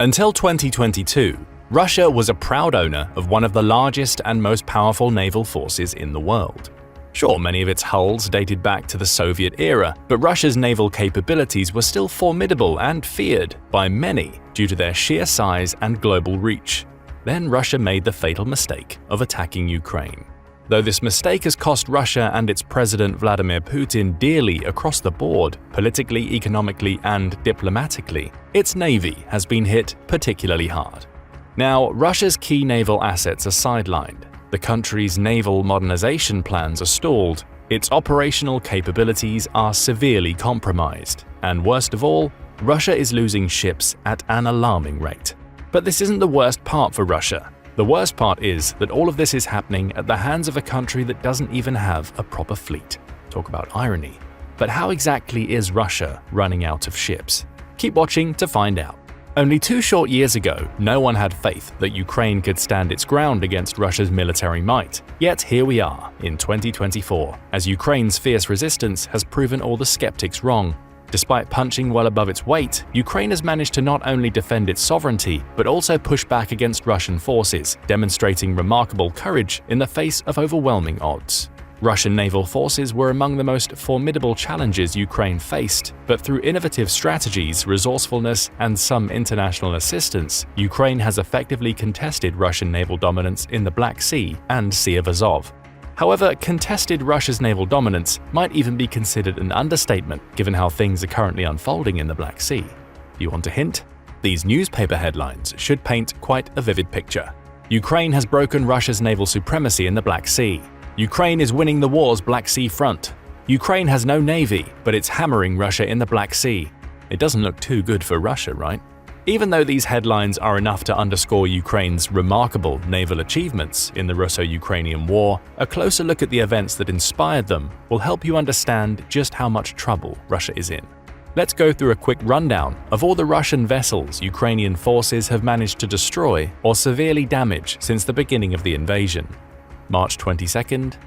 Until 2022, Russia was a proud owner of one of the largest and most powerful naval forces in the world. Sure, many of its hulls dated back to the Soviet era, but Russia's naval capabilities were still formidable and feared by many due to their sheer size and global reach. Then Russia made the fatal mistake of attacking Ukraine. Though this mistake has cost Russia and its president Vladimir Putin dearly across the board, politically, economically, and diplomatically, its navy has been hit particularly hard. Now, Russia's key naval assets are sidelined, the country's naval modernization plans are stalled, its operational capabilities are severely compromised, and worst of all, Russia is losing ships at an alarming rate. But this isn't the worst part for Russia. The worst part is that all of this is happening at the hands of a country that doesn't even have a proper fleet. Talk about irony. But how exactly is Russia running out of ships? Keep watching to find out. Only 2 short years ago, no one had faith that Ukraine could stand its ground against Russia's military might. Yet here we are, in 2024, as Ukraine's fierce resistance has proven all the skeptics wrong. Despite punching well above its weight, Ukraine has managed to not only defend its sovereignty, but also push back against Russian forces, demonstrating remarkable courage in the face of overwhelming odds. Russian naval forces were among the most formidable challenges Ukraine faced, but through innovative strategies, resourcefulness, and some international assistance, Ukraine has effectively contested Russian naval dominance in the Black Sea and Sea of Azov. However, contested Russia's naval dominance might even be considered an understatement given how things are currently unfolding in the Black Sea. Do you want a hint? These newspaper headlines should paint quite a vivid picture. Ukraine has broken Russia's naval supremacy in the Black Sea. Ukraine is winning the war's Black Sea front. Ukraine has no navy, but it's hammering Russia in the Black Sea. It doesn't look too good for Russia, right? Even though these headlines are enough to underscore Ukraine's remarkable naval achievements in the Russo-Ukrainian War, a closer look at the events that inspired them will help you understand just how much trouble Russia is in. Let's go through a quick rundown of all the Russian vessels Ukrainian forces have managed to destroy or severely damage since the beginning of the invasion. March 22,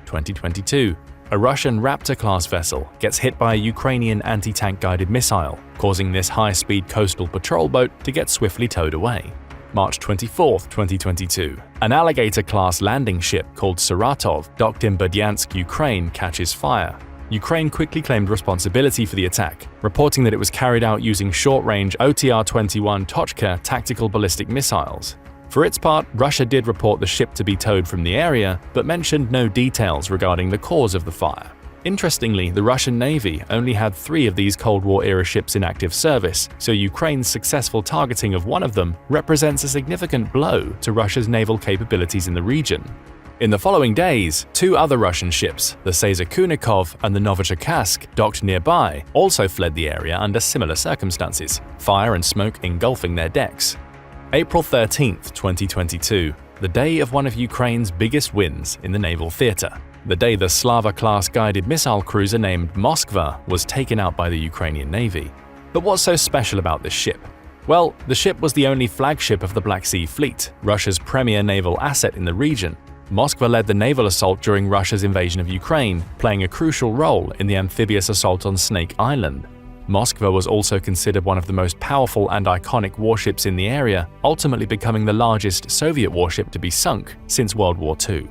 2022. A Russian Raptor-class vessel gets hit by a Ukrainian anti-tank guided missile, causing this high-speed coastal patrol boat to get swiftly towed away. March 24, 2022. An Alligator-class landing ship called Saratov, docked in Berdyansk, Ukraine, catches fire. Ukraine quickly claimed responsibility for the attack, reporting that it was carried out using short-range OTR-21 Tochka tactical ballistic missiles. For its part, Russia did report the ship to be towed from the area, but mentioned no details regarding the cause of the fire. Interestingly, the Russian Navy only had 3 of these Cold War-era ships in active service, so Ukraine's successful targeting of one of them represents a significant blow to Russia's naval capabilities in the region. In the following days, 2 other Russian ships, the Seyza-Kunikov and the Novocherkassk, docked nearby, also fled the area under similar circumstances, fire and smoke engulfing their decks. April 13, 2022, the day of one of Ukraine's biggest wins in the naval theater. The day the Slava-class guided missile cruiser named Moskva was taken out by the Ukrainian Navy. But what's so special about this ship? Well, the ship was the only flagship of the Black Sea Fleet, Russia's premier naval asset in the region. Moskva led the naval assault during Russia's invasion of Ukraine, playing a crucial role in the amphibious assault on Snake Island. Moskva was also considered one of the most powerful and iconic warships in the area, ultimately becoming the largest Soviet warship to be sunk since World War II.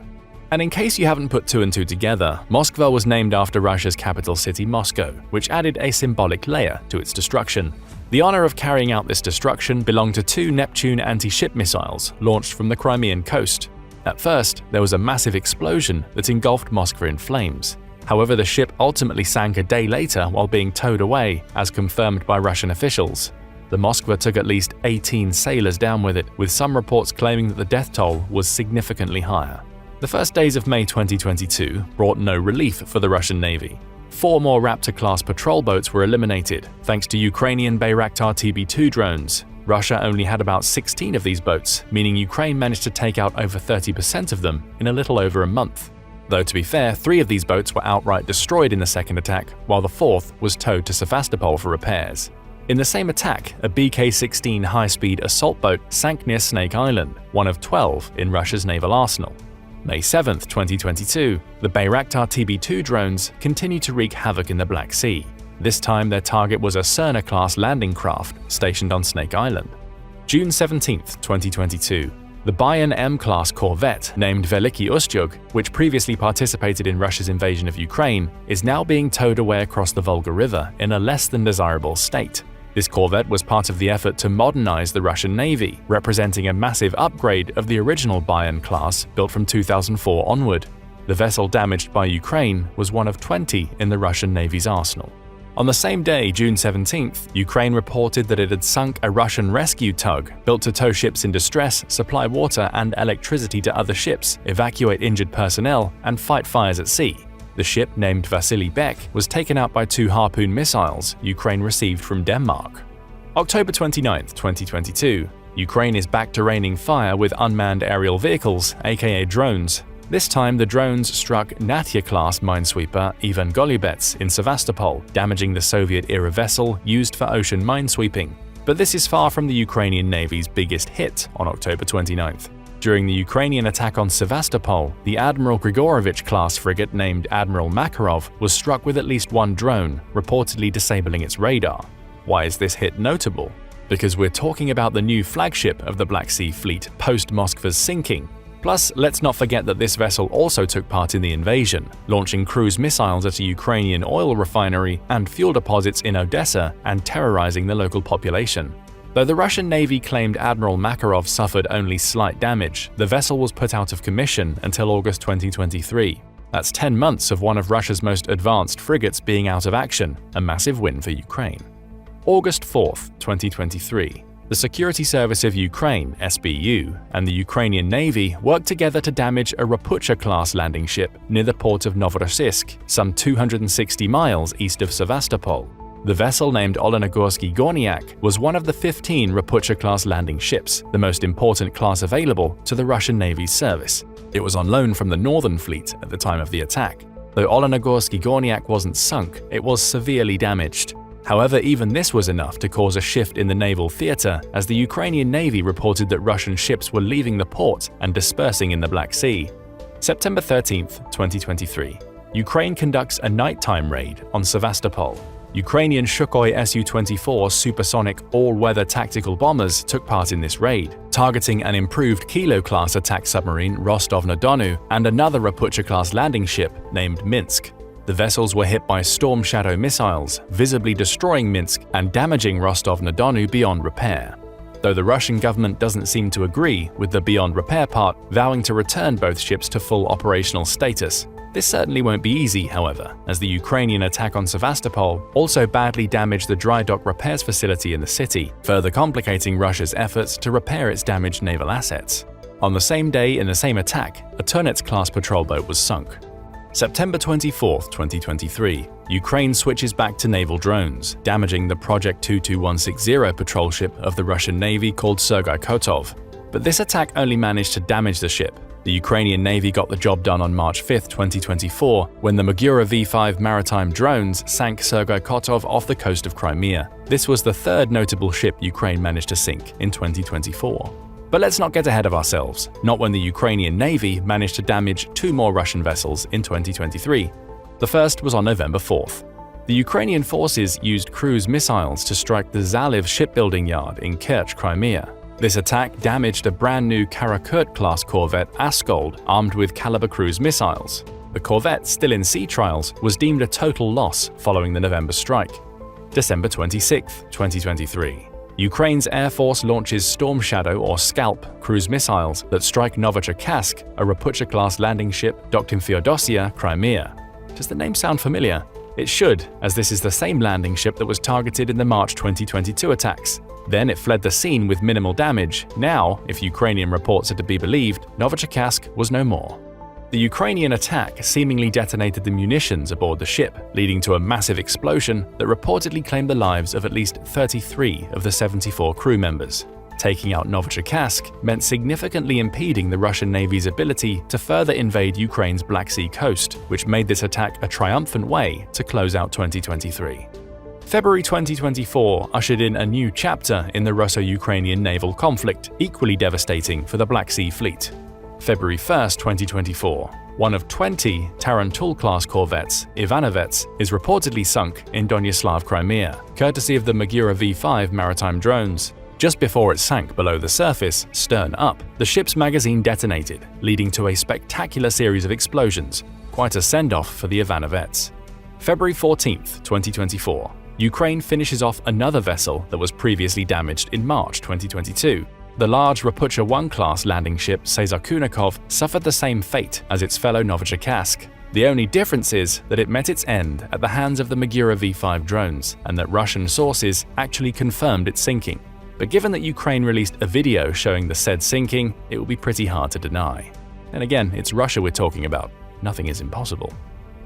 And in case you haven't put 2 and 2 together, Moskva was named after Russia's capital city Moscow, which added a symbolic layer to its destruction. The honor of carrying out this destruction belonged to 2 Neptune anti-ship missiles launched from the Crimean coast. At first, there was a massive explosion that engulfed Moskva in flames. However, the ship ultimately sank a day later while being towed away, as confirmed by Russian officials. The Moskva took at least 18 sailors down with it, with some reports claiming that the death toll was significantly higher. The first days of May 2022 brought no relief for the Russian Navy. 4 more Raptor-class patrol boats were eliminated, thanks to Ukrainian Bayraktar TB2 drones. Russia only had about 16 of these boats, meaning Ukraine managed to take out over 30% of them in a little over a month. Though to be fair, 3 of these boats were outright destroyed in the second attack, while the 4th was towed to Sevastopol for repairs. In the same attack, a BK-16 high-speed assault boat sank near Snake Island, one of 12 in Russia's naval arsenal. May 7, 2022, the Bayraktar TB2 drones continued to wreak havoc in the Black Sea. This time their target was a Cerner-class landing craft stationed on Snake Island. June 17, 2022. The Bayan M-class corvette, named Veliki Ustyug, which previously participated in Russia's invasion of Ukraine, is now being towed away across the Volga River in a less than desirable state. This corvette was part of the effort to modernize the Russian Navy, representing a massive upgrade of the original Bayan class built from 2004 onward. The vessel damaged by Ukraine was one of 20 in the Russian Navy's arsenal. On the same day, June 17th, Ukraine reported that it had sunk a Russian rescue tug built to tow ships in distress, supply water and electricity to other ships, evacuate injured personnel, and fight fires at sea. The ship, named Vasily Bek, was taken out by 2 Harpoon missiles Ukraine received from Denmark. October 29, 2022. Ukraine is back to raining fire with unmanned aerial vehicles, aka drones. This time, the drones struck Natya-class minesweeper Ivan Golubets in Sevastopol, damaging the Soviet-era vessel used for ocean minesweeping. But this is far from the Ukrainian Navy's biggest hit on October 29th. During the Ukrainian attack on Sevastopol, the Admiral Grigorovich-class frigate named Admiral Makarov was struck with at least 1 drone, reportedly disabling its radar. Why is this hit notable? Because we're talking about the new flagship of the Black Sea Fleet post-Moskva's sinking. Plus, let's not forget that this vessel also took part in the invasion, launching cruise missiles at a Ukrainian oil refinery and fuel deposits in Odessa and terrorizing the local population. Though the Russian Navy claimed Admiral Makarov suffered only slight damage, the vessel was put out of commission until August 2023. That's 10 months of one of Russia's most advanced frigates being out of action, a massive win for Ukraine. August 4, 2023. The Security Service of Ukraine (SBU) and the Ukrainian Navy worked together to damage a Rapucha-class landing ship near the port of Novorossiysk, some 260 miles east of Sevastopol. The vessel, named Olenogorsky Gornyak, was one of the 15 Rapucha-class landing ships, the most important class available to the Russian Navy's service. It was on loan from the Northern Fleet at the time of the attack. Though Olenogorsky Gornyak wasn't sunk, it was severely damaged. However, even this was enough to cause a shift in the naval theater, as the Ukrainian Navy reported that Russian ships were leaving the port and dispersing in the Black Sea. September 13, 2023. Ukraine conducts a nighttime raid on Sevastopol. Ukrainian Sukhoi Su-24 supersonic all-weather tactical bombers took part in this raid, targeting an improved Kilo-class attack submarine Rostov-na-Donu and another Rapucha-class landing ship named Minsk. The vessels were hit by Storm Shadow missiles, visibly destroying Minsk and damaging Rostov-na-Donu beyond repair. Though the Russian government doesn't seem to agree with the beyond repair part, vowing to return both ships to full operational status. This certainly won't be easy, however, as the Ukrainian attack on Sevastopol also badly damaged the dry dock repairs facility in the city, further complicating Russia's efforts to repair its damaged naval assets. On the same day in the same attack, a Turnets-class patrol boat was sunk. September 24, 2023. Ukraine switches back to naval drones, damaging the Project 22160 patrol ship of the Russian Navy called Sergei Kotov. But this attack only managed to damage the ship. The Ukrainian Navy got the job done on March 5, 2024, when the Magura V5 maritime drones sank Sergei Kotov off the coast of Crimea. This was the 3rd notable ship Ukraine managed to sink in 2024. But let's not get ahead of ourselves, not when the Ukrainian Navy managed to damage 2 more Russian vessels in 2023. The first was on November 4th. The Ukrainian forces used cruise missiles to strike the Zaliv shipbuilding yard in Kerch, Crimea. This attack damaged a brand new Karakurt-class corvette Askold armed with Caliber cruise missiles. The corvette, still in sea trials, was deemed a total loss following the November strike. December 26, 2023. Ukraine's Air Force launches Storm Shadow or Scalp cruise missiles that strike Novichokazk, a Rapucha-class landing ship docked in Feodosia, Crimea. Does the name sound familiar? It should, as this is the same landing ship that was targeted in the March 2022 attacks. Then it fled the scene with minimal damage. Now, if Ukrainian reports are to be believed, Novichokazk was no more. The Ukrainian attack seemingly detonated the munitions aboard the ship, leading to a massive explosion that reportedly claimed the lives of at least 33 of the 74 crew members. Taking out Novichokazk meant significantly impeding the Russian Navy's ability to further invade Ukraine's Black Sea coast, which made this attack a triumphant way to close out 2023. February 2024 ushered in a new chapter in the Russo-Ukrainian naval conflict, equally devastating for the Black Sea Fleet. February 1, 2024, one of 20 Tarantul-class corvettes, Ivanovets, is reportedly sunk in Donyaslav, Crimea, courtesy of the Magura V5 maritime drones. Just before it sank below the surface, stern up, the ship's magazine detonated, leading to a spectacular series of explosions, quite a send-off for the Ivanovettes. February 14, 2024. Ukraine finishes off another vessel that was previously damaged in March 2022. The large Rapucha 1-class landing ship Cesar Kunikov suffered the same fate as its fellow Novichokazk. The only difference is that it met its end at the hands of the Magura V5 drones, and that Russian sources actually confirmed its sinking. But given that Ukraine released a video showing the said sinking, it will be pretty hard to deny. And again, it's Russia we're talking about. Nothing is impossible.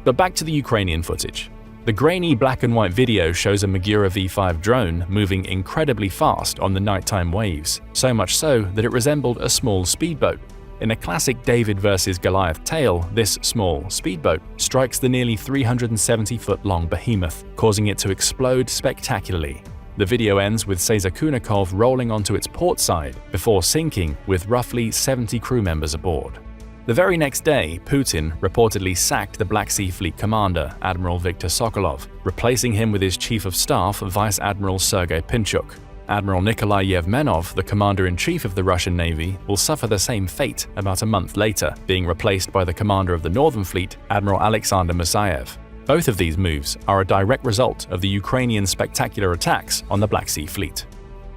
But back to the Ukrainian footage. The grainy black and white video shows a Magura V5 drone moving incredibly fast on the nighttime waves, so much so that it resembled a small speedboat. In a classic David vs. Goliath tale, this small speedboat strikes the nearly 370-foot-long behemoth, causing it to explode spectacularly. The video ends with Cesar Kunikov rolling onto its port side before sinking with roughly 70 crew members aboard. The very next day, Putin reportedly sacked the Black Sea Fleet commander, Admiral Viktor Sokolov, replacing him with his chief of staff, Vice Admiral Sergei Pinchuk. Admiral Nikolai Yevmenov, the commander-in-chief of the Russian Navy, will suffer the same fate about a month later, being replaced by the commander of the Northern Fleet, Admiral Alexander Musayev. Both of these moves are a direct result of the Ukrainian spectacular attacks on the Black Sea Fleet.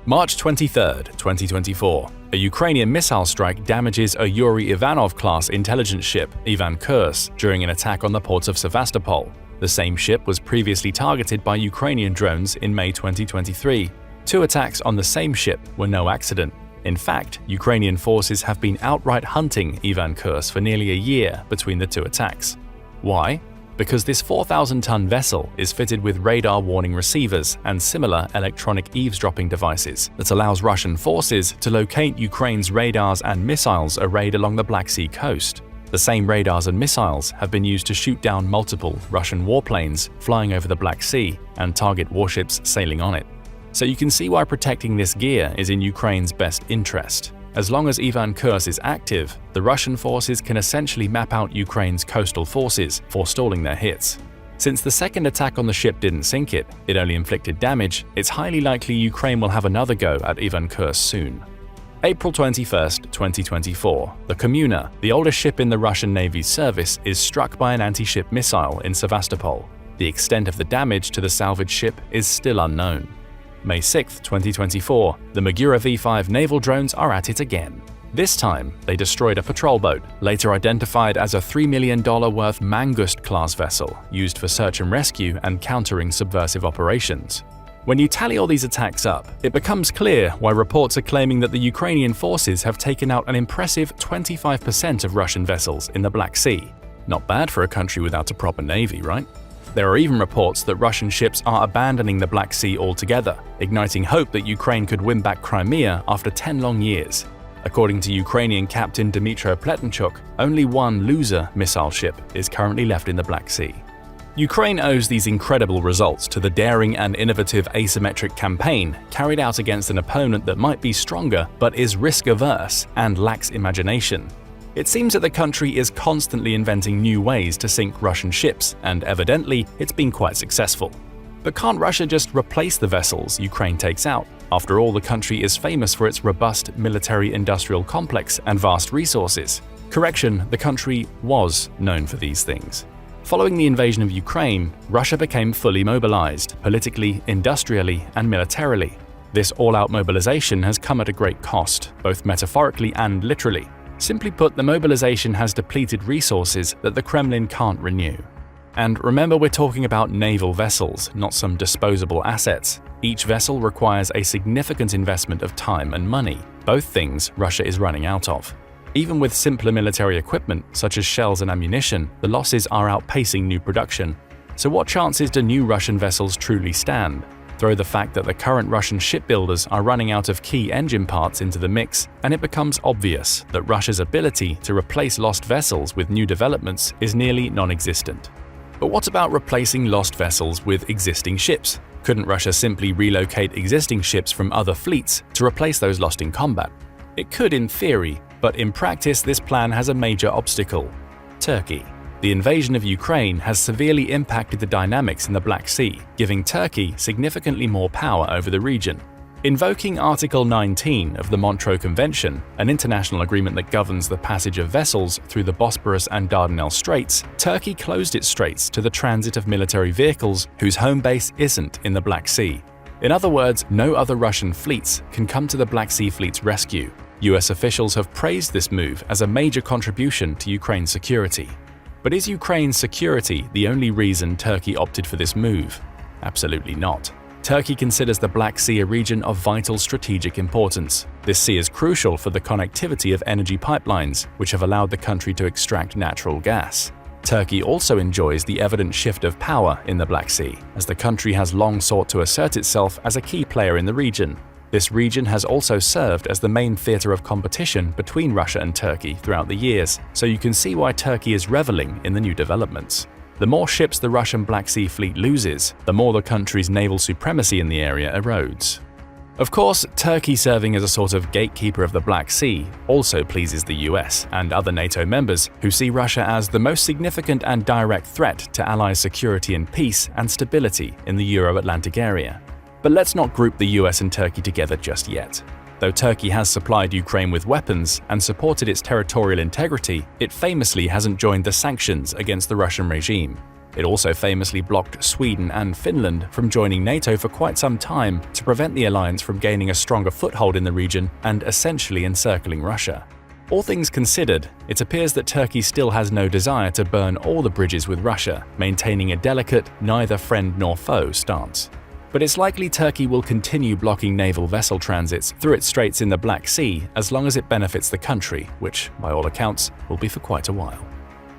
March 23, 2024. A Ukrainian missile strike damages a Yuri Ivanov-class intelligence ship, Ivan Kurs, during an attack on the ports of Sevastopol. The same ship was previously targeted by Ukrainian drones in May 2023. Two attacks on the same ship were no accident. In fact, Ukrainian forces have been outright hunting Ivan Kurs for nearly a year between the two attacks. Why? Because this 4,000-ton vessel is fitted with radar warning receivers and similar electronic eavesdropping devices that allows Russian forces to locate Ukraine's radars and missiles arrayed along the Black Sea coast. The same radars and missiles have been used to shoot down multiple Russian warplanes flying over the Black Sea and target warships sailing on it. So you can see why protecting this gear is in Ukraine's best interest. As long as Ivan Kurs is active, the Russian forces can essentially map out Ukraine's coastal forces, forestalling their hits. Since the second attack on the ship didn't sink it, it only inflicted damage, it's highly likely Ukraine will have another go at Ivan Kurs soon. April 21, 2024. The Comuna, the oldest ship in the Russian Navy's service, is struck by an anti-ship missile in Sevastopol. The extent of the damage to the salvaged ship is still unknown. May 6, 2024, the Magura V5 naval drones are at it again. This time, they destroyed a patrol boat, later identified as a $3 million worth Mangust-class vessel used for search and rescue and countering subversive operations. When you tally all these attacks up, it becomes clear why reports are claiming that the Ukrainian forces have taken out an impressive 25% of Russian vessels in the Black Sea. Not bad for a country without a proper navy, right? There are even reports that Russian ships are abandoning the Black Sea altogether, igniting hope that Ukraine could win back Crimea after 10 long years. According to Ukrainian captain Dmytro Pletenchuk, only one loser missile ship is currently left in the Black Sea. Ukraine owes these incredible results to the daring and innovative asymmetric campaign carried out against an opponent that might be stronger but is risk-averse and lacks imagination. It seems that the country is constantly inventing new ways to sink Russian ships, and evidently, it's been quite successful. But can't Russia just replace the vessels Ukraine takes out? After all, the country is famous for its robust military-industrial complex and vast resources. Correction, the country was known for these things. Following the invasion of Ukraine, Russia became fully mobilized, politically, industrially, and militarily. This all-out mobilization has come at a great cost, both metaphorically and literally. Simply put, the mobilization has depleted resources that the Kremlin can't renew. And remember, we're talking about naval vessels, not some disposable assets. Each vessel requires a significant investment of time and money, both things Russia is running out of. Even with simpler military equipment, such as shells and ammunition, the losses are outpacing new production. So what chances do new Russian vessels truly stand? Throw the fact that the current Russian shipbuilders are running out of key engine parts into the mix, and it becomes obvious that Russia's ability to replace lost vessels with new developments is nearly non-existent. But what about replacing lost vessels with existing ships? Couldn't Russia simply relocate existing ships from other fleets to replace those lost in combat? It could in theory, but in practice this plan has a major obstacle: Turkey. The invasion of Ukraine has severely impacted the dynamics in the Black Sea, giving Turkey significantly more power over the region. Invoking Article 19 of the Montreux Convention, an international agreement that governs the passage of vessels through the Bosporus and Dardanelles Straits, Turkey closed its straits to the transit of military vehicles whose home base isn't in the Black Sea. In other words, no other Russian fleets can come to the Black Sea Fleet's rescue. US officials have praised this move as a major contribution to Ukraine's security. But is Ukraine's security the only reason Turkey opted for this move? Absolutely not. Turkey considers the Black Sea a region of vital strategic importance. This sea is crucial for the connectivity of energy pipelines, which have allowed the country to extract natural gas. Turkey also enjoys the evident shift of power in the Black Sea, as the country has long sought to assert itself as a key player in the region. This region has also served as the main theater of competition between Russia and Turkey throughout the years, so you can see why Turkey is reveling in the new developments. The more ships the Russian Black Sea Fleet loses, the more the country's naval supremacy in the area erodes. Of course, Turkey serving as a sort of gatekeeper of the Black Sea also pleases the US and other NATO members who see Russia as the most significant and direct threat to Allies' security and peace and stability in the Euro-Atlantic area. But let's not group the US and Turkey together just yet. Though Turkey has supplied Ukraine with weapons and supported its territorial integrity, it famously hasn't joined the sanctions against the Russian regime. It also famously blocked Sweden and Finland from joining NATO for quite some time to prevent the alliance from gaining a stronger foothold in the region and essentially encircling Russia. All things considered, it appears that Turkey still has no desire to burn all the bridges with Russia, maintaining a delicate, neither friend nor foe stance. But it's likely Turkey will continue blocking naval vessel transits through its straits in the Black Sea as long as it benefits the country, which, by all accounts, will be for quite a while.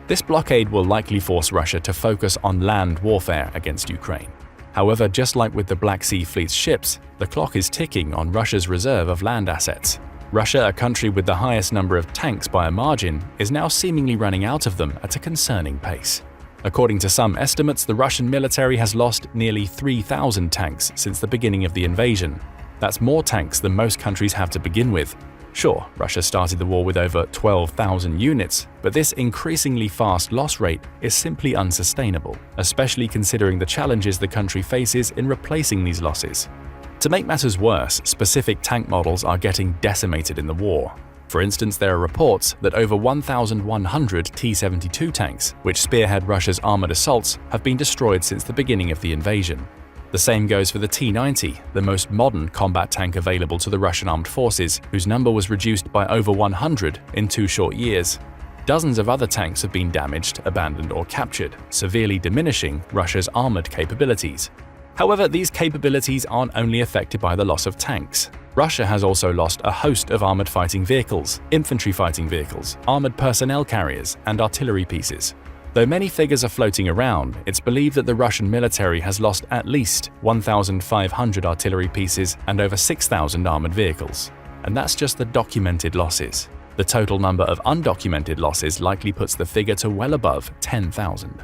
This blockade will likely force Russia to focus on land warfare against Ukraine. However, just like with the Black Sea Fleet's ships, the clock is ticking on Russia's reserve of land assets. Russia, a country with the highest number of tanks by a margin, is now seemingly running out of them at a concerning pace. According to some estimates, the Russian military has lost nearly 3,000 tanks since the beginning of the invasion. That's more tanks than most countries have to begin with. Sure, Russia started the war with over 12,000 units, but this increasingly fast loss rate is simply unsustainable, especially considering the challenges the country faces in replacing these losses. To make matters worse, specific tank models are getting decimated in the war. For instance, there are reports that over 1,100 T-72 tanks, which spearhead Russia's armored assaults, have been destroyed since the beginning of the invasion. The same goes for the T-90, the most modern combat tank available to the Russian armed forces, whose number was reduced by over 100 in 2 short years. Dozens of other tanks have been damaged, abandoned, or captured, severely diminishing Russia's armored capabilities. However, these capabilities aren't only affected by the loss of tanks. Russia has also lost a host of armored fighting vehicles, infantry fighting vehicles, armored personnel carriers, and artillery pieces. Though many figures are floating around, it's believed that the Russian military has lost at least 1,500 artillery pieces and over 6,000 armored vehicles. And that's just the documented losses. The total number of undocumented losses likely puts the figure to well above 10,000.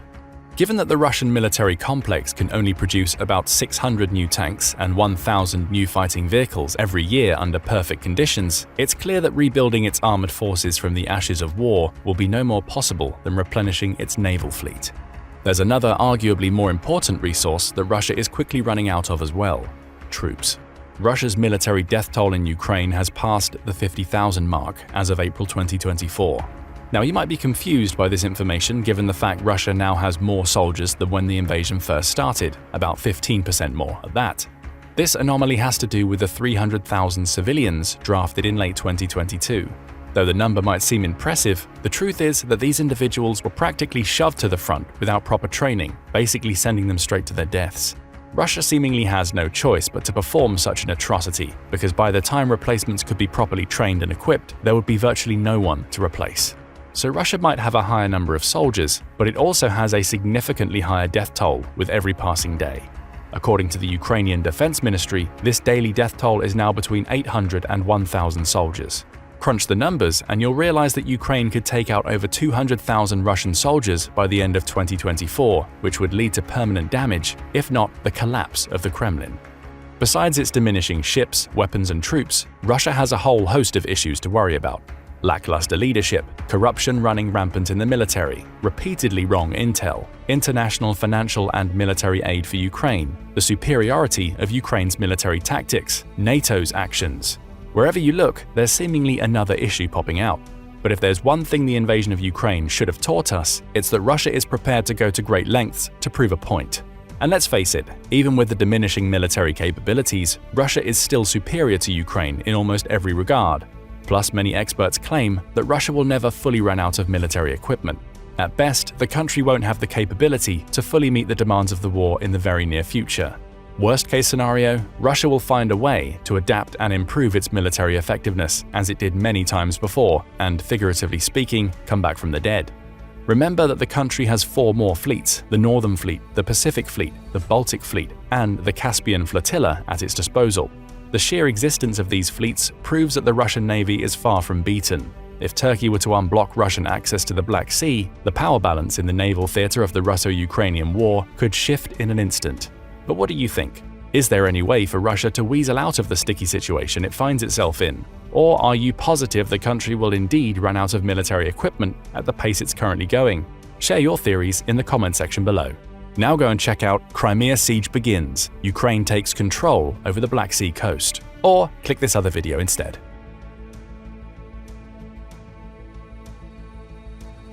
Given that the Russian military complex can only produce about 600 new tanks and 1,000 new fighting vehicles every year under perfect conditions, it's clear that rebuilding its armored forces from the ashes of war will be no more possible than replenishing its naval fleet. There's another arguably more important resource that Russia is quickly running out of as well: troops. Russia's military death toll in Ukraine has passed the 50,000 mark as of April 2024. Now, you might be confused by this information given the fact Russia now has more soldiers than when the invasion first started, about 15% more at that. This anomaly has to do with the 300,000 civilians drafted in late 2022. Though the number might seem impressive, the truth is that these individuals were practically shoved to the front without proper training, basically sending them straight to their deaths. Russia seemingly has no choice but to perform such an atrocity, because by the time replacements could be properly trained and equipped, there would be virtually no one to replace. So Russia might have a higher number of soldiers, but it also has a significantly higher death toll with every passing day. According to the Ukrainian Defense Ministry, this daily death toll is now between 800 and 1,000 soldiers. Crunch the numbers and you'll realize that Ukraine could take out over 200,000 Russian soldiers by the end of 2024, which would lead to permanent damage, if not the collapse of the Kremlin. Besides its diminishing ships, weapons, and troops, Russia has a whole host of issues to worry about. lackluster leadership, corruption running rampant in the military, repeatedly wrong intel, international financial and military aid for Ukraine, the superiority of Ukraine's military tactics, NATO's actions. Wherever you look, there's seemingly another issue popping out. But if there's one thing the invasion of Ukraine should have taught us, it's that Russia is prepared to go to great lengths to prove a point. And let's face it, even with the diminishing military capabilities, Russia is still superior to Ukraine in almost every regard. Plus, many experts claim that Russia will never fully run out of military equipment. At best, the country won't have the capability to fully meet the demands of the war in the very near future. Worst case scenario, Russia will find a way to adapt and improve its military effectiveness, as it did many times before, and figuratively speaking, come back from the dead. Remember that the country has 4 more fleets: the Northern Fleet, the Pacific Fleet, the Baltic Fleet, and the Caspian Flotilla at its disposal. The sheer existence of these fleets proves that the Russian Navy is far from beaten. If Turkey were to unblock Russian access to the Black Sea, the power balance in the naval theater of the Russo-Ukrainian War could shift in an instant. But what do you think? Is there any way for Russia to weasel out of the sticky situation it finds itself in? Or are you positive the country will indeed run out of military equipment at the pace it's currently going? Share your theories in the comment section below. Now go and check out Crimea Siege Begins. Ukraine takes control over the Black Sea coast. Or click this other video instead.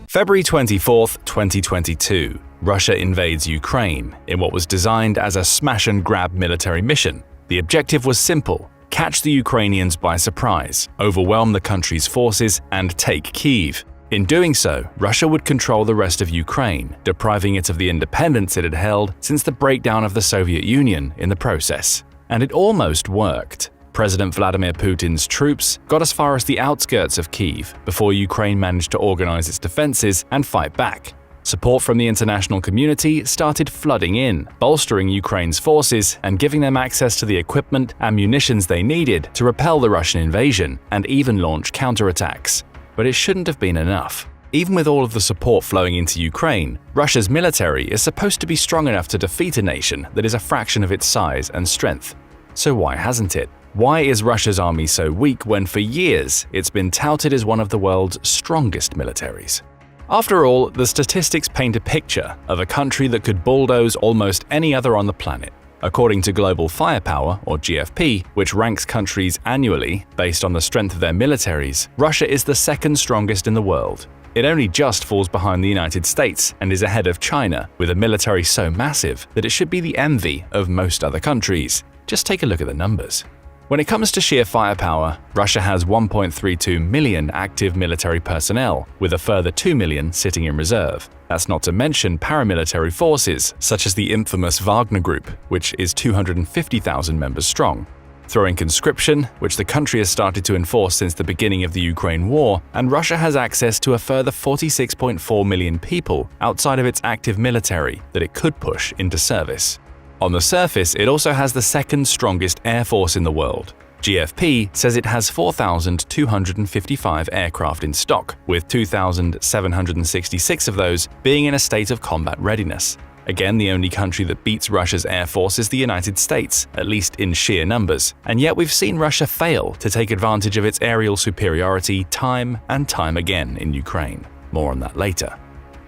February 24, 2022. Russia invades Ukraine in what was designed as a smash-and-grab military mission. The objective was simple: catch the Ukrainians by surprise, overwhelm the country's forces, and take Kyiv. In doing so, Russia would control the rest of Ukraine, depriving it of the independence it had held since the breakdown of the Soviet Union in the process. And it almost worked. President Vladimir Putin's troops got as far as the outskirts of Kyiv before Ukraine managed to organize its defenses and fight back. Support from the international community started flooding in, bolstering Ukraine's forces and giving them access to the equipment and munitions they needed to repel the Russian invasion and even launch counterattacks. But it shouldn't have been enough. Even with all of the support flowing into Ukraine, Russia's military is supposed to be strong enough to defeat a nation that is a fraction of its size and strength. So why hasn't it? Why is Russia's army so weak when for years it's been touted as one of the world's strongest militaries? After all, the statistics paint a picture of a country that could bulldoze almost any other on the planet. According to Global Firepower, or GFP, which ranks countries annually based on the strength of their militaries, Russia is the second strongest in the world. It only just falls behind the United States and is ahead of China, with a military so massive that it should be the envy of most other countries. Just take a look at the numbers. When it comes to sheer firepower, Russia has 1.32 million active military personnel, with a further 2 million sitting in reserve. That's not to mention paramilitary forces, such as the infamous Wagner Group, which is 250,000 members strong. Throw in conscription, which the country has started to enforce since the beginning of the Ukraine war, and Russia has access to a further 46.4 million people outside of its active military that it could push into service. On the surface, it also has the second strongest air force in the world. GFP says it has 4,255 aircraft in stock, with 2,766 of those being in a state of combat readiness. Again, the only country that beats Russia's air force is the United States, at least in sheer numbers. And yet we've seen Russia fail to take advantage of its aerial superiority time and time again in Ukraine. More on that later.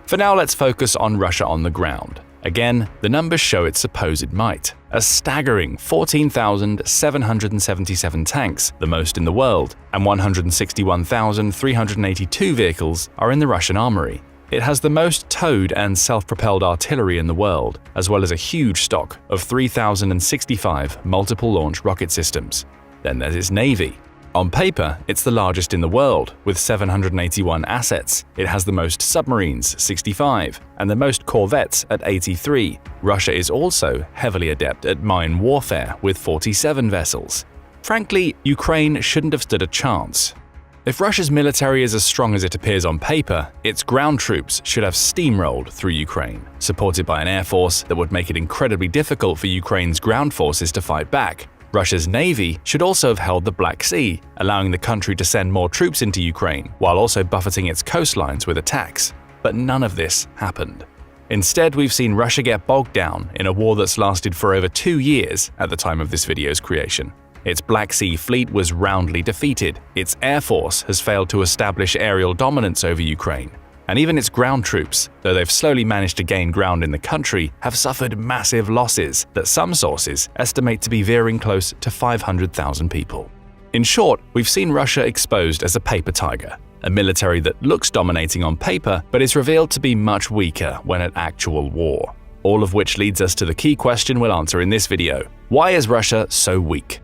For now, let's focus on Russia on the ground. Again, the numbers show its supposed might. A staggering 14,777 tanks, the most in the world, and 161,382 vehicles are in the Russian armory. It has the most towed and self-propelled artillery in the world, as well as a huge stock of 3,065 multiple-launch rocket systems. Then there's its navy. On paper, it's the largest in the world, with 781 assets. It has the most submarines, 65, and the most corvettes at 83. Russia is also heavily adept at mine warfare, with 47 vessels. Frankly, Ukraine shouldn't have stood a chance. If Russia's military is as strong as it appears on paper, its ground troops should have steamrolled through Ukraine, supported by an air force that would make it incredibly difficult for Ukraine's ground forces to fight back. Russia's navy should also have held the Black Sea, allowing the country to send more troops into Ukraine, while also buffeting its coastlines with attacks. But none of this happened. Instead, we've seen Russia get bogged down in a war that's lasted for over 2 years at the time of this video's creation. Its Black Sea Fleet was roundly defeated, its air force has failed to establish aerial dominance over Ukraine, and even its ground troops, though they've slowly managed to gain ground in the country, have suffered massive losses that some sources estimate to be veering close to 500,000 people. In short, we've seen Russia exposed as a paper tiger, a military that looks dominating on paper but is revealed to be much weaker when at actual war. All of which leads us to the key question we'll answer in this video: why is Russia so weak?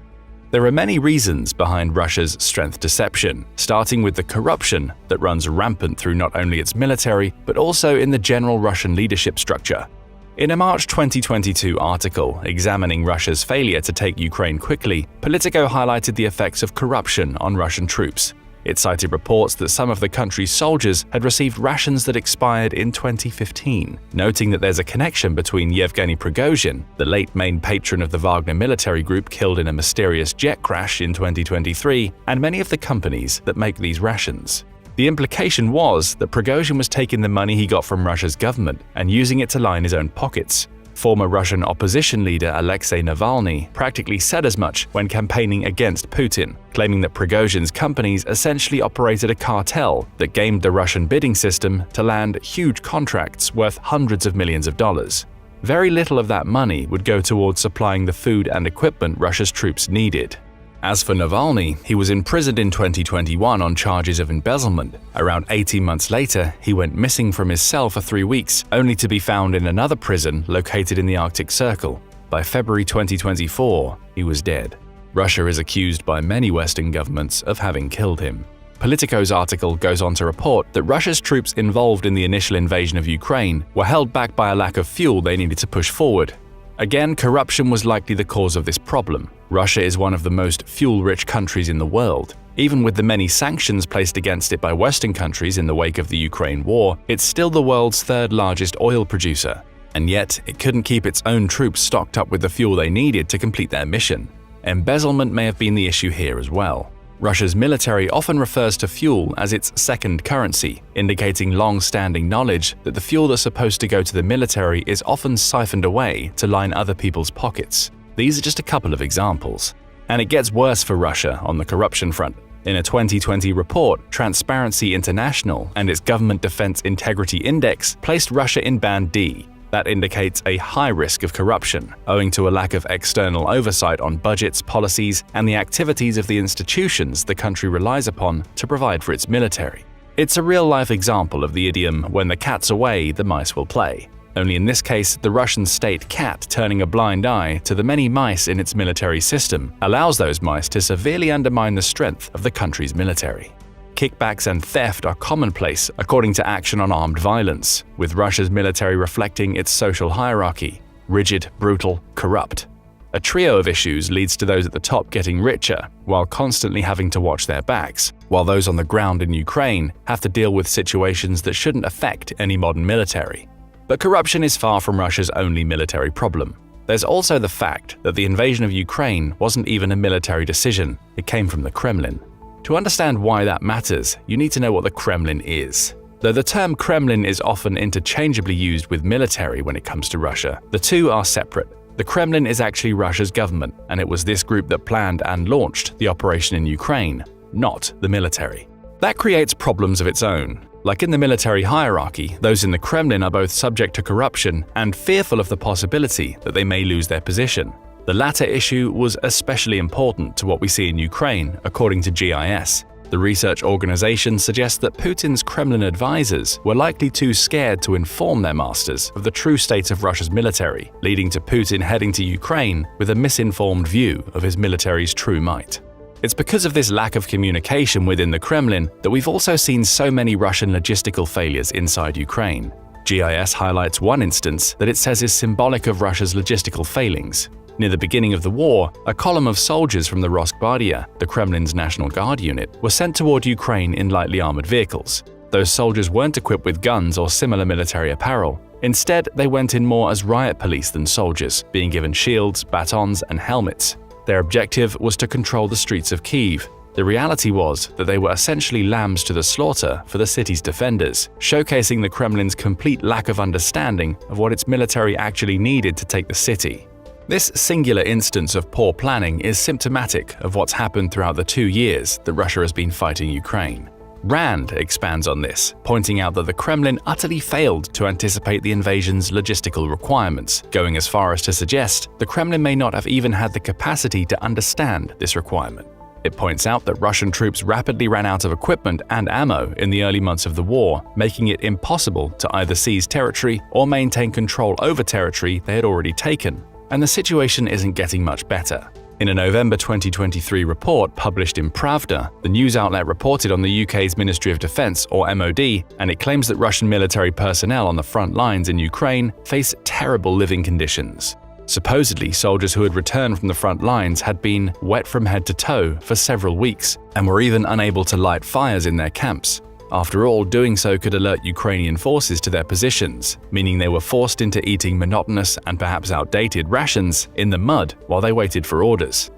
There are many reasons behind Russia's strength deception, starting with the corruption that runs rampant through not only its military, but also in the general Russian leadership structure. In a March 2022 article examining Russia's failure to take Ukraine quickly, Politico highlighted the effects of corruption on Russian troops. It cited reports that some of the country's soldiers had received rations that expired in 2015, noting that there's a connection between Yevgeny Prigozhin, the late main patron of the Wagner military group killed in a mysterious jet crash in 2023, and many of the companies that make these rations. The implication was that Prigozhin was taking the money he got from Russia's government and using it to line his own pockets. Former Russian opposition leader Alexei Navalny practically said as much when campaigning against Putin, claiming that Prigozhin's companies essentially operated a cartel that gamed the Russian bidding system to land huge contracts worth hundreds of millions of dollars. Very little of that money would go towards supplying the food and equipment Russia's troops needed. As for Navalny, he was imprisoned in 2021 on charges of embezzlement. Around 18 months later, he went missing from his cell for 3 weeks, only to be found in another prison located in the Arctic Circle. By February 2024, he was dead. Russia is accused by many Western governments of having killed him. Politico's article goes on to report that Russia's troops involved in the initial invasion of Ukraine were held back by a lack of fuel they needed to push forward. Again, corruption was likely the cause of this problem. Russia is one of the most fuel-rich countries in the world. Even with the many sanctions placed against it by Western countries in the wake of the Ukraine war, it's still the world's third-largest oil producer. And yet, it couldn't keep its own troops stocked up with the fuel they needed to complete their mission. Embezzlement may have been the issue here as well. Russia's military often refers to fuel as its second currency, indicating long-standing knowledge that the fuel that's supposed to go to the military is often siphoned away to line other people's pockets. These are just a couple of examples. And it gets worse for Russia on the corruption front. In a 2020 report, Transparency International and its Government Defense Integrity Index placed Russia in Band D. That indicates a high risk of corruption, owing to a lack of external oversight on budgets, policies, and the activities of the institutions the country relies upon to provide for its military. It's a real-life example of the idiom, "when the cat's away, the mice will play." Only in this case, the Russian state cat turning a blind eye to the many mice in its military system allows those mice to severely undermine the strength of the country's military. Kickbacks and theft are commonplace according to Action on Armed Violence, with Russia's military reflecting its social hierarchy: rigid, brutal, corrupt. A trio of issues leads to those at the top getting richer, while constantly having to watch their backs, while those on the ground in Ukraine have to deal with situations that shouldn't affect any modern military. But corruption is far from Russia's only military problem. There's also the fact that the invasion of Ukraine wasn't even a military decision, it came from the Kremlin. To understand why that matters, you need to know what the Kremlin is. Though the term Kremlin is often interchangeably used with military when it comes to Russia, the two are separate. The Kremlin is actually Russia's government, and it was this group that planned and launched the operation in Ukraine, not the military. That creates problems of its own. Like in the military hierarchy, those in the Kremlin are both subject to corruption and fearful of the possibility that they may lose their position. The latter issue was especially important to what we see in Ukraine, according to GIS. The research organization suggests that Putin's Kremlin advisors were likely too scared to inform their masters of the true state of Russia's military, leading to Putin heading to Ukraine with a misinformed view of his military's true might. It's because of this lack of communication within the Kremlin that we've also seen so many Russian logistical failures inside Ukraine. GIS highlights one instance that it says is symbolic of Russia's logistical failings. Near the beginning of the war, a column of soldiers from the Roskvardia, the Kremlin's National Guard unit, were sent toward Ukraine in lightly armored vehicles. Those soldiers weren't equipped with guns or similar military apparel. Instead, they went in more as riot police than soldiers, being given shields, batons, and helmets. Their objective was to control the streets of Kyiv. The reality was that they were essentially lambs to the slaughter for the city's defenders, showcasing the Kremlin's complete lack of understanding of what its military actually needed to take the city. This singular instance of poor planning is symptomatic of what's happened throughout the 2 years that Russia has been fighting Ukraine. Rand expands on this, pointing out that the Kremlin utterly failed to anticipate the invasion's logistical requirements, going as far as to suggest the Kremlin may not have even had the capacity to understand this requirement. It points out that Russian troops rapidly ran out of equipment and ammo in the early months of the war, making it impossible to either seize territory or maintain control over territory they had already taken. And the situation isn't getting much better. In a November 2023 report published in Pravda, the news outlet reported on the UK's Ministry of Defence, or MOD, and it claims that Russian military personnel on the front lines in Ukraine face terrible living conditions. Supposedly, soldiers who had returned from the front lines had been wet from head to toe for several weeks and were even unable to light fires in their camps. After all, doing so could alert Ukrainian forces to their positions, meaning they were forced into eating monotonous and perhaps outdated rations in the mud while they waited for orders.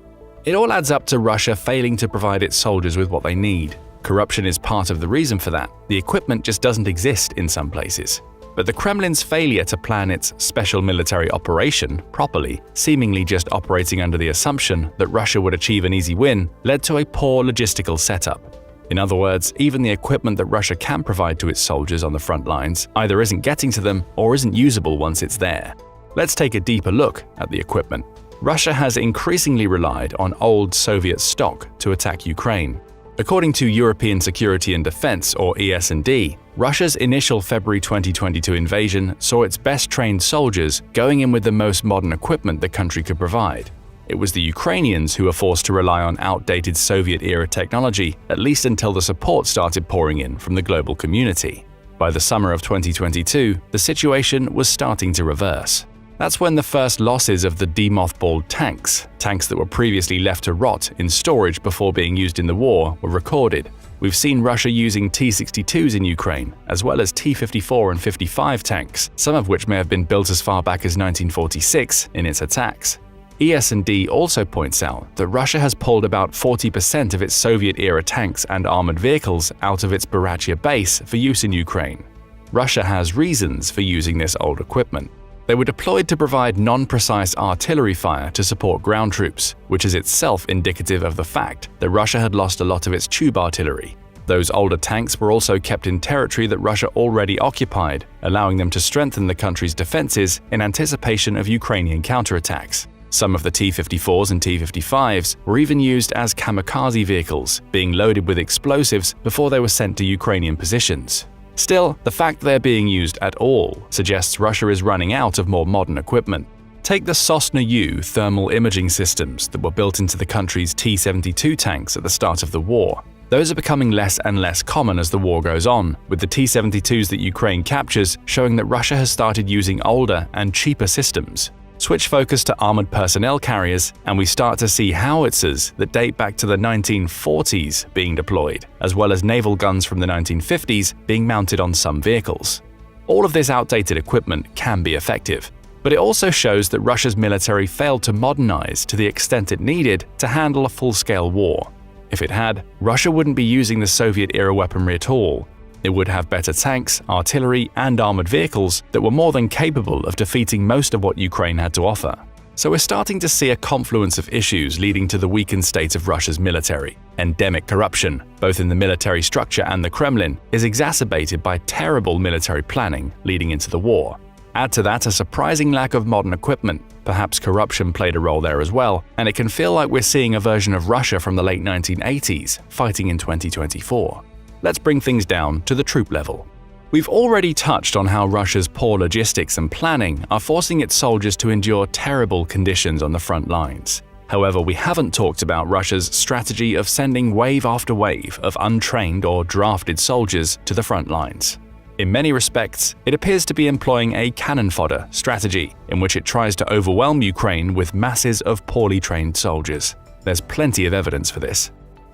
It all adds up to Russia failing to provide its soldiers with what they need. Corruption is part of the reason for that. The equipment just doesn't exist in some places. But the Kremlin's failure to plan its special military operation properly, seemingly just operating under the assumption that Russia would achieve an easy win, led to a poor logistical setup. In other words, even the equipment that Russia can provide to its soldiers on the front lines either isn't getting to them or isn't usable once it's there. Let's take a deeper look at the equipment. Russia has increasingly relied on old Soviet stock to attack Ukraine. According to European Security and Defense, or ES&D, Russia's initial February 2022 invasion saw its best-trained soldiers going in with the most modern equipment the country could provide. It was the Ukrainians who were forced to rely on outdated Soviet-era technology, at least until the support started pouring in from the global community. By the summer of 2022, the situation was starting to reverse. That's when the first losses of the demothballed tanks that were previously left to rot in storage before being used in the war, were recorded. We've seen Russia using T-62s in Ukraine, as well as T-54 and 55 tanks, some of which may have been built as far back as 1946 in its attacks. ES&D also points out that Russia has pulled about 40% of its Soviet-era tanks and armored vehicles out of its Burachia base for use in Ukraine. Russia has reasons for using this old equipment. They were deployed to provide non-precise artillery fire to support ground troops, which is itself indicative of the fact that Russia had lost a lot of its tube artillery. Those older tanks were also kept in territory that Russia already occupied, allowing them to strengthen the country's defenses in anticipation of Ukrainian counterattacks. Some of the T-54s and T-55s were even used as kamikaze vehicles, being loaded with explosives before they were sent to Ukrainian positions. Still, the fact they're being used at all suggests Russia is running out of more modern equipment. Take the Sosna-U thermal imaging systems that were built into the country's T-72 tanks at the start of the war. Those are becoming less and less common as the war goes on, with the T-72s that Ukraine captures showing that Russia has started using older and cheaper systems. Switch focus to armored personnel carriers, and we start to see howitzers that date back to the 1940s being deployed, as well as naval guns from the 1950s being mounted on some vehicles. All of this outdated equipment can be effective, but it also shows that Russia's military failed to modernize to the extent it needed to handle a full-scale war. If it had, Russia wouldn't be using the Soviet-era weaponry at all. It would have better tanks, artillery, and armored vehicles that were more than capable of defeating most of what Ukraine had to offer. So we're starting to see a confluence of issues leading to the weakened state of Russia's military. Endemic corruption, both in the military structure and the Kremlin, is exacerbated by terrible military planning leading into the war. Add to that a surprising lack of modern equipment. Perhaps corruption played a role there as well, and it can feel like we're seeing a version of Russia from the late 1980s fighting in 2024. Let's bring things down to the troop level. We've already touched on how Russia's poor logistics and planning are forcing its soldiers to endure terrible conditions on the front lines. However, we haven't talked about Russia's strategy of sending wave after wave of untrained or drafted soldiers to the front lines. In many respects, it appears to be employing a cannon fodder strategy in which it tries to overwhelm Ukraine with masses of poorly trained soldiers. There's plenty of evidence for this.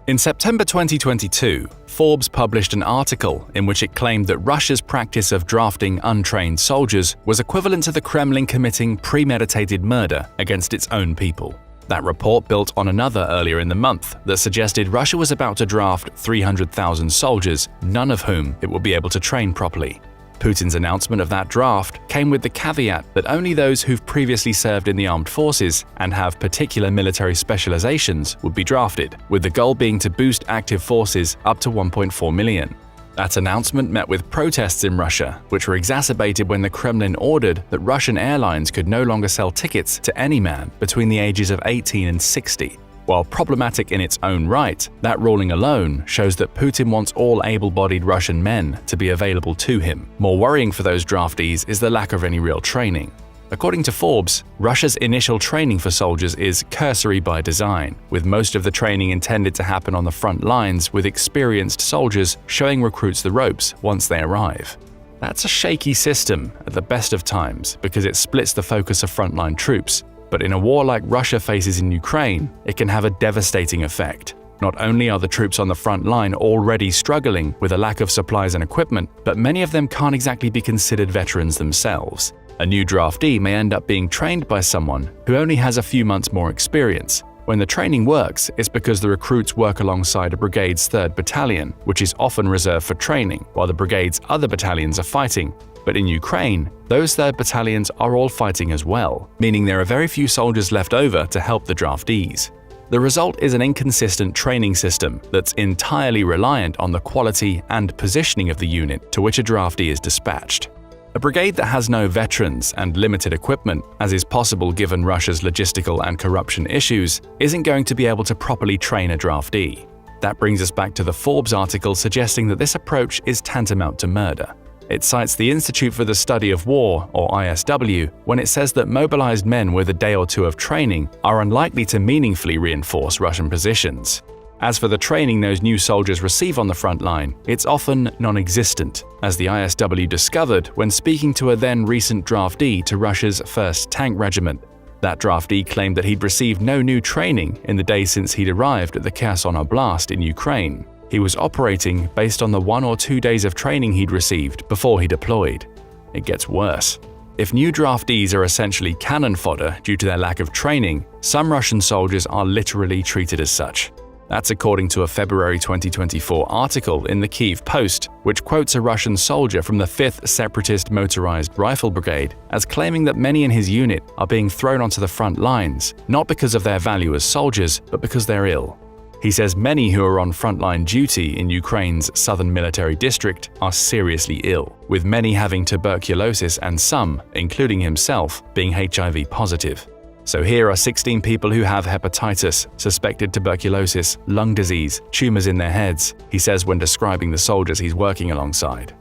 In September 2022, Forbes published an article in which it claimed that Russia's practice of drafting untrained soldiers was equivalent to the Kremlin committing premeditated murder against its own people. That report built on another earlier in the month that suggested Russia was about to draft 300,000 soldiers, none of whom it would be able to train properly. Putin's announcement of that draft came with the caveat that only those who've previously served in the armed forces and have particular military specializations would be drafted, with the goal being to boost active forces up to 1.4 million. That announcement met with protests in Russia, which were exacerbated when the Kremlin ordered that Russian airlines could no longer sell tickets to any man between the ages of 18 and 60. While problematic in its own right, that ruling alone shows that Putin wants all able-bodied Russian men to be available to him. More worrying for those draftees is the lack of any real training. According to Forbes, Russia's initial training for soldiers is cursory by design, with most of the training intended to happen on the front lines with experienced soldiers showing recruits the ropes once they arrive. That's a shaky system at the best of times because it splits the focus of frontline troops. But in a war like Russia faces in Ukraine, it can have a devastating effect. Not only are the troops on the front line already struggling with a lack of supplies and equipment, but many of them can't exactly be considered veterans themselves. A new draftee may end up being trained by someone who only has a few months more experience. When the training works, it's because the recruits work alongside a brigade's 3rd Battalion, which is often reserved for training, while the brigade's other battalions are fighting. But in Ukraine, those 3rd battalions are all fighting as well, meaning there are very few soldiers left over to help the draftees. The result is an inconsistent training system that's entirely reliant on the quality and positioning of the unit to which a draftee is dispatched. A brigade that has no veterans and limited equipment, as is possible given Russia's logistical and corruption issues, isn't going to be able to properly train a draftee. That brings us back to the Forbes article suggesting that this approach is tantamount to murder. It cites the Institute for the Study of War, or ISW, when it says that mobilized men with a day or two of training are unlikely to meaningfully reinforce Russian positions. As for the training those new soldiers receive on the front line, it's often non-existent, as the ISW discovered when speaking to a then-recent draftee to Russia's 1st Tank Regiment. That draftee claimed that he'd received no new training in the days since he'd arrived at the Kherson Oblast in Ukraine. He was operating based on the 1 or 2 days of training he'd received before he deployed. It gets worse. If new draftees are essentially cannon fodder due to their lack of training, some Russian soldiers are literally treated as such. That's according to a February 2024 article in the Kyiv Post, which quotes a Russian soldier from the 5th Separatist Motorized Rifle Brigade as claiming that many in his unit are being thrown onto the front lines, not because of their value as soldiers, but because they're ill. He says many who are on frontline duty in Ukraine's southern military district are seriously ill, with many having tuberculosis and some, including himself, being HIV positive. So here are 16 people who have hepatitis, suspected tuberculosis, lung disease, tumors in their heads, he says when describing the soldiers he's working alongside.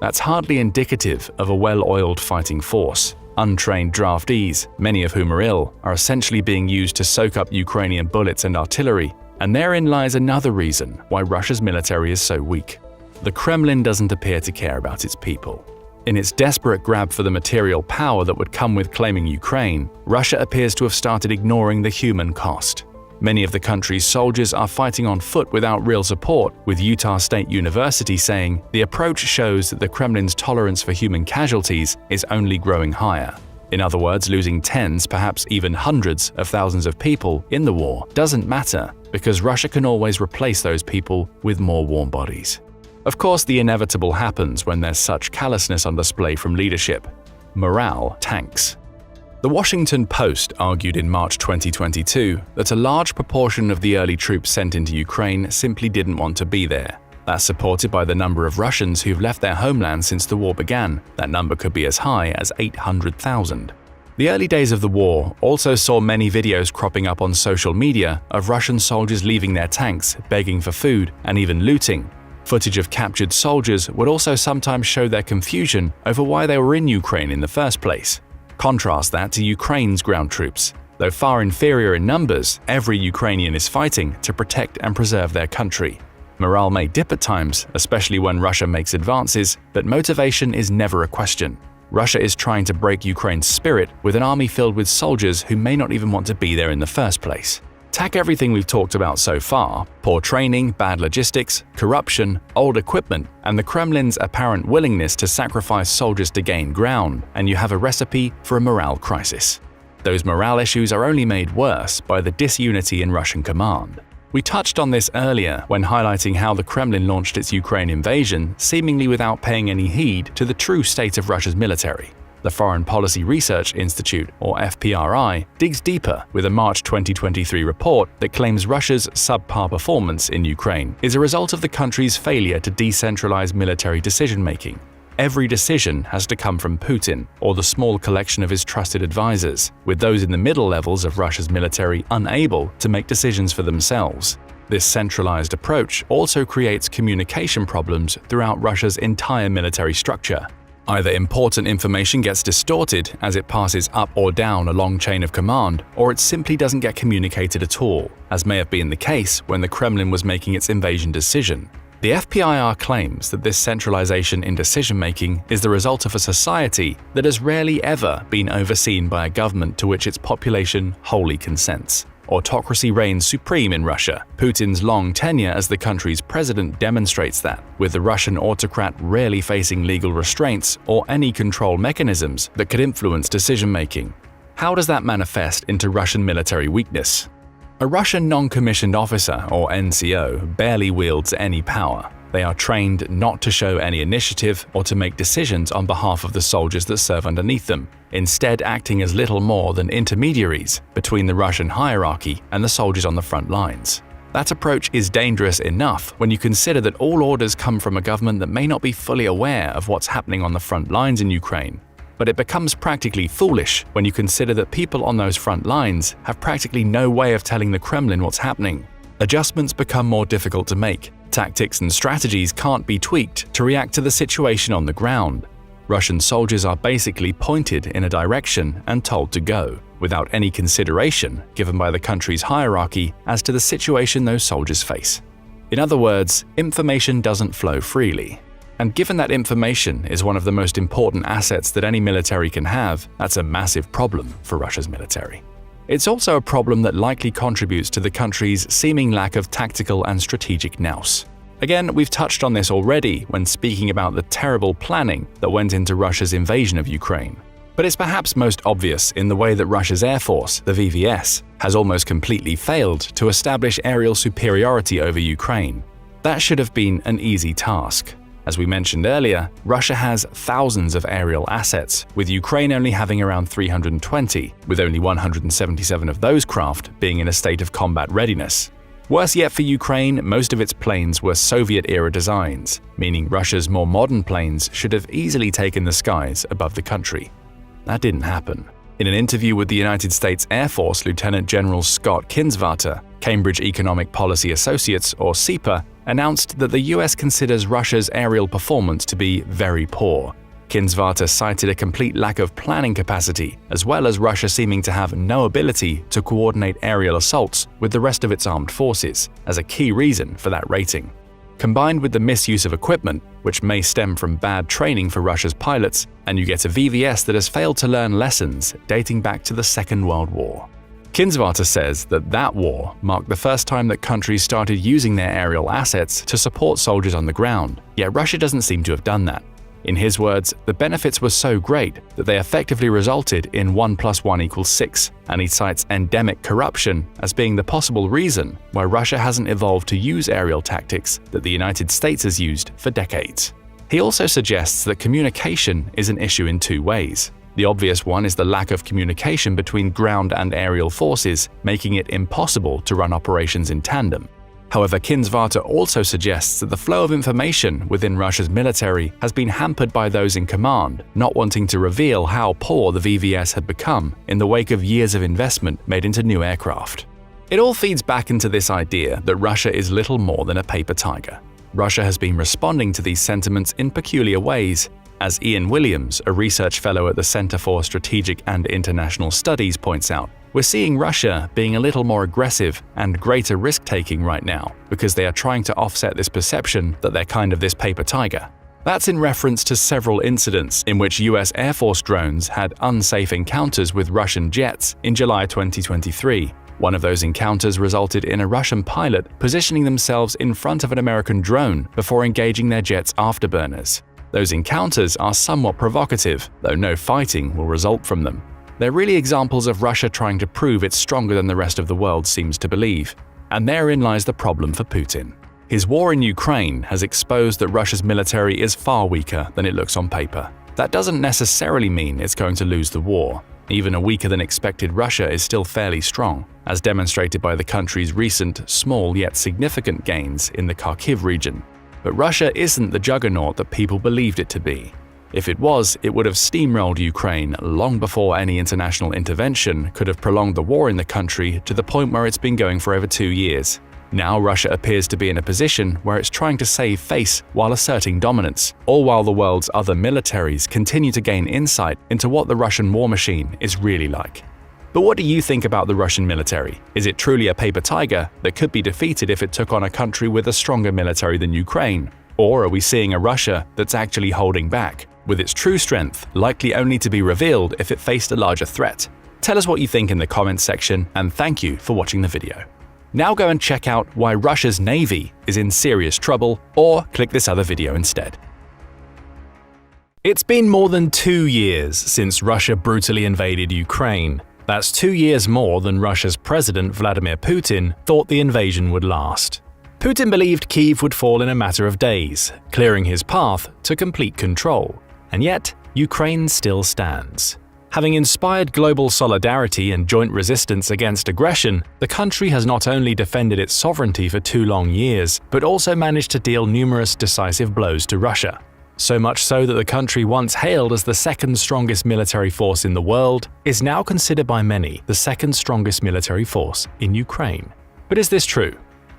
That's hardly indicative of a well-oiled fighting force. Untrained draftees, many of whom are ill, are essentially being used to soak up Ukrainian bullets and artillery. And therein lies another reason why Russia's military is so weak. The Kremlin doesn't appear to care about its people. In its desperate grab for the material power that would come with claiming Ukraine, Russia appears to have started ignoring the human cost. Many of the country's soldiers are fighting on foot without real support, with Utah State University saying the approach shows that the Kremlin's tolerance for human casualties is only growing higher. In other words, losing tens, perhaps even hundreds of thousands of people in the war doesn't matter because Russia can always replace those people with more warm bodies. Of course, the inevitable happens when there's such callousness on display from leadership. Morale tanks. The Washington Post argued in March 2022 that a large proportion of the early troops sent into Ukraine simply didn't want to be there. That's supported by the number of Russians who've left their homeland since the war began. That number could be as high as 800,000. The early days of the war also saw many videos cropping up on social media of Russian soldiers leaving their tanks, begging for food, and even looting. Footage of captured soldiers would also sometimes show their confusion over why they were in Ukraine in the first place. Contrast that to Ukraine's ground troops. Though far inferior in numbers, every Ukrainian is fighting to protect and preserve their country. Morale may dip at times, especially when Russia makes advances, but motivation is never a question. Russia is trying to break Ukraine's spirit with an army filled with soldiers who may not even want to be there in the first place. Tack everything we've talked about so far – poor training, bad logistics, corruption, old equipment, and the Kremlin's apparent willingness to sacrifice soldiers to gain ground, and you have a recipe for a morale crisis. Those morale issues are only made worse by the disunity in Russian command. We touched on this earlier when highlighting how the Kremlin launched its Ukraine invasion seemingly without paying any heed to the true state of Russia's military. The Foreign Policy Research Institute, or FPRI, digs deeper with a March 2023 report that claims Russia's subpar performance in Ukraine is a result of the country's failure to decentralize military decision-making. Every decision has to come from Putin or the small collection of his trusted advisors, with those in the middle levels of Russia's military unable to make decisions for themselves. This centralized approach also creates communication problems throughout Russia's entire military structure. Either important information gets distorted as it passes up or down a long chain of command, or it simply doesn't get communicated at all, as may have been the case when the Kremlin was making its invasion decision. The FPIR claims that this centralization in decision-making is the result of a society that has rarely ever been overseen by a government to which its population wholly consents. Autocracy reigns supreme in Russia. Putin's long tenure as the country's president demonstrates that, with the Russian autocrat rarely facing legal restraints or any control mechanisms that could influence decision-making. How does that manifest into Russian military weakness? A Russian non-commissioned officer, or NCO, barely wields any power. They are trained not to show any initiative or to make decisions on behalf of the soldiers that serve underneath them, instead acting as little more than intermediaries between the Russian hierarchy and the soldiers on the front lines. That approach is dangerous enough when you consider that all orders come from a government that may not be fully aware of what's happening on the front lines in Ukraine. But it becomes practically foolish when you consider that people on those front lines have practically no way of telling the Kremlin what's happening. Adjustments become more difficult to make. Tactics and strategies can't be tweaked to react to the situation on the ground. Russian soldiers are basically pointed in a direction and told to go, without any consideration given by the country's hierarchy as to the situation those soldiers face. In other words, information doesn't flow freely. And given that information is one of the most important assets that any military can have, that's a massive problem for Russia's military. It's also a problem that likely contributes to the country's seeming lack of tactical and strategic nous. Again, we've touched on this already when speaking about the terrible planning that went into Russia's invasion of Ukraine. But it's perhaps most obvious in the way that Russia's Air Force, the VVS, has almost completely failed to establish aerial superiority over Ukraine. That should have been an easy task. As we mentioned earlier, Russia has thousands of aerial assets, with Ukraine only having around 320, with only 177 of those craft being in a state of combat readiness. Worse yet for Ukraine, most of its planes were Soviet-era designs, meaning Russia's more modern planes should have easily taken the skies above the country. That didn't happen. In an interview with the United States Air Force Lieutenant General Scott Kinsvater, Cambridge Economic Policy Associates, or CEPA, announced that the US considers Russia's aerial performance to be very poor. Kinsvater cited a complete lack of planning capacity, as well as Russia seeming to have no ability to coordinate aerial assaults with the rest of its armed forces, as a key reason for that rating. Combined with the misuse of equipment, which may stem from bad training for Russia's pilots, and you get a VVS that has failed to learn lessons dating back to the Second World War. Kinsvater says that war marked the first time that countries started using their aerial assets to support soldiers on the ground, yet Russia doesn't seem to have done that. In his words, the benefits were so great that they effectively resulted in 1 + 1 = 6, and he cites endemic corruption as being the possible reason why Russia hasn't evolved to use aerial tactics that the United States has used for decades. He also suggests that communication is an issue in two ways. The obvious one is the lack of communication between ground and aerial forces, making it impossible to run operations in tandem. However, Kinsvater also suggests that the flow of information within Russia's military has been hampered by those in command, not wanting to reveal how poor the VVS had become in the wake of years of investment made into new aircraft. It all feeds back into this idea that Russia is little more than a paper tiger. Russia has been responding to these sentiments in peculiar ways. As Ian Williams, a research fellow at the Center for Strategic and International Studies, points out, we're seeing Russia being a little more aggressive and greater risk-taking right now because they are trying to offset this perception that they're kind of this paper tiger. That's in reference to several incidents in which US Air Force drones had unsafe encounters with Russian jets in July 2023. One of those encounters resulted in a Russian pilot positioning themselves in front of an American drone before engaging their jet's afterburners. Those encounters are somewhat provocative, though no fighting will result from them. They're really examples of Russia trying to prove it's stronger than the rest of the world seems to believe. And therein lies the problem for Putin. His war in Ukraine has exposed that Russia's military is far weaker than it looks on paper. That doesn't necessarily mean it's going to lose the war. Even a weaker than expected Russia is still fairly strong, as demonstrated by the country's recent, small yet significant gains in the Kharkiv region. But Russia isn't the juggernaut that people believed it to be. If it was, it would have steamrolled Ukraine long before any international intervention could have prolonged the war in the country to the point where it's been going for over 2 years. Now Russia appears to be in a position where it's trying to save face while asserting dominance, all while the world's other militaries continue to gain insight into what the Russian war machine is really like. But what do you think about the Russian military? Is it truly a paper tiger that could be defeated if it took on a country with a stronger military than Ukraine? Or are we seeing a Russia that's actually holding back, with its true strength likely only to be revealed if it faced a larger threat? Tell us what you think in the comments section, and thank you for watching the video. Now go and check out why Russia's Navy is in serious trouble, or click this other video instead. It's been more than 2 years since Russia brutally invaded Ukraine. That's 2 years more than Russia's President Vladimir Putin thought the invasion would last. Putin believed Kyiv would fall in a matter of days, clearing his path to complete control. And yet, Ukraine still stands. Having inspired global solidarity and joint resistance against aggression, the country has not only defended its sovereignty for 2 long years, but also managed to deal numerous decisive blows to Russia. So much so that the country once hailed as the second strongest military force in the world is now considered by many the second strongest military force in Ukraine. But is this true?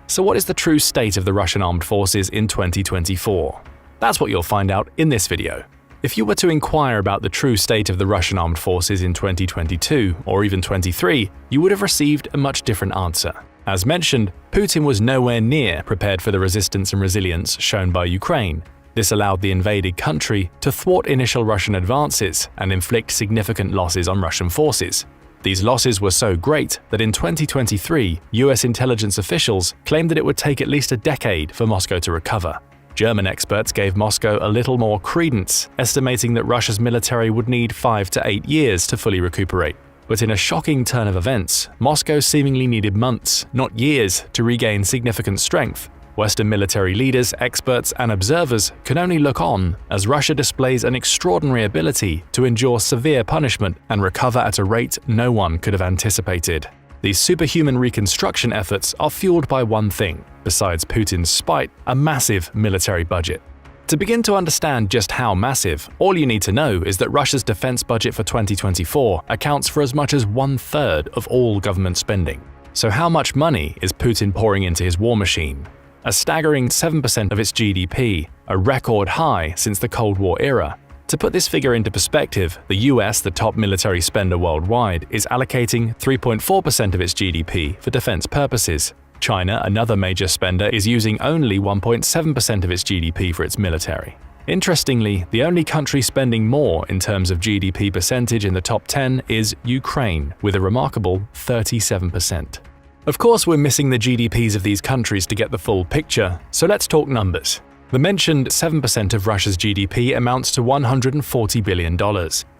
So what is the true state of the Russian armed forces in 2024? That's what you'll find out in this video. If you were to inquire about the true state of the Russian armed forces in 2022 or even 23, you would have received a much different answer. As mentioned, Putin was nowhere near prepared for the resistance and resilience shown by Ukraine. This allowed the invaded country to thwart initial Russian advances and inflict significant losses on Russian forces. These losses were so great that in 2023, US intelligence officials claimed that it would take at least a decade for Moscow to recover. German experts gave Moscow a little more credence, estimating that Russia's military would need 5 to 8 years to fully recuperate. But in a shocking turn of events, Moscow seemingly needed months, not years, to regain significant strength. Western military leaders, experts, and observers can only look on as Russia displays an extraordinary ability to endure severe punishment and recover at a rate no one could have anticipated. These superhuman reconstruction efforts are fueled by one thing, besides Putin's spite, a massive military budget. To begin to understand just how massive, all you need to know is that Russia's defense budget for 2024 accounts for as much as 1/3 of all government spending. So how much money is Putin pouring into his war machine? A staggering 7% of its GDP, a record high since the Cold War era. To put this figure into perspective, the US, the top military spender worldwide, is allocating 3.4% of its GDP for defense purposes. China, another major spender, is using only 1.7% of its GDP for its military. Interestingly, the only country spending more in terms of GDP percentage in the top 10 is Ukraine, with a remarkable 37%. Of course, we're missing the GDPs of these countries to get the full picture, so let's talk numbers. The mentioned 7% of Russia's GDP amounts to $140 billion.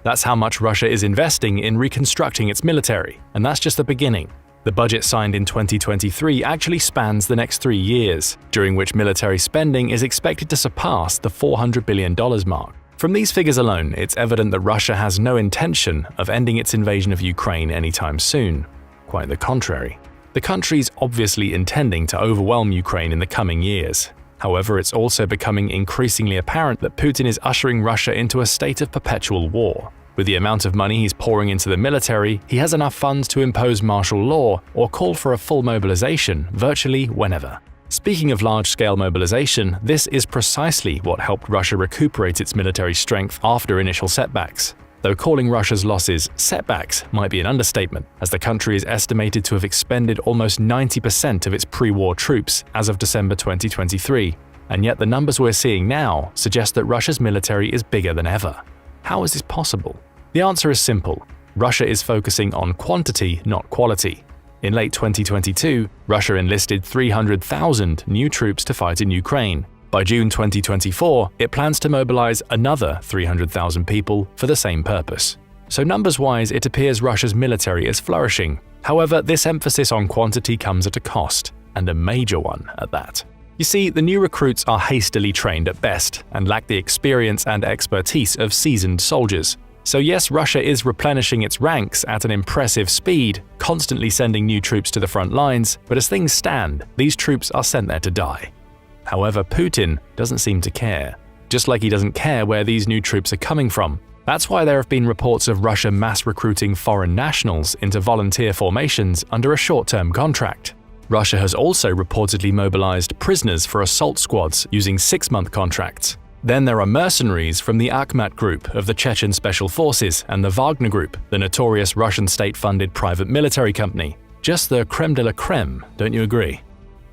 That's how much Russia is investing in reconstructing its military, and that's just the beginning. The budget signed in 2023 actually spans the next 3 years, during which military spending is expected to surpass the $400 billion mark. From these figures alone, it's evident that Russia has no intention of ending its invasion of Ukraine anytime soon. Quite the contrary. The country's obviously intending to overwhelm Ukraine in the coming years. However, it's also becoming increasingly apparent that Putin is ushering Russia into a state of perpetual war. With the amount of money he's pouring into the military, he has enough funds to impose martial law or call for a full mobilization virtually whenever. Speaking of large-scale mobilization, this is precisely what helped Russia recuperate its military strength after initial setbacks. Though calling Russia's losses setbacks might be an understatement, as the country is estimated to have expended almost 90% of its pre-war troops as of December 2023, and yet the numbers we're seeing now suggest that Russia's military is bigger than ever. How is this possible? The answer is simple. Russia is focusing on quantity, not quality. In late 2022, Russia enlisted 300,000 new troops to fight in Ukraine. By June 2024, it plans to mobilize another 300,000 people for the same purpose. So numbers-wise, it appears Russia's military is flourishing. However, this emphasis on quantity comes at a cost. and a major one at that. You see, the new recruits are hastily trained at best and lack the experience and expertise of seasoned soldiers. So yes, Russia is replenishing its ranks at an impressive speed, constantly sending new troops to the front lines, but as things stand, these troops are sent there to die. However, Putin doesn't seem to care, just like he doesn't care where these new troops are coming from. That's why there have been reports of Russia mass recruiting foreign nationals into volunteer formations under a short-term contract. Russia has also reportedly mobilized prisoners for assault squads using 6-month contracts. Then there are mercenaries from the Akhmat Group of the Chechen Special Forces and the Wagner Group, the notorious Russian state-funded private military company. Just the creme de la creme, don't you agree?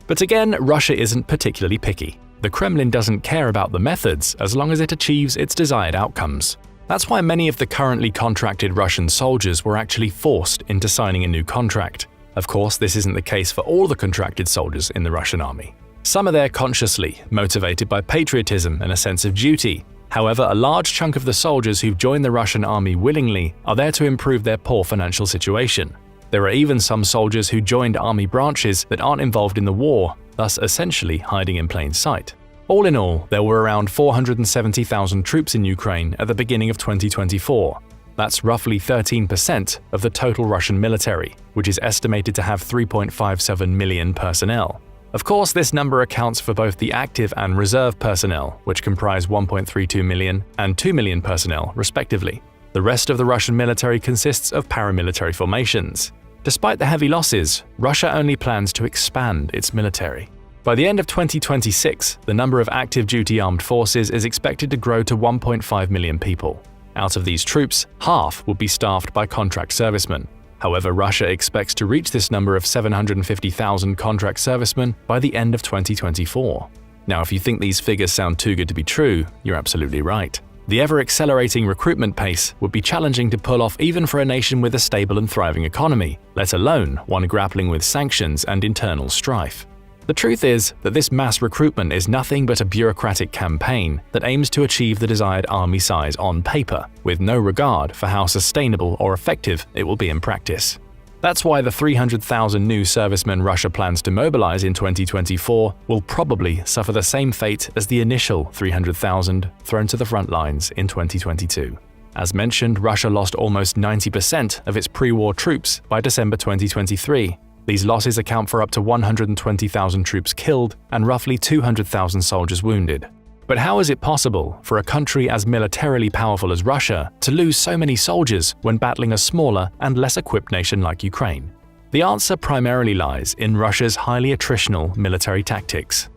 But again, Russia isn't particularly picky. The Kremlin doesn't care about the methods as long as it achieves its desired outcomes. That's why many of the currently contracted Russian soldiers were actually forced into signing a new contract. Of course, this isn't the case for all the contracted soldiers in the Russian army. Some are there consciously, motivated by patriotism and a sense of duty. However, a large chunk of the soldiers who've joined the Russian army willingly are there to improve their poor financial situation. There are even some soldiers who joined army branches that aren't involved in the war, thus essentially hiding in plain sight. All in all, there were around 470,000 troops in Ukraine at the beginning of 2024. That's roughly 13% of the total Russian military, which is estimated to have 3.57 million personnel. Of course, this number accounts for both the active and reserve personnel, which comprise 1.32 million and 2 million personnel, respectively. The rest of the Russian military consists of paramilitary formations. Despite the heavy losses, Russia only plans to expand its military. By the end of 2026, the number of active duty armed forces is expected to grow to 1.5 million people. Out of these troops, half will be staffed by contract servicemen. However, Russia expects to reach this number of 750,000 contract servicemen by the end of 2024. Now, if you think these figures sound too good to be true, you're absolutely right. The ever-accelerating recruitment pace would be challenging to pull off even for a nation with a stable and thriving economy, let alone one grappling with sanctions and internal strife. The truth is that this mass recruitment is nothing but a bureaucratic campaign that aims to achieve the desired army size on paper, with no regard for how sustainable or effective it will be in practice. That's why the 300,000 new servicemen Russia plans to mobilize in 2024 will probably suffer the same fate as the initial 300,000 thrown to the front lines in 2022. As mentioned, Russia lost almost 90% of its pre-war troops by December 2023. These losses account for up to 120,000 troops killed and roughly 200,000 soldiers wounded. But how is it possible for a country as militarily powerful as Russia to lose so many soldiers when battling a smaller and less equipped nation like Ukraine? The answer primarily lies in Russia's highly attritional military tactics.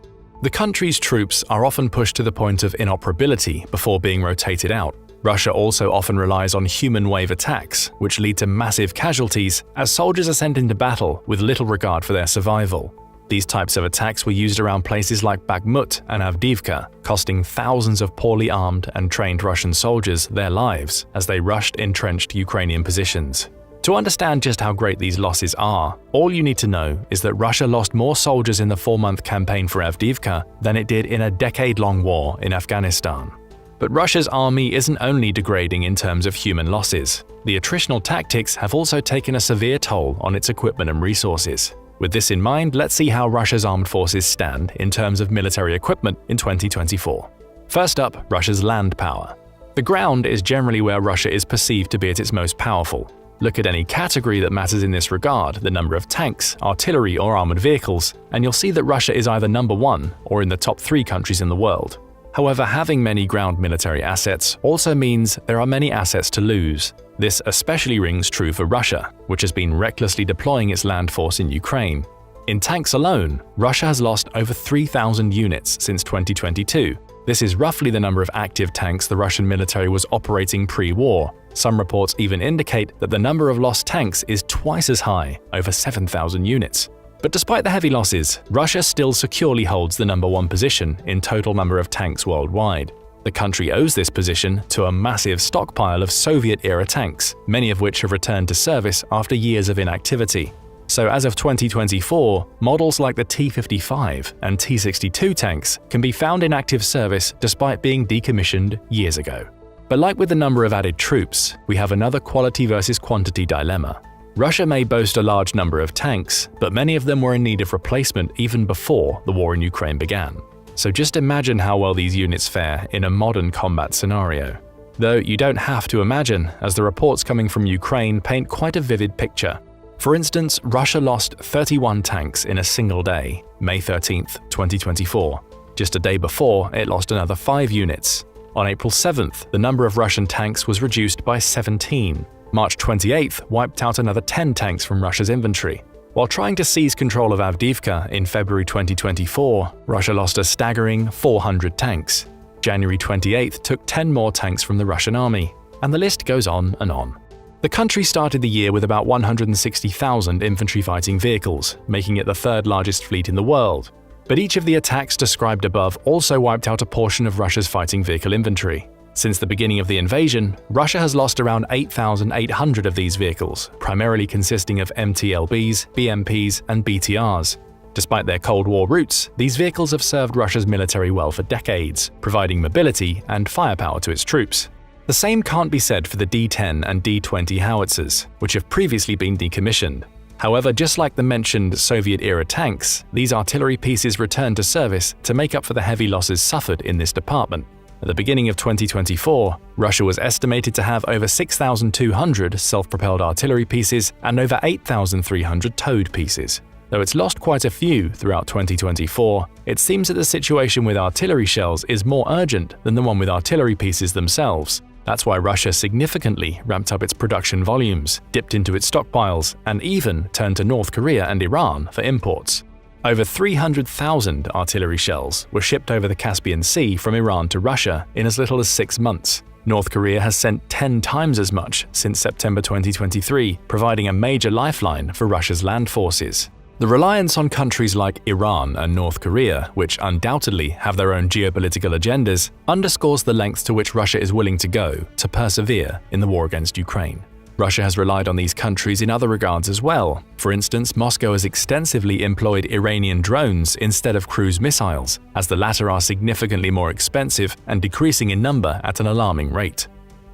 The country's troops are often pushed to the point of inoperability before being rotated out. Russia also often relies on human wave attacks, which lead to massive casualties as soldiers are sent into battle with little regard for their survival. These types of attacks were used around places like Bakhmut and Avdiivka, costing thousands of poorly armed and trained Russian soldiers their lives as they rushed entrenched Ukrainian positions. To understand just how great these losses are, all you need to know is that Russia lost more soldiers in the 4-month campaign for Avdiivka than it did in a decade-long war in Afghanistan. But Russia's army isn't only degrading in terms of human losses. The attritional tactics have also taken a severe toll on its equipment and resources. With this in mind, let's see how Russia's armed forces stand in terms of military equipment in 2024. First up, Russia's land power. The ground is generally where Russia is perceived to be at its most powerful. Look at any category that matters in this regard, the number of tanks, artillery, or armored vehicles, and you'll see that Russia is either number 1 or in the top 3 countries in the world. However, having many ground military assets also means there are many assets to lose. This especially rings true for Russia, which has been recklessly deploying its land force in Ukraine. In tanks alone, Russia has lost over 3,000 units since 2022. This is roughly the number of active tanks the Russian military was operating pre-war. Some reports even indicate that the number of lost tanks is twice as high, over 7,000 units. But despite the heavy losses, Russia still securely holds the number 1 position in total number of tanks worldwide. The country owes this position to a massive stockpile of Soviet-era tanks, many of which have returned to service after years of inactivity. So as of 2024, models like the T-55 and T-62 tanks can be found in active service despite being decommissioned years ago. But like with the number of added troops, we have another quality versus quantity dilemma. Russia may boast a large number of tanks, but many of them were in need of replacement even before the war in Ukraine began. So just imagine how well these units fare in a modern combat scenario. Though you don't have to imagine, as the reports coming from Ukraine paint quite a vivid picture. For instance, Russia lost 31 tanks in a single day, May 13, 2024. Just a day before, it lost another 5 units. On April 7th, the number of Russian tanks was reduced by 17. March 28th wiped out another 10 tanks from Russia's inventory. While trying to seize control of Avdiivka in February 2024, Russia lost a staggering 400 tanks. January 28th took 10 more tanks from the Russian army, and the list goes on and on. The country started the year with about 160,000 infantry fighting vehicles, making it the third largest fleet in the world. But each of the attacks described above also wiped out a portion of Russia's fighting vehicle inventory. Since the beginning of the invasion, Russia has lost around 8,800 of these vehicles, primarily consisting of MTLBs, BMPs, and BTRs. Despite their Cold War roots, these vehicles have served Russia's military well for decades, providing mobility and firepower to its troops. The same can't be said for the D-10 and D-20 howitzers, which have previously been decommissioned. However, just like the mentioned Soviet-era tanks, these artillery pieces returned to service to make up for the heavy losses suffered in this department. At the beginning of 2024, Russia was estimated to have over 6,200 self-propelled artillery pieces and over 8,300 towed pieces. Though it's lost quite a few throughout 2024, it seems that the situation with artillery shells is more urgent than the one with artillery pieces themselves. That's why Russia significantly ramped up its production volumes, dipped into its stockpiles, and even turned to North Korea and Iran for imports. Over 300,000 artillery shells were shipped over the Caspian Sea from Iran to Russia in as little as 6 months. North Korea has sent 10 times as much since September 2023, providing a major lifeline for Russia's land forces. The reliance on countries like Iran and North Korea, which undoubtedly have their own geopolitical agendas, underscores the lengths to which Russia is willing to go to persevere in the war against Ukraine. Russia has relied on these countries in other regards as well. For instance, Moscow has extensively employed Iranian drones instead of cruise missiles, as the latter are significantly more expensive and decreasing in number at an alarming rate.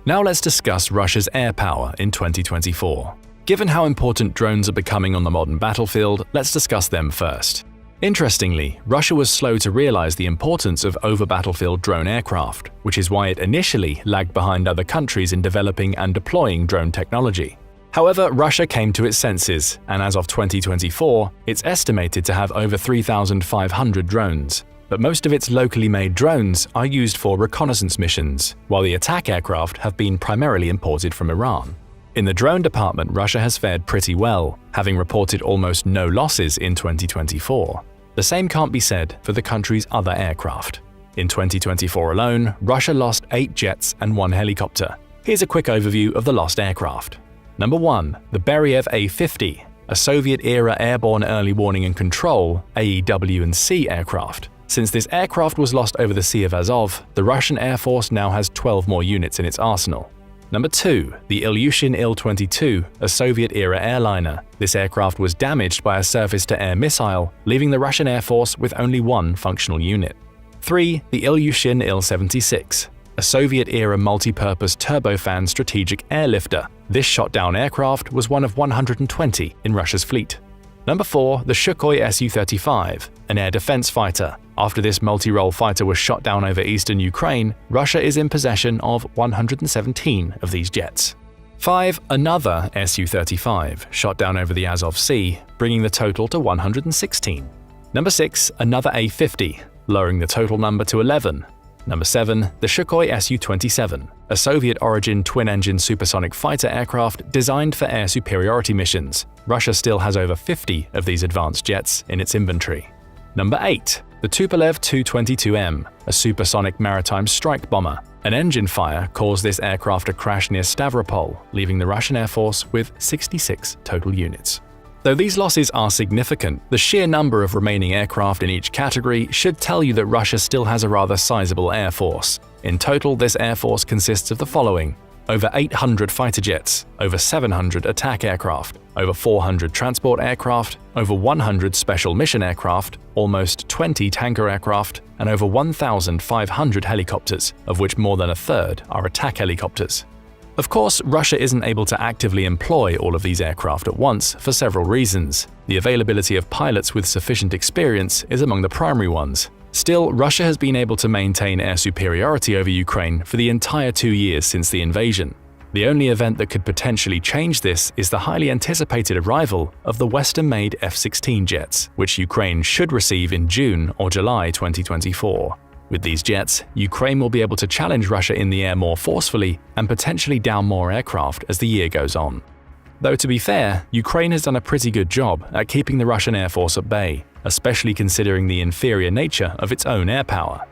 Now let's discuss Russia's air power in 2024. Given how important drones are becoming on the modern battlefield, let's discuss them first. Interestingly, Russia was slow to realize the importance of over-battlefield drone aircraft, which is why it initially lagged behind other countries in developing and deploying drone technology. However, Russia came to its senses, and as of 2024, it's estimated to have over 3,500 drones. But most of its locally made drones are used for reconnaissance missions, while the attack aircraft have been primarily imported from Iran. In the drone department, Russia has fared pretty well, having reported almost no losses in 2024. The same can't be said for the country's other aircraft. In 2024 alone, Russia lost 8 jets and 1 helicopter. Here's a quick overview of the lost aircraft. Number 1. The Beriev A-50, a Soviet-era airborne early warning and control (AEW&C) aircraft. Since this aircraft was lost over the Sea of Azov, the Russian Air Force now has 12 more units in its arsenal. Number 2. The Ilyushin Il-22, a Soviet-era airliner. This aircraft was damaged by a surface-to-air missile, leaving the Russian Air Force with only 1 functional unit. 3. The Ilyushin Il-76, a Soviet-era multi-purpose turbofan strategic airlifter. This shot-down aircraft was one of 120 in Russia's fleet. Number 4. The Sukhoi Su-35, an air defense fighter. After this multi-role fighter was shot down over eastern Ukraine, Russia is in possession of 117 of these jets. 5. Another Su-35, shot down over the Azov Sea, bringing the total to 116. Number 6. Another A-50, lowering the total number to 11. Number 7. The Sukhoi Su-27, a Soviet-origin twin-engine supersonic fighter aircraft designed for air superiority missions. Russia still has over 50 of these advanced jets in its inventory. Number 8. The Tupolev Tu-22M, a supersonic maritime strike bomber. An engine fire caused this aircraft to crash near Stavropol, leaving the Russian Air Force with 66 total units. Though these losses are significant, the sheer number of remaining aircraft in each category should tell you that Russia still has a rather sizable air force. In total, this air force consists of the following: over 800 fighter jets, over 700 attack aircraft, over 400 transport aircraft, over 100 special mission aircraft, almost 20 tanker aircraft, and over 1,500 helicopters, of which more than a third are attack helicopters. Of course, Russia isn't able to actively employ all of these aircraft at once for several reasons. The availability of pilots with sufficient experience is among the primary ones. Still, Russia has been able to maintain air superiority over Ukraine for the entire 2 years since the invasion. The only event that could potentially change this is the highly anticipated arrival of the Western-made F-16 jets, which Ukraine should receive in June or July 2024. With these jets, Ukraine will be able to challenge Russia in the air more forcefully and potentially down more aircraft as the year goes on. Though to be fair, Ukraine has done a pretty good job at keeping the Russian Air Force at bay, especially considering the inferior nature of its own air power.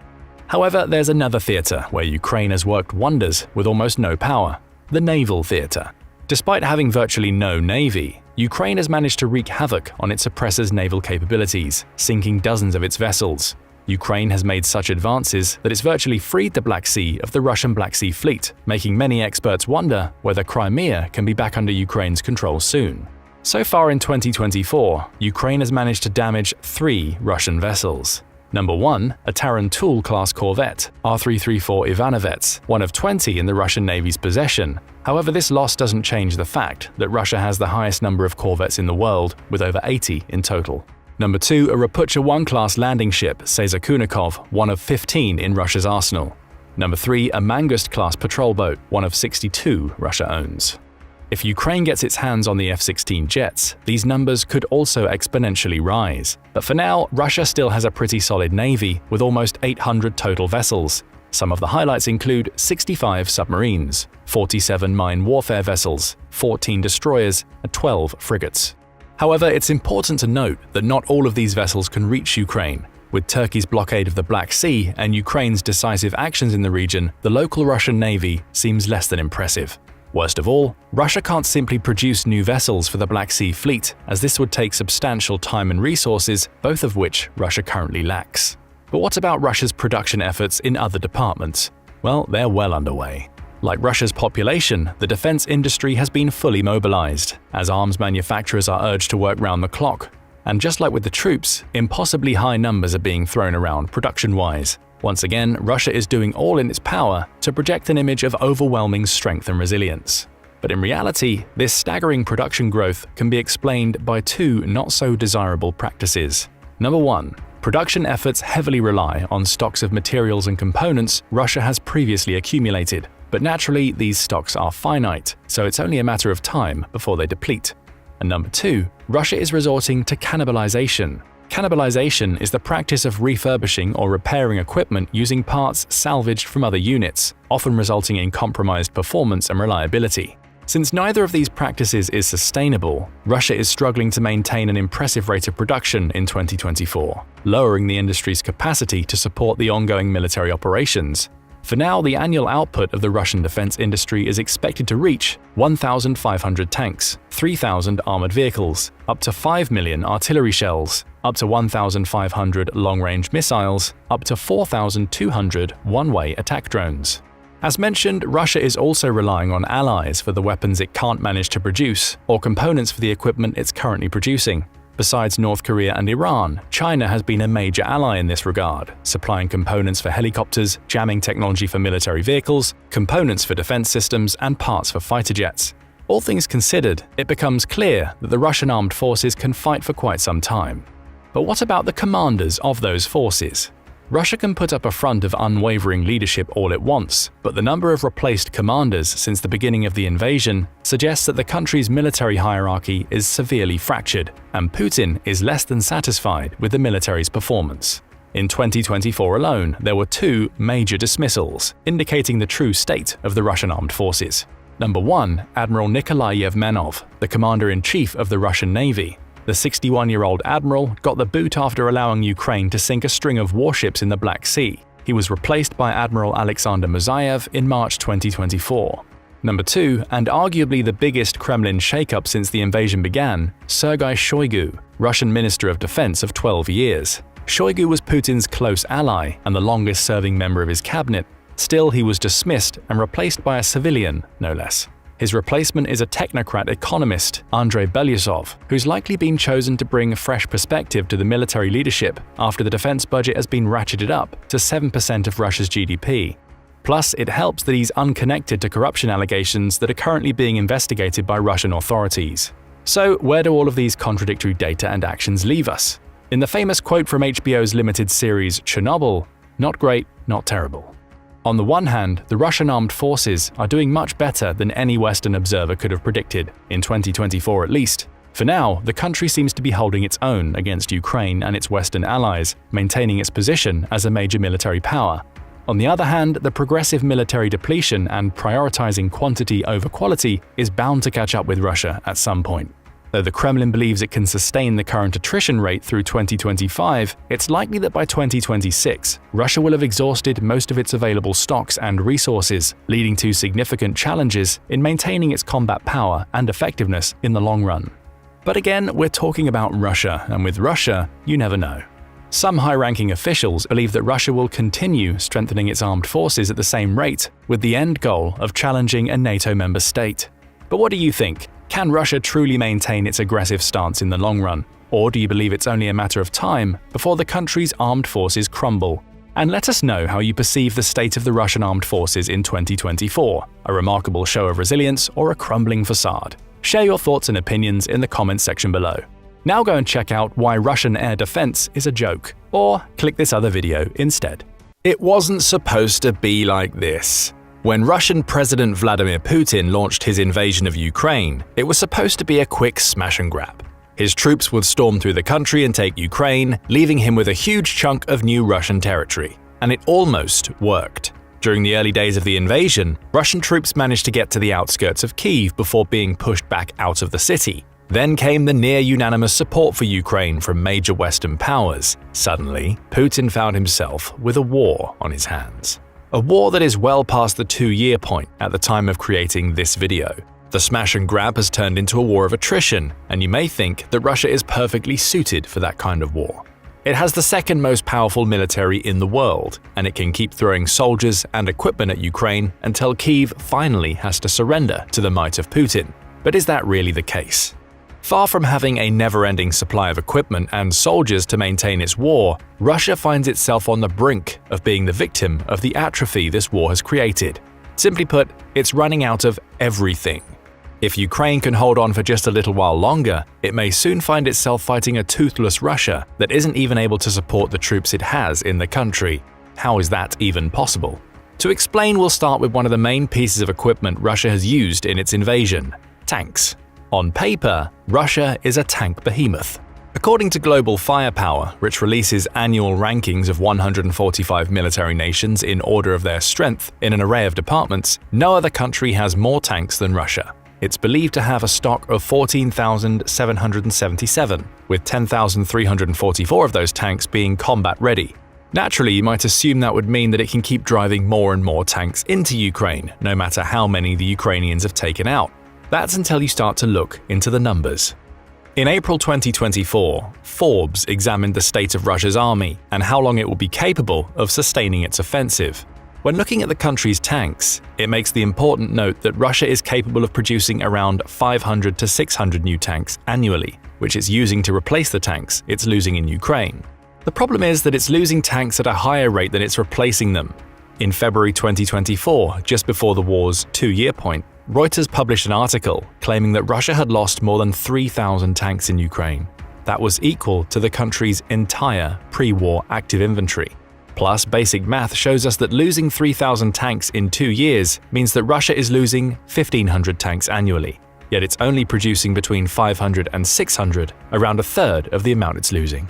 However, there's another theater where Ukraine has worked wonders with almost no power: the naval theater. Despite having virtually no navy, Ukraine has managed to wreak havoc on its oppressor's naval capabilities, sinking dozens of its vessels. Ukraine has made such advances that it's virtually freed the Black Sea of the Russian Black Sea Fleet, making many experts wonder whether Crimea can be back under Ukraine's control soon. So far in 2024, Ukraine has managed to damage 3 Russian vessels. Number 1, a Tarantul-class corvette, R334 Ivanovets, one of 20 in the Russian Navy's possession. However, this loss doesn't change the fact that Russia has the highest number of corvettes in the world, with over 80 in total. Number 2, a Rapucha 1-class landing ship, Cesar Kunikov, one of 15 in Russia's arsenal. Number 3, a Mangust-class patrol boat, one of 62 Russia owns. If Ukraine gets its hands on the F-16 jets, these numbers could also exponentially rise. But for now, Russia still has a pretty solid navy, with almost 800 total vessels. Some of the highlights include 65 submarines, 47 mine warfare vessels, 14 destroyers, and 12 frigates. However, it's important to note that not all of these vessels can reach Ukraine. With Turkey's blockade of the Black Sea and Ukraine's decisive actions in the region, the local Russian Navy seems less than impressive. Worst of all, Russia can't simply produce new vessels for the Black Sea Fleet, as this would take substantial time and resources, both of which Russia currently lacks. But what about Russia's production efforts in other departments? Well, they're well underway. Like Russia's population, the defense industry has been fully mobilized, as arms manufacturers are urged to work round the clock. And just like with the troops, impossibly high numbers are being thrown around production-wise. Once again, Russia is doing all in its power to project an image of overwhelming strength and resilience. But in reality, this staggering production growth can be explained by 2 not-so-desirable practices. Number 1. Production efforts heavily rely on stocks of materials and components Russia has previously accumulated. But naturally, these stocks are finite, so it's only a matter of time before they deplete. And number 2, Russia is resorting to cannibalization. Cannibalization is the practice of refurbishing or repairing equipment using parts salvaged from other units, often resulting in compromised performance and reliability. Since neither of these practices is sustainable, Russia is struggling to maintain an impressive rate of production in 2024, lowering the industry's capacity to support the ongoing military operations. For now, the annual output of the Russian defense industry is expected to reach 1,500 tanks, 3,000 armored vehicles, up to 5 million artillery shells, up to 1,500 long-range missiles, up to 4,200 one-way attack drones. As mentioned, Russia is also relying on allies for the weapons it can't manage to produce, or components for the equipment it's currently producing. Besides North Korea and Iran, China has been a major ally in this regard, supplying components for helicopters, jamming technology for military vehicles, components for defense systems, and parts for fighter jets. All things considered, it becomes clear that the Russian armed forces can fight for quite some time. But what about the commanders of those forces? Russia can put up a front of unwavering leadership all it wants, but the number of replaced commanders since the beginning of the invasion suggests that the country's military hierarchy is severely fractured, and Putin is less than satisfied with the military's performance. In 2024 alone, there were 2 major dismissals, indicating the true state of the Russian armed forces. Number 1, Admiral Nikolai Yevmenov, the commander-in-chief of the Russian Navy. The 61-year-old admiral got the boot after allowing Ukraine to sink a string of warships in the Black Sea. He was replaced by Admiral Alexander Musayev in March 2024. Number 2, and arguably the biggest Kremlin shakeup since the invasion began, Sergei Shoigu, Russian Minister of Defense of 12 years. Shoigu was Putin's close ally and the longest-serving member of his cabinet. Still, he was dismissed and replaced by a civilian, no less. His replacement is a technocrat economist, Andrei Belousov, who's likely been chosen to bring a fresh perspective to the military leadership after the defense budget has been ratcheted up to 7% of Russia's GDP. Plus, it helps that he's unconnected to corruption allegations that are currently being investigated by Russian authorities. So, where do all of these contradictory data and actions leave us? In the famous quote from HBO's limited series Chernobyl, "Not great, not terrible." On the one hand, the Russian armed forces are doing much better than any Western observer could have predicted, in 2024 at least. For now, the country seems to be holding its own against Ukraine and its Western allies, maintaining its position as a major military power. On the other hand, the progressive military depletion and prioritizing quantity over quality is bound to catch up with Russia at some point. Though the Kremlin believes it can sustain the current attrition rate through 2025, it's likely that by 2026, Russia will have exhausted most of its available stocks and resources, leading to significant challenges in maintaining its combat power and effectiveness in the long run. But again, we're talking about Russia, and with Russia, you never know. Some high-ranking officials believe that Russia will continue strengthening its armed forces at the same rate, with the end goal of challenging a NATO member state. But what do you think? Can Russia truly maintain its aggressive stance in the long run? Or do you believe it's only a matter of time before the country's armed forces crumble? And let us know how you perceive the state of the Russian armed forces in 2024, a remarkable show of resilience or a crumbling facade. Share your thoughts and opinions in the comments section below. Now go and check out why Russian air defense is a joke, or click this other video instead. It wasn't supposed to be like this. When Russian President Vladimir Putin launched his invasion of Ukraine, it was supposed to be a quick smash and grab. His troops would storm through the country and take Ukraine, leaving him with a huge chunk of new Russian territory. And it almost worked. During the early days of the invasion, Russian troops managed to get to the outskirts of Kyiv before being pushed back out of the city. Then came the near-unanimous support for Ukraine from major Western powers. Suddenly, Putin found himself with a war on his hands. A war that is well past the 2-year point at the time of creating this video. The smash and grab has turned into a war of attrition, and you may think that Russia is perfectly suited for that kind of war. It has the second most powerful military in the world, and it can keep throwing soldiers and equipment at Ukraine until Kyiv finally has to surrender to the might of Putin. But is that really the case? Far from having a never-ending supply of equipment and soldiers to maintain its war, Russia finds itself on the brink of being the victim of the atrophy this war has created. Simply put, it's running out of everything. If Ukraine can hold on for just a little while longer, it may soon find itself fighting a toothless Russia that isn't even able to support the troops it has in the country. How is that even possible? To explain, we'll start with one of the main pieces of equipment Russia has used in its invasion: tanks. On paper, Russia is a tank behemoth. According to Global Firepower, which releases annual rankings of 145 military nations in order of their strength in an array of departments, no other country has more tanks than Russia. It's believed to have a stock of 14,777, with 10,344 of those tanks being combat-ready. Naturally, you might assume that would mean that it can keep driving more and more tanks into Ukraine, no matter how many the Ukrainians have taken out. That's until you start to look into the numbers. In April 2024, Forbes examined the state of Russia's army and how long it will be capable of sustaining its offensive. When looking at the country's tanks, it makes the important note that Russia is capable of producing around 500 to 600 new tanks annually, which it's using to replace the tanks it's losing in Ukraine. The problem is that it's losing tanks at a higher rate than it's replacing them. In February 2024, just before the war's 2-year point, Reuters published an article claiming that Russia had lost more than 3,000 tanks in Ukraine. That was equal to the country's entire pre-war active inventory. Plus, basic math shows us that losing 3,000 tanks in 2 years means that Russia is losing 1,500 tanks annually, yet it's only producing between 500 and 600, around a third of the amount it's losing.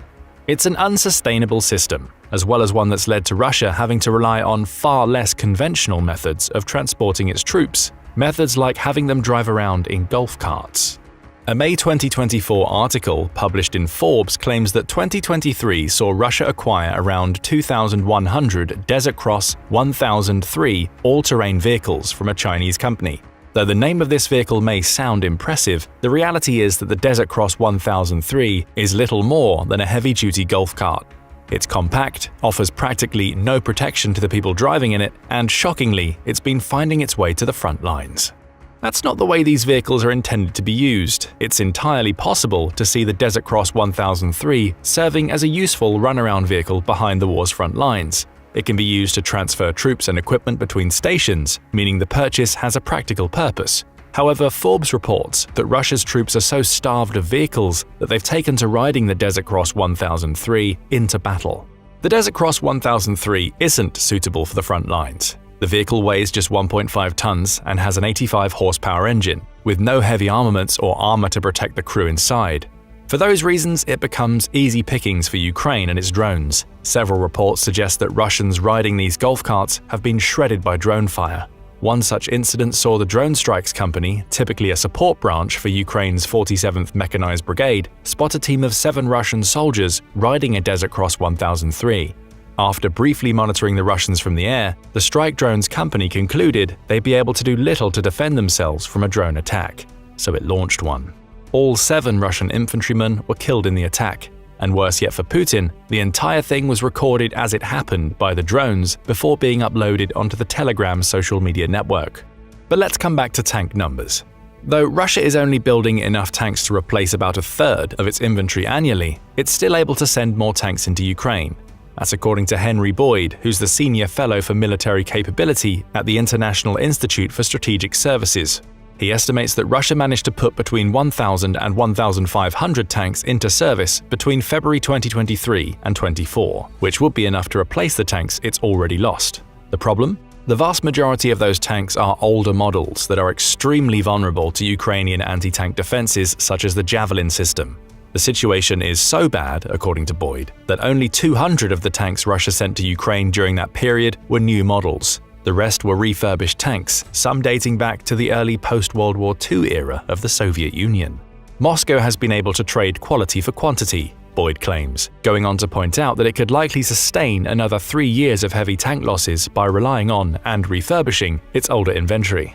It's an unsustainable system, as well as one that's led to Russia having to rely on far less conventional methods of transporting its troops, methods like having them drive around in golf carts. A May 2024 article published in Forbes claims that 2023 saw Russia acquire around 2,100 Desert Cross 1003 all-terrain vehicles from a Chinese company. Though the name of this vehicle may sound impressive, the reality is that the Desert Cross 1003 is little more than a heavy-duty golf cart. It's compact, offers practically no protection to the people driving in it, and shockingly, it's been finding its way to the front lines. That's not the way these vehicles are intended to be used. It's entirely possible to see the Desert Cross 1003 serving as a useful runaround vehicle behind the war's front lines. It can be used to transfer troops and equipment between stations, meaning the purchase has a practical purpose. However, Forbes reports that Russia's troops are so starved of vehicles that they've taken to riding the Desert Cross 1003 into battle. The Desert Cross 1003 isn't suitable for the front lines. The vehicle weighs just 1.5 tons and has an 85 horsepower engine, with no heavy armaments or armor to protect the crew inside. For those reasons, it becomes easy pickings for Ukraine and its drones. Several reports suggest that Russians riding these golf carts have been shredded by drone fire. One such incident saw the Drone Strikes Company, typically a support branch for Ukraine's 47th Mechanized Brigade, spot a team of 7 Russian soldiers riding a Desert Cross 1003. After briefly monitoring the Russians from the air, the Strike Drones Company concluded they'd be able to do little to defend themselves from a drone attack, so it launched one. All 7 Russian infantrymen were killed in the attack, and worse yet for Putin, the entire thing was recorded as it happened by the drones before being uploaded onto the Telegram social media network. But let's come back to tank numbers. Though Russia is only building enough tanks to replace about a third of its inventory annually, it's still able to send more tanks into Ukraine. That's according to Henry Boyd, who's the Senior Fellow for Military Capability at the International Institute for Strategic Services. He estimates that Russia managed to put between 1,000 and 1,500 tanks into service between February 2023 and 24, which would be enough to replace the tanks it's already lost. The problem? The vast majority of those tanks are older models that are extremely vulnerable to Ukrainian anti-tank defenses such as the Javelin system. The situation is so bad, according to Boyd, that only 200 of the tanks Russia sent to Ukraine during that period were new models. The rest were refurbished tanks, some dating back to the early post-World War II era of the Soviet Union. Moscow has been able to trade quality for quantity, Boyd claims, going on to point out that it could likely sustain another 3 years of heavy tank losses by relying on and refurbishing its older inventory.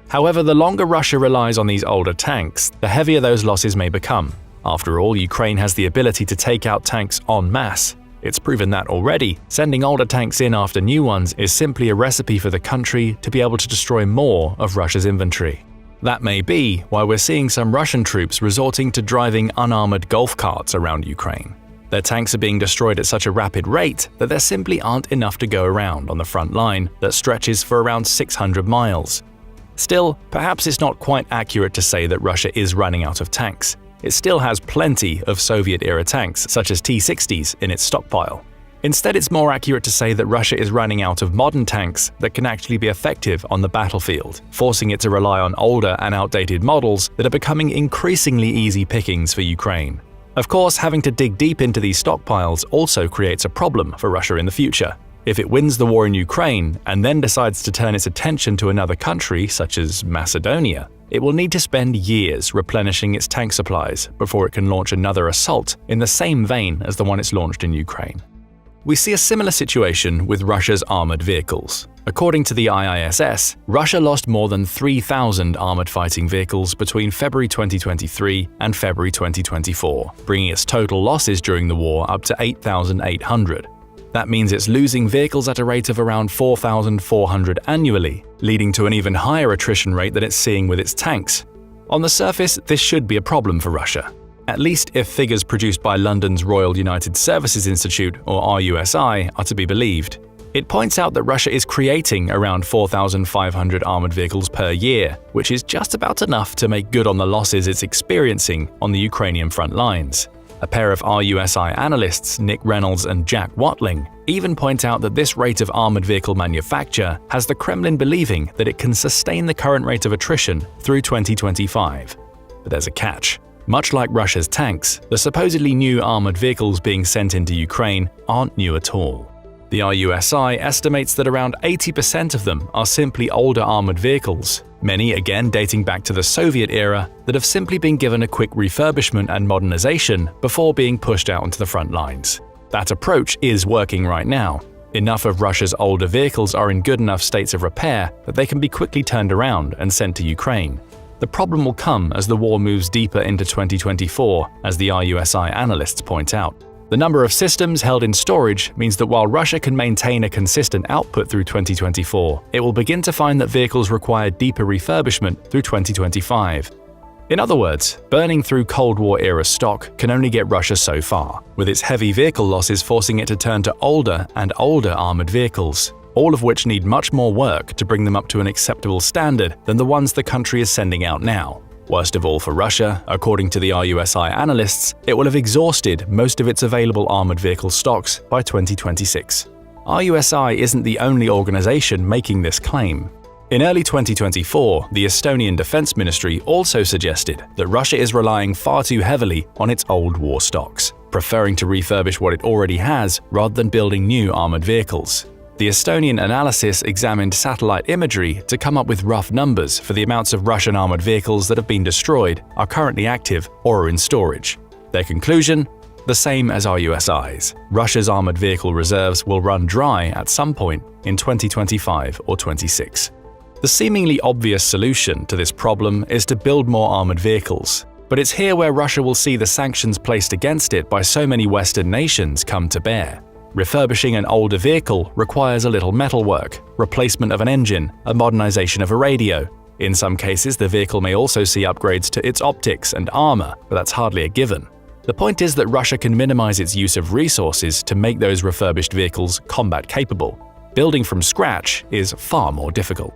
However, the longer Russia relies on these older tanks, the heavier those losses may become. After all, Ukraine has the ability to take out tanks en masse. It's proven that already. Sending older tanks in after new ones is simply a recipe for the country to be able to destroy more of Russia's inventory. That may be why we're seeing some Russian troops resorting to driving unarmored golf carts around Ukraine. Their tanks are being destroyed at such a rapid rate that there simply aren't enough to go around on the front line that stretches for around 600 miles. Still, perhaps it's not quite accurate to say that Russia is running out of tanks. It still has plenty of Soviet-era tanks, such as T-60s, in its stockpile. Instead, it's more accurate to say that Russia is running out of modern tanks that can actually be effective on the battlefield, forcing it to rely on older and outdated models that are becoming increasingly easy pickings for Ukraine. Of course, having to dig deep into these stockpiles also creates a problem for Russia in the future. If it wins the war in Ukraine and then decides to turn its attention to another country, such as Macedonia, it will need to spend years replenishing its tank supplies before it can launch another assault in the same vein as the one it's launched in Ukraine. We see a similar situation with Russia's armored vehicles. According to the IISS, Russia lost more than 3,000 armored fighting vehicles between February 2023 and February 2024, bringing its total losses during the war up to 8,800. That means it's losing vehicles at a rate of around 4,400 annually, leading to an even higher attrition rate than it's seeing with its tanks. On the surface, this should be a problem for Russia, at least if figures produced by London's Royal United Services Institute, or RUSI, are to be believed. It points out that Russia is creating around 4,500 armored vehicles per year, which is just about enough to make good on the losses it's experiencing on the Ukrainian front lines. A pair of RUSI analysts, Nick Reynolds and Jack Watling, even point out that this rate of armored vehicle manufacture has the Kremlin believing that it can sustain the current rate of attrition through 2025. But there's a catch. Much like Russia's tanks, the supposedly new armored vehicles being sent into Ukraine aren't new at all. The RUSI estimates that around 80% of them are simply older armored vehicles, many again dating back to the Soviet era, that have simply been given a quick refurbishment and modernization before being pushed out onto the front lines. That approach is working right now. Enough of Russia's older vehicles are in good enough states of repair that they can be quickly turned around and sent to Ukraine. The problem will come as the war moves deeper into 2024, as the RUSI analysts point out. The number of systems held in storage means that while Russia can maintain a consistent output through 2024, it will begin to find that vehicles require deeper refurbishment through 2025. In other words, burning through Cold War-era stock can only get Russia so far, with its heavy vehicle losses forcing it to turn to older and older armored vehicles, all of which need much more work to bring them up to an acceptable standard than the ones the country is sending out now. Worst of all for Russia, according to the RUSI analysts, it will have exhausted most of its available armored vehicle stocks by 2026. RUSI isn't the only organization making this claim. In early 2024, the Estonian Defense Ministry also suggested that Russia is relying far too heavily on its old war stocks, preferring to refurbish what it already has rather than building new armored vehicles. The Estonian analysis examined satellite imagery to come up with rough numbers for the amounts of Russian armored vehicles that have been destroyed, are currently active, or are in storage. Their conclusion? The same as RUSI's. Russia's armored vehicle reserves will run dry at some point in 2025 or 26. The seemingly obvious solution to this problem is to build more armored vehicles. But it's here where Russia will see the sanctions placed against it by so many Western nations come to bear. Refurbishing an older vehicle requires a little metalwork, replacement of an engine, a modernization of a radio. In some cases, the vehicle may also see upgrades to its optics and armor, but that's hardly a given. The point is that Russia can minimize its use of resources to make those refurbished vehicles combat capable. Building from scratch is far more difficult.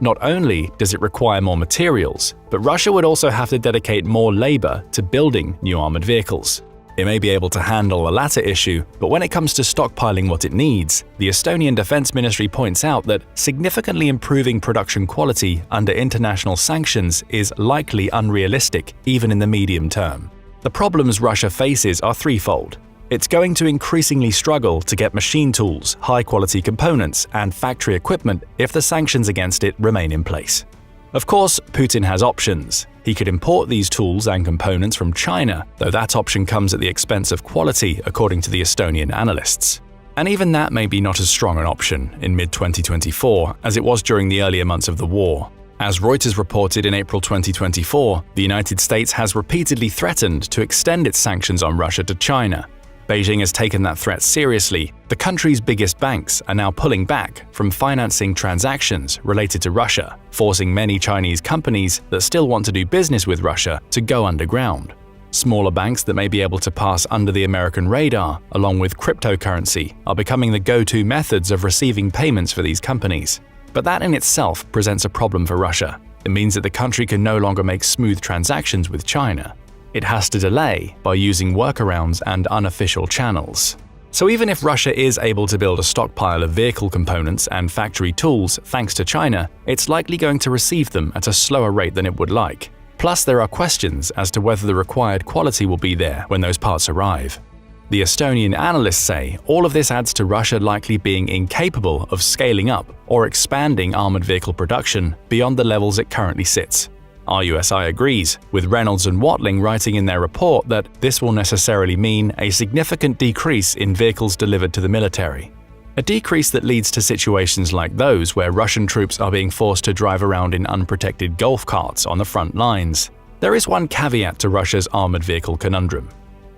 Not only does it require more materials, but Russia would also have to dedicate more labor to building new armored vehicles. It may be able to handle the latter issue, but when it comes to stockpiling what it needs, the Estonian Defense Ministry points out that significantly improving production quality under international sanctions is likely unrealistic even in the medium term. The problems Russia faces are threefold. It's going to increasingly struggle to get machine tools, high-quality components, and factory equipment if the sanctions against it remain in place. Of course, Putin has options. He could import these tools and components from China, though that option comes at the expense of quality, according to the Estonian analysts. And even that may be not as strong an option in mid-2024 as it was during the earlier months of the war. As Reuters reported in April 2024, the United States has repeatedly threatened to extend its sanctions on Russia to China. Beijing has taken that threat seriously. The country's biggest banks are now pulling back from financing transactions related to Russia, forcing many Chinese companies that still want to do business with Russia to go underground. Smaller banks that may be able to pass under the American radar, along with cryptocurrency, are becoming the go-to methods of receiving payments for these companies. But that in itself presents a problem for Russia. It means that the country can no longer make smooth transactions with China. It has to delay by using workarounds and unofficial channels. So even if Russia is able to build a stockpile of vehicle components and factory tools thanks to China, it's likely going to receive them at a slower rate than it would like. Plus, there are questions as to whether the required quality will be there when those parts arrive. The Estonian analysts say all of this adds to Russia likely being incapable of scaling up or expanding armored vehicle production beyond the levels it currently sits. RUSI agrees, with Reynolds and Watling writing in their report that this will necessarily mean a significant decrease in vehicles delivered to the military. A decrease that leads to situations like those where Russian troops are being forced to drive around in unprotected golf carts on the front lines. There is one caveat to Russia's armored vehicle conundrum.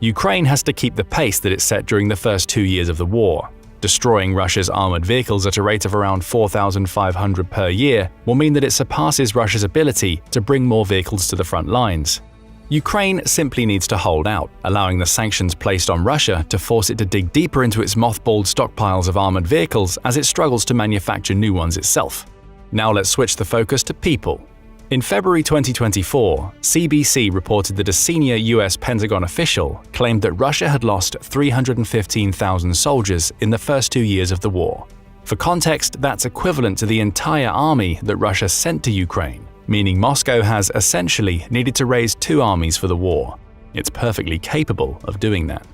Ukraine has to keep the pace that it set during the first 2 years of the war. Destroying Russia's armored vehicles at a rate of around 4,500 per year will mean that it surpasses Russia's ability to bring more vehicles to the front lines. Ukraine simply needs to hold out, allowing the sanctions placed on Russia to force it to dig deeper into its mothballed stockpiles of armored vehicles as it struggles to manufacture new ones itself. Now let's switch the focus to people. In February 2024, CBC reported that a senior US Pentagon official claimed that Russia had lost 315,000 soldiers in the first 2 years of the war. For context, that's equivalent to the entire army that Russia sent to Ukraine, meaning Moscow has essentially needed to raise 2 armies for the war. It's perfectly capable of doing that.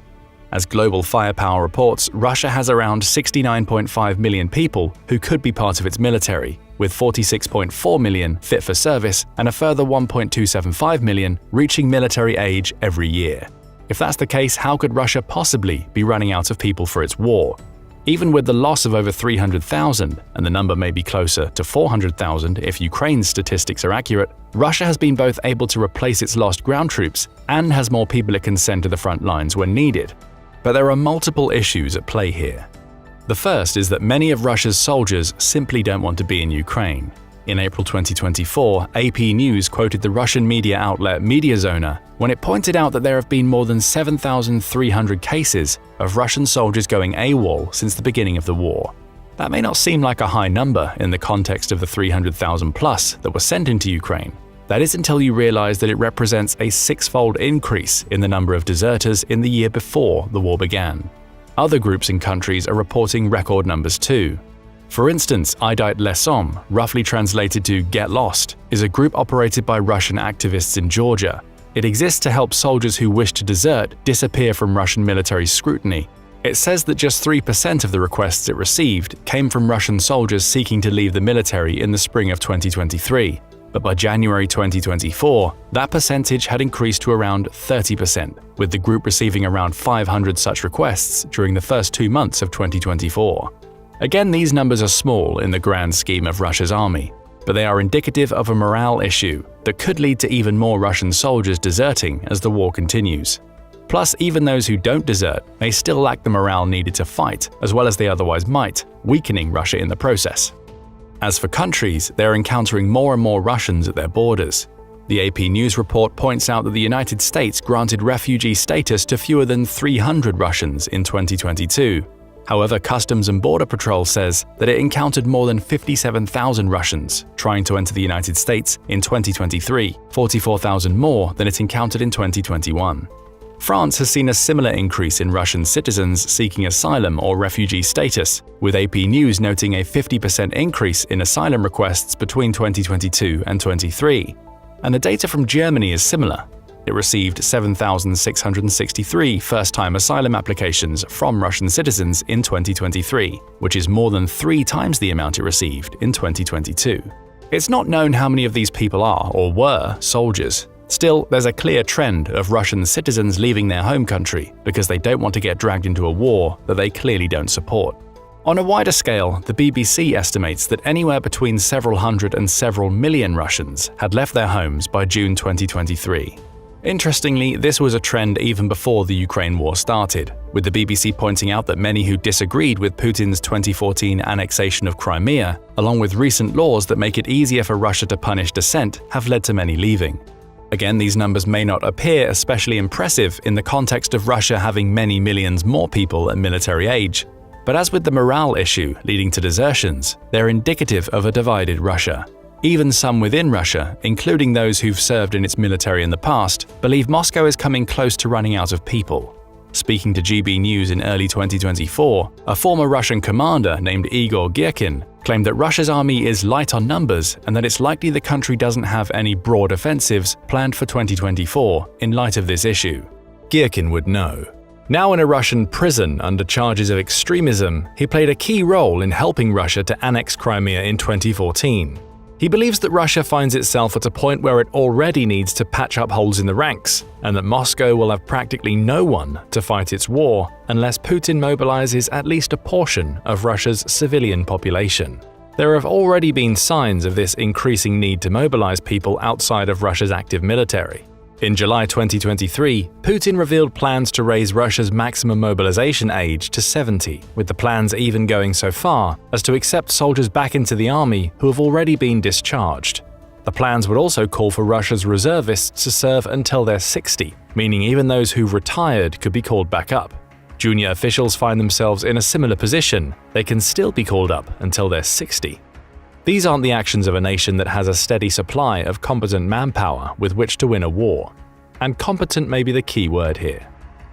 As Global Firepower reports, Russia has around 69.5 million people who could be part of its military, with 46.4 million fit for service and a further 1.275 million reaching military age every year. If that's the case, how could Russia possibly be running out of people for its war? Even with the loss of over 300,000, and the number may be closer to 400,000 if Ukraine's statistics are accurate, Russia has been both able to replace its lost ground troops and has more people it can send to the front lines when needed. But there are multiple issues at play here. The first is that many of Russia's soldiers simply don't want to be in Ukraine. In April 2024, AP News quoted the Russian media outlet Mediazona when it pointed out that there have been more than 7,300 cases of Russian soldiers going AWOL since the beginning of the war. That may not seem like a high number in the context of the 300,000 plus that were sent into Ukraine. That is until you realize that it represents a six-fold increase in the number of deserters in the year before the war began. Other groups and countries are reporting record numbers too. For instance, Idite Lesom, roughly translated to Get Lost, is a group operated by Russian activists in Georgia. It exists to help soldiers who wish to desert disappear from Russian military scrutiny. It says that just 3% of the requests it received came from Russian soldiers seeking to leave the military in the spring of 2023. But by January 2024, that percentage had increased to around 30%, with the group receiving around 500 such requests during the first 2 months of 2024. Again, these numbers are small in the grand scheme of Russia's army, but they are indicative of a morale issue that could lead to even more Russian soldiers deserting as the war continues. Plus, even those who don't desert may still lack the morale needed to fight, as well as they otherwise might, weakening Russia in the process. As for countries, they are encountering more and more Russians at their borders. The AP News report points out that the United States granted refugee status to fewer than 300 Russians in 2022. However, Customs and Border Patrol says that it encountered more than 57,000 Russians trying to enter the United States in 2023, 44,000 more than it encountered in 2021. France has seen a similar increase in Russian citizens seeking asylum or refugee status, with AP News noting a 50% increase in asylum requests between 2022 and 23. And the data from Germany is similar. It received 7,663 first-time asylum applications from Russian citizens in 2023, which is more than 3 times the amount it received in 2022. It's not known how many of these people are or were soldiers. Still, there's a clear trend of Russian citizens leaving their home country because they don't want to get dragged into a war that they clearly don't support. On a wider scale, the BBC estimates that anywhere between several hundred and several million Russians had left their homes by June 2023. Interestingly, this was a trend even before the Ukraine war started, with the BBC pointing out that many who disagreed with Putin's 2014 annexation of Crimea, along with recent laws that make it easier for Russia to punish dissent, have led to many leaving. Again, these numbers may not appear especially impressive in the context of Russia having many millions more people at military age, but as with the morale issue leading to desertions, they're indicative of a divided Russia. Even some within Russia, including those who've served in its military in the past, believe Moscow is coming close to running out of people. Speaking to GB News in early 2024, a former Russian commander named Igor Girkin claimed that Russia's army is light on numbers and that it's likely the country doesn't have any broad offensives planned for 2024 in light of this issue. Girkin would know. Now in a Russian prison under charges of extremism, he played a key role in helping Russia to annex Crimea in 2014. He believes that Russia finds itself at a point where it already needs to patch up holes in the ranks, and that Moscow will have practically no one to fight its war unless Putin mobilizes at least a portion of Russia's civilian population. There have already been signs of this increasing need to mobilize people outside of Russia's active military. In July 2023, Putin revealed plans to raise Russia's maximum mobilization age to 70, with the plans even going so far as to accept soldiers back into the army who have already been discharged. The plans would also call for Russia's reservists to serve until they're 60, meaning even those who've retired could be called back up. Junior officials find themselves in a similar position. They can still be called up until they're 60. These aren't the actions of a nation that has a steady supply of competent manpower with which to win a war. And competent may be the key word here.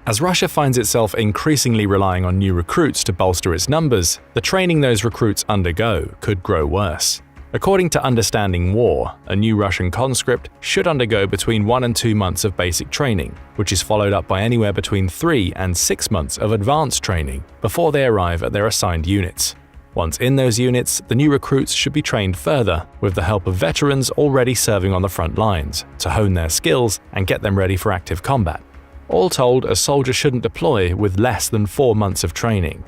As Russia finds itself increasingly relying on new recruits to bolster its numbers, the training those recruits undergo could grow worse. According to Understanding War, a new Russian conscript should undergo between 1 and 2 months of basic training, which is followed up by anywhere between 3 and 6 months of advanced training before they arrive at their assigned units. Once in those units, the new recruits should be trained further with the help of veterans already serving on the front lines to hone their skills and get them ready for active combat. All told, a soldier shouldn't deploy with less than 4 months of training.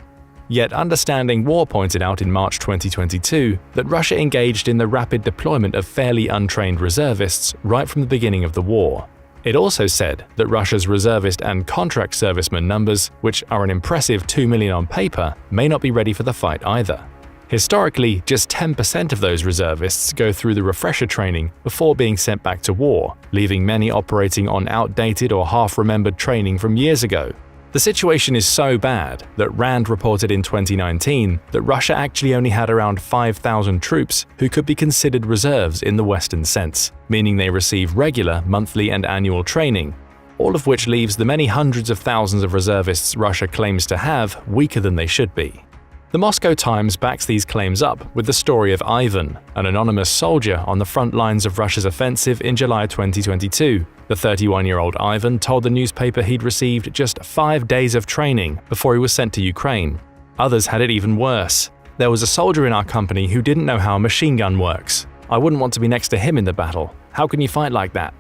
Yet Understanding War pointed out in March 2022 that Russia engaged in the rapid deployment of fairly untrained reservists right from the beginning of the war. It also said that Russia's reservist and contract servicemen numbers, which are an impressive 2 million on paper, may not be ready for the fight either. Historically, just 10% of those reservists go through the refresher training before being sent back to war, leaving many operating on outdated or half-remembered training from years ago. The situation is so bad that RAND reported in 2019 that Russia actually only had around 5,000 troops who could be considered reserves in the Western sense, meaning they receive regular monthly and annual training, all of which leaves the many hundreds of thousands of reservists Russia claims to have weaker than they should be. The Moscow Times backs these claims up with the story of Ivan, an anonymous soldier on the front lines of Russia's offensive in July 2022. The 31-year-old Ivan told the newspaper he'd received just 5 days of training before he was sent to Ukraine. Others had it even worse. There was a soldier in our company who didn't know how a machine gun works. I wouldn't want to be next to him in the battle. How can you fight like that?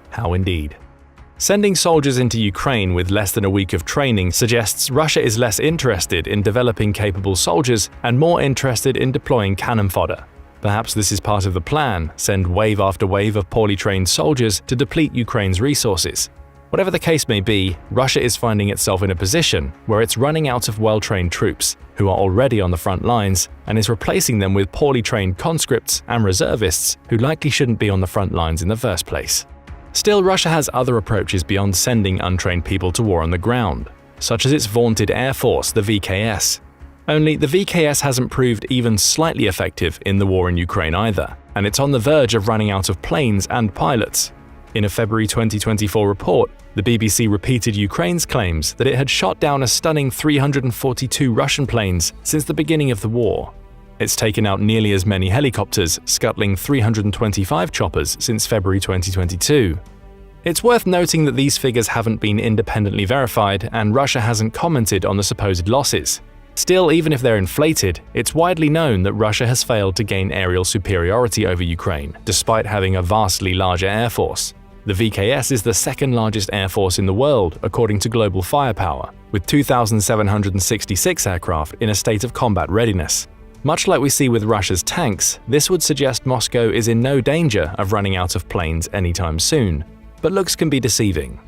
How indeed. Sending soldiers into Ukraine with less than a week of training suggests Russia is less interested in developing capable soldiers and more interested in deploying cannon fodder. Perhaps this is part of the plan: send wave after wave of poorly trained soldiers to deplete Ukraine's resources. Whatever the case may be, Russia is finding itself in a position where it's running out of well-trained troops who are already on the front lines and is replacing them with poorly trained conscripts and reservists who likely shouldn't be on the front lines in the first place. Still, Russia has other approaches beyond sending untrained people to war on the ground, such as its vaunted air force, the VKS. Only the VKS hasn't proved even slightly effective in the war in Ukraine either, and it's on the verge of running out of planes and pilots. In a February 2024 report, the BBC repeated Ukraine's claims that it had shot down a stunning 342 Russian planes since the beginning of the war. It's taken out nearly as many helicopters, scuttling 325 choppers since February 2022. It's worth noting that these figures haven't been independently verified, and Russia hasn't commented on the supposed losses. Still, even if they're inflated, it's widely known that Russia has failed to gain aerial superiority over Ukraine, despite having a vastly larger air force. The VKS is the second largest air force in the world, according to Global Firepower, with 2,766 aircraft in a state of combat readiness. Much like we see with Russia's tanks, this would suggest Moscow is in no danger of running out of planes anytime soon. But looks can be deceiving.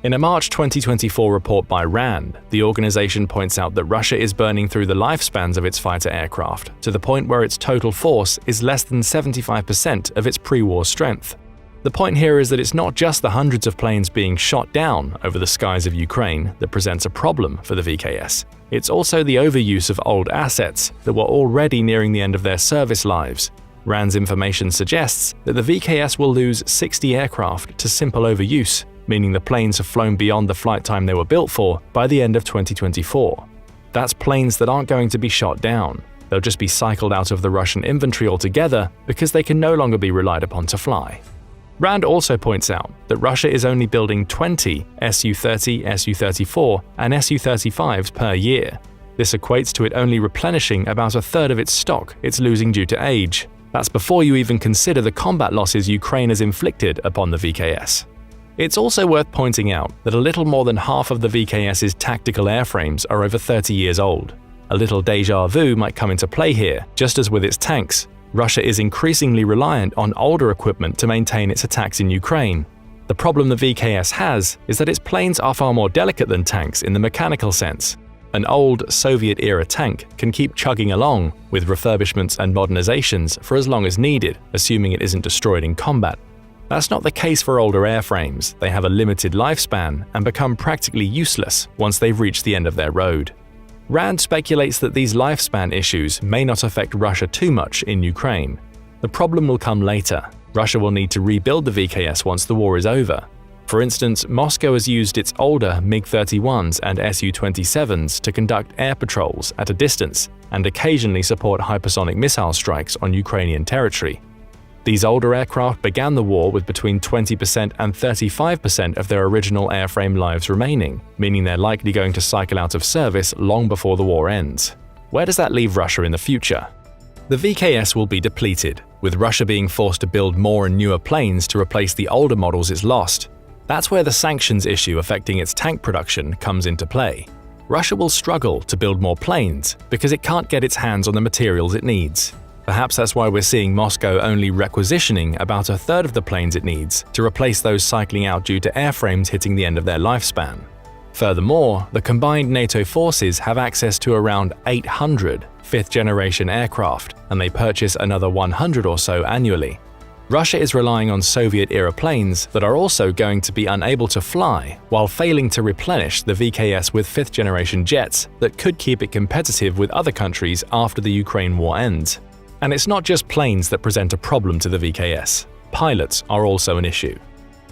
In a March 2024 report by RAND, the organization points out that Russia is burning through the lifespans of its fighter aircraft to the point where its total force is less than 75% of its pre-war strength. The point here is that it's not just the hundreds of planes being shot down over the skies of Ukraine that presents a problem for the VKS. It's also the overuse of old assets that were already nearing the end of their service lives. RAND's information suggests that the VKS will lose 60 aircraft to simple overuse, meaning the planes have flown beyond the flight time they were built for by the end of 2024. That's planes that aren't going to be shot down. They'll just be cycled out of the Russian inventory altogether because they can no longer be relied upon to fly. RAND also points out that Russia is only building 20 Su-30, Su-34, and Su-35s per year. This equates to it only replenishing about a third of its stock it's losing due to age. That's before you even consider the combat losses Ukraine has inflicted upon the VKS. It's also worth pointing out that a little more than half of the VKS's tactical airframes are over 30 years old. A little déjà vu might come into play here, just as with its tanks. Russia is increasingly reliant on older equipment to maintain its attacks in Ukraine. The problem the VKS has is that its planes are far more delicate than tanks in the mechanical sense. An old Soviet-era tank can keep chugging along with refurbishments and modernizations for as long as needed, assuming it isn't destroyed in combat. That's not the case for older airframes. They have a limited lifespan and become practically useless once they've reached the end of their road. RAND speculates that these lifespan issues may not affect Russia too much in Ukraine. The problem will come later. Russia will need to rebuild the VKS once the war is over. For instance, Moscow has used its older MiG-31s and Su-27s to conduct air patrols at a distance and occasionally support hypersonic missile strikes on Ukrainian territory. These older aircraft began the war with between 20% and 35% of their original airframe lives remaining, meaning they're likely going to cycle out of service long before the war ends. Where does that leave Russia in the future? The VKS will be depleted, with Russia being forced to build more and newer planes to replace the older models it's lost. That's where the sanctions issue affecting its tank production comes into play. Russia will struggle to build more planes because it can't get its hands on the materials it needs. Perhaps that's why we're seeing Moscow only requisitioning about a third of the planes it needs to replace those cycling out due to airframes hitting the end of their lifespan. Furthermore, the combined NATO forces have access to around 800 fifth-generation aircraft, and they purchase another 100 or so annually. Russia is relying on Soviet-era planes that are also going to be unable to fly, while failing to replenish the VKS with fifth-generation jets that could keep it competitive with other countries after the Ukraine war ends. And it's not just planes that present a problem to the VKS. Pilots are also an issue.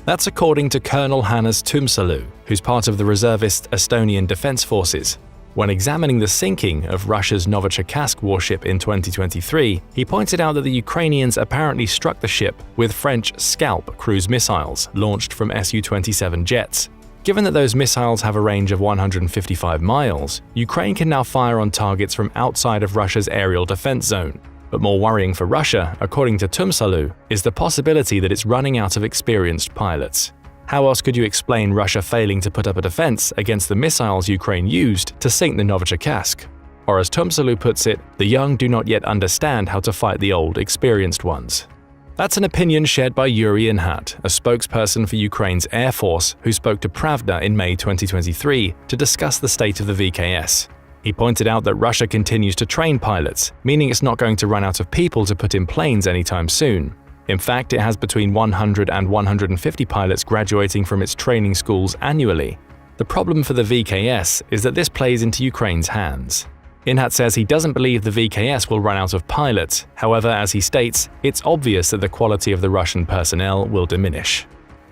That's according to Colonel Hannes Tumsalu, who's part of the reservist Estonian Defense Forces. When examining the sinking of Russia's Novichokazk warship in 2023, he pointed out that the Ukrainians apparently struck the ship with French Scalp cruise missiles launched from Su-27 jets. Given that those missiles have a range of 155 miles, Ukraine can now fire on targets from outside of Russia's aerial defense zone. But more worrying for Russia, according to Tumsalu, is the possibility that it's running out of experienced pilots. How else could you explain Russia failing to put up a defense against the missiles Ukraine used to sink the Novichokazk? Or as Tumsalu puts it, the young do not yet understand how to fight the old, experienced ones. That's an opinion shared by Yuri Inhat, a spokesperson for Ukraine's Air Force who spoke to Pravda in May 2023 to discuss the state of the VKS. He pointed out that Russia continues to train pilots, meaning it's not going to run out of people to put in planes anytime soon. In fact, it has between 100 and 150 pilots graduating from its training schools annually. The problem for the VKS is that this plays into Ukraine's hands. Inhat says he doesn't believe the VKS will run out of pilots. However, as he states, it's obvious that the quality of the Russian personnel will diminish.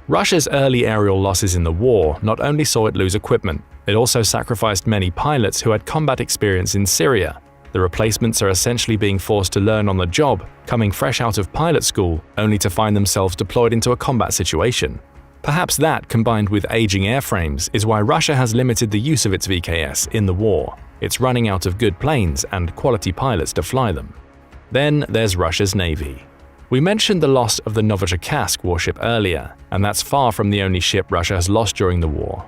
Russia's early aerial losses in the war not only saw it lose equipment, it also sacrificed many pilots who had combat experience in Syria. The replacements are essentially being forced to learn on the job, coming fresh out of pilot school, only to find themselves deployed into a combat situation. Perhaps that, combined with aging airframes, is why Russia has limited the use of its VKS in the war. It's running out of good planes and quality pilots to fly them. Then there's Russia's Navy. We mentioned the loss of the Novichokazk warship earlier, and that's far from the only ship Russia has lost during the war.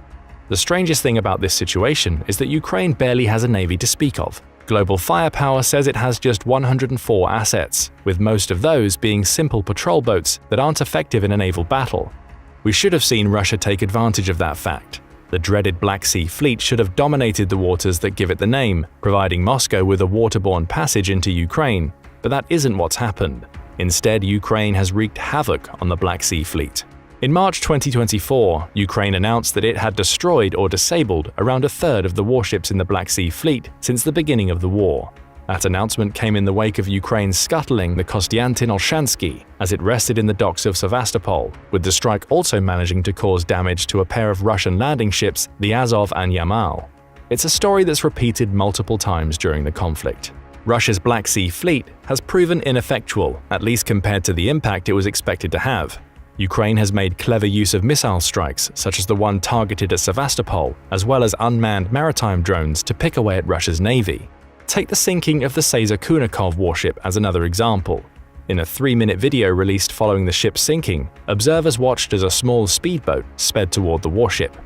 The strangest thing about this situation is that Ukraine barely has a navy to speak of. Global Firepower says it has just 104 assets, with most of those being simple patrol boats that aren't effective in a naval battle. We should have seen Russia take advantage of that fact. The dreaded Black Sea Fleet should have dominated the waters that give it the name, providing Moscow with a waterborne passage into Ukraine. But that isn't what's happened. Instead, Ukraine has wreaked havoc on the Black Sea Fleet. In March 2024, Ukraine announced that it had destroyed or disabled around a third of the warships in the Black Sea Fleet since the beginning of the war. That announcement came in the wake of Ukraine scuttling the Kostiantyn-Olshansky as it rested in the docks of Sevastopol, with the strike also managing to cause damage to a pair of Russian landing ships, the Azov and Yamal. It's a story that's repeated multiple times during the conflict. Russia's Black Sea Fleet has proven ineffectual, at least compared to the impact it was expected to have. Ukraine has made clever use of missile strikes, such as the one targeted at Sevastopol, as well as unmanned maritime drones to pick away at Russia's navy. Take the sinking of the Cesar Kunikov warship as another example. In a 3-minute video released following the ship's sinking, observers watched as a small speedboat sped toward the warship.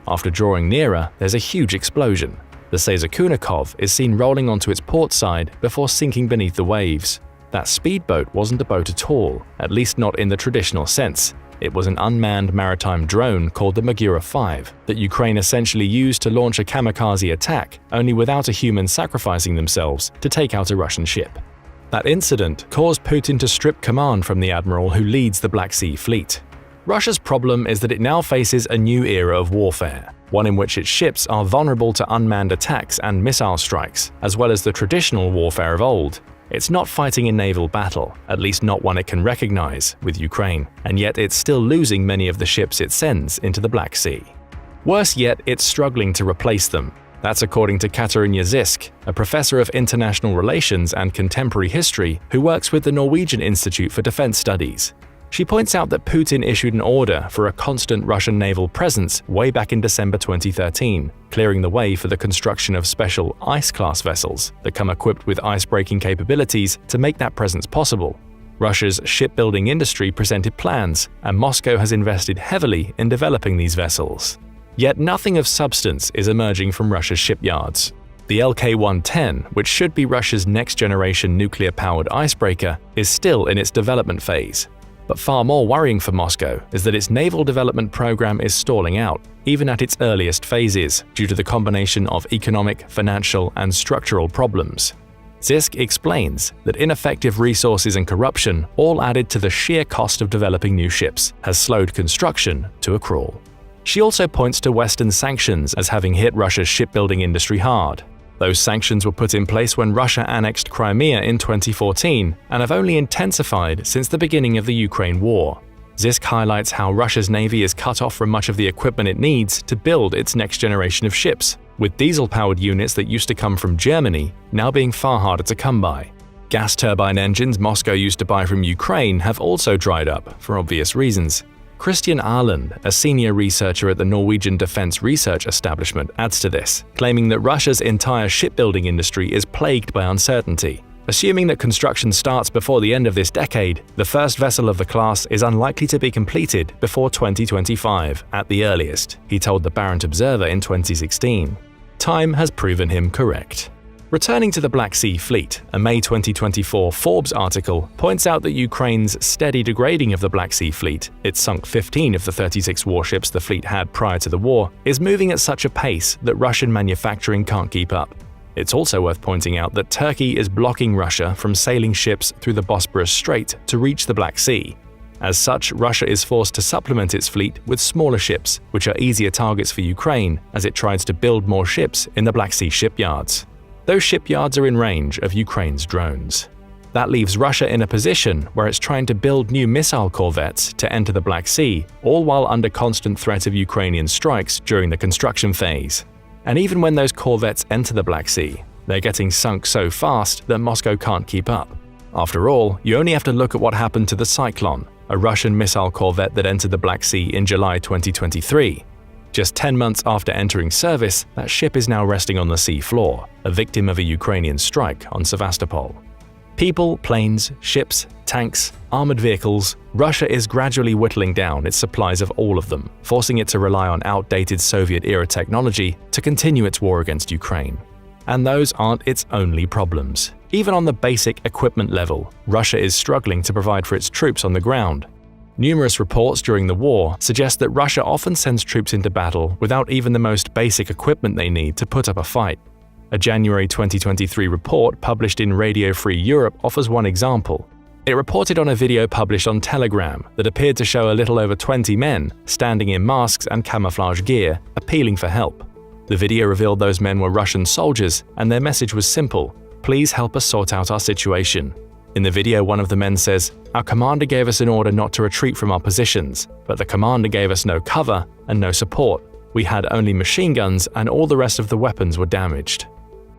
After drawing nearer, there's a huge explosion. The Cesar Kunikov is seen rolling onto its port side before sinking beneath the waves. That speedboat wasn't a boat at all, at least not in the traditional sense. It was an unmanned maritime drone called the Magura 5 that Ukraine essentially used to launch a kamikaze attack, only without a human sacrificing themselves to take out a Russian ship. That incident caused Putin to strip command from the admiral who leads the Black Sea Fleet. Russia's problem is that it now faces a new era of warfare, one in which its ships are vulnerable to unmanned attacks and missile strikes, as well as the traditional warfare of old. It's not fighting a naval battle, at least not one it can recognize, with Ukraine, and yet it's still losing many of the ships it sends into the Black Sea. Worse yet, it's struggling to replace them. That's according to Katarina Zisk, a professor of international relations and contemporary history who works with the Norwegian Institute for Defense Studies. She points out that Putin issued an order for a constant Russian naval presence way back in December 2013, clearing the way for the construction of special ice-class vessels that come equipped with ice-breaking capabilities to make that presence possible. Russia's shipbuilding industry presented plans, and Moscow has invested heavily in developing these vessels. Yet nothing of substance is emerging from Russia's shipyards. The LK-110, which should be Russia's next-generation nuclear-powered icebreaker, is still in its development phase. But far more worrying for Moscow is that its naval development program is stalling out, even at its earliest phases, due to the combination of economic, financial, and structural problems. Zisk explains that ineffective resources and corruption, all added to the sheer cost of developing new ships, has slowed construction to a crawl. She also points to Western sanctions as having hit Russia's shipbuilding industry hard. Those sanctions were put in place when Russia annexed Crimea in 2014 and have only intensified since the beginning of the Ukraine war. Zisk highlights how Russia's navy is cut off from much of the equipment it needs to build its next generation of ships, with diesel-powered units that used to come from Germany now being far harder to come by. Gas turbine engines Moscow used to buy from Ukraine have also dried up, for obvious reasons. Christian Arland, a senior researcher at the Norwegian Defense Research Establishment, adds to this, claiming that Russia's entire shipbuilding industry is plagued by uncertainty. Assuming that construction starts before the end of this decade, the first vessel of the class is unlikely to be completed before 2025 at the earliest, he told the Barent Observer in 2016. Time has proven him correct. Returning to the Black Sea Fleet, a May 2024 Forbes article points out that Ukraine's steady degrading of the Black Sea Fleet, it sunk 15 of the 36 warships the fleet had prior to the war, is moving at such a pace that Russian manufacturing can't keep up. It's also worth pointing out that Turkey is blocking Russia from sailing ships through the Bosporus Strait to reach the Black Sea. As such, Russia is forced to supplement its fleet with smaller ships, which are easier targets for Ukraine as it tries to build more ships in the Black Sea shipyards. Those shipyards are in range of Ukraine's drones. That leaves Russia in a position where it's trying to build new missile corvettes to enter the Black Sea, all while under constant threat of Ukrainian strikes during the construction phase. And even when those corvettes enter the Black Sea, they're getting sunk so fast that Moscow can't keep up. After all, you only have to look at what happened to the Cyclone, a Russian missile corvette that entered the Black Sea in July 2023. Just 10 months after entering service, that ship is now resting on the sea floor, a victim of a Ukrainian strike on Sevastopol. People, planes, ships, tanks, armored vehicles, Russia is gradually whittling down its supplies of all of them, forcing it to rely on outdated Soviet-era technology to continue its war against Ukraine. And those aren't its only problems. Even on the basic equipment level, Russia is struggling to provide for its troops on the ground. Numerous reports during the war suggest that Russia often sends troops into battle without even the most basic equipment they need to put up a fight. A January 2023 report published in Radio Free Europe offers one example. It reported on a video published on Telegram that appeared to show a little over 20 men standing in masks and camouflage gear, appealing for help. The video revealed those men were Russian soldiers, and their message was simple: "Please help us sort out our situation." In the video, one of the men says, "Our commander gave us an order not to retreat from our positions, but the commander gave us no cover and no support. We had only machine guns and all the rest of the weapons were damaged."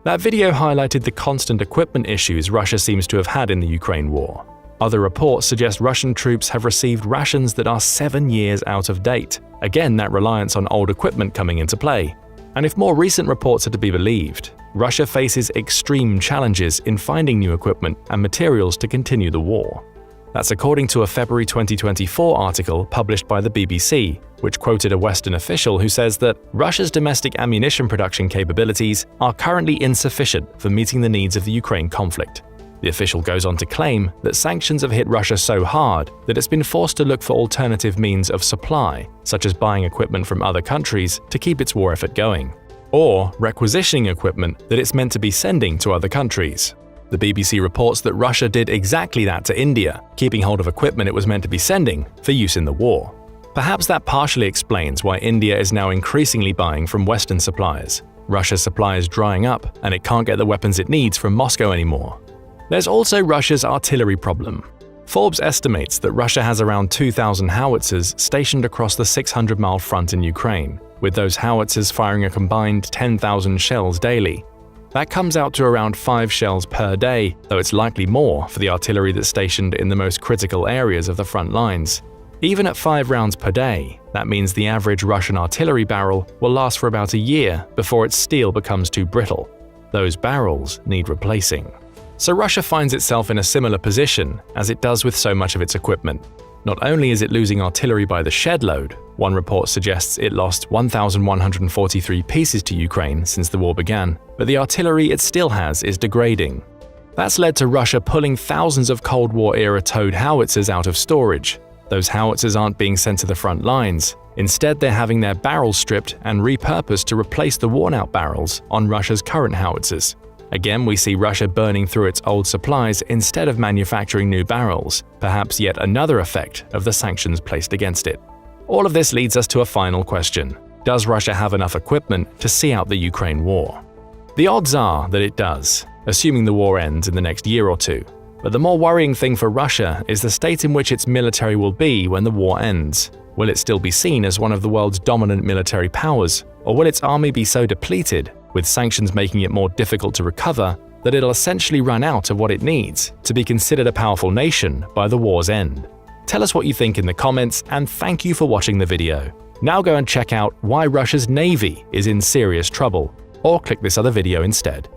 That video highlighted the constant equipment issues Russia seems to have had in the Ukraine war. Other reports suggest Russian troops have received rations that are 7 years out of date. Again, that reliance on old equipment coming into play. And if more recent reports are to be believed, Russia faces extreme challenges in finding new equipment and materials to continue the war. That's according to a February 2024 article published by the BBC, which quoted a Western official who says that Russia's domestic ammunition production capabilities are currently insufficient for meeting the needs of the Ukraine conflict. The official goes on to claim that sanctions have hit Russia so hard that it's been forced to look for alternative means of supply, such as buying equipment from other countries to keep its war effort going, or requisitioning equipment that it's meant to be sending to other countries. The BBC reports that Russia did exactly that to India, keeping hold of equipment it was meant to be sending for use in the war. Perhaps that partially explains why India is now increasingly buying from Western suppliers. Russia's supply is drying up, and it can't get the weapons it needs from Moscow anymore. There's also Russia's artillery problem. Forbes estimates that Russia has around 2,000 howitzers stationed across the 600-mile front in Ukraine, with those howitzers firing a combined 10,000 shells daily. That comes out to around 5 shells per day, though it's likely more for the artillery that's stationed in the most critical areas of the front lines. Even at 5 rounds per day, that means the average Russian artillery barrel will last for about a year before its steel becomes too brittle. Those barrels need replacing. So Russia finds itself in a similar position as it does with so much of its equipment. Not only is it losing artillery by the shed load, one report suggests it lost 1,143 pieces to Ukraine since the war began, but the artillery it still has is degrading. That's led to Russia pulling thousands of Cold War-era towed howitzers out of storage. Those howitzers aren't being sent to the front lines. Instead, they're having their barrels stripped and repurposed to replace the worn-out barrels on Russia's current howitzers. Again, we see Russia burning through its old supplies instead of manufacturing new barrels, perhaps yet another effect of the sanctions placed against it. All of this leads us to a final question. Does Russia have enough equipment to see out the Ukraine war? The odds are that it does, assuming the war ends in the next year or two. But the more worrying thing for Russia is the state in which its military will be when the war ends. Will it still be seen as one of the world's dominant military powers, or will its army be so depleted, with sanctions making it more difficult to recover, that it'll essentially run out of what it needs to be considered a powerful nation by the war's end? Tell us what you think in the comments, and thank you for watching the video. Now go and check out why Russia's navy is in serious trouble, or click this other video instead.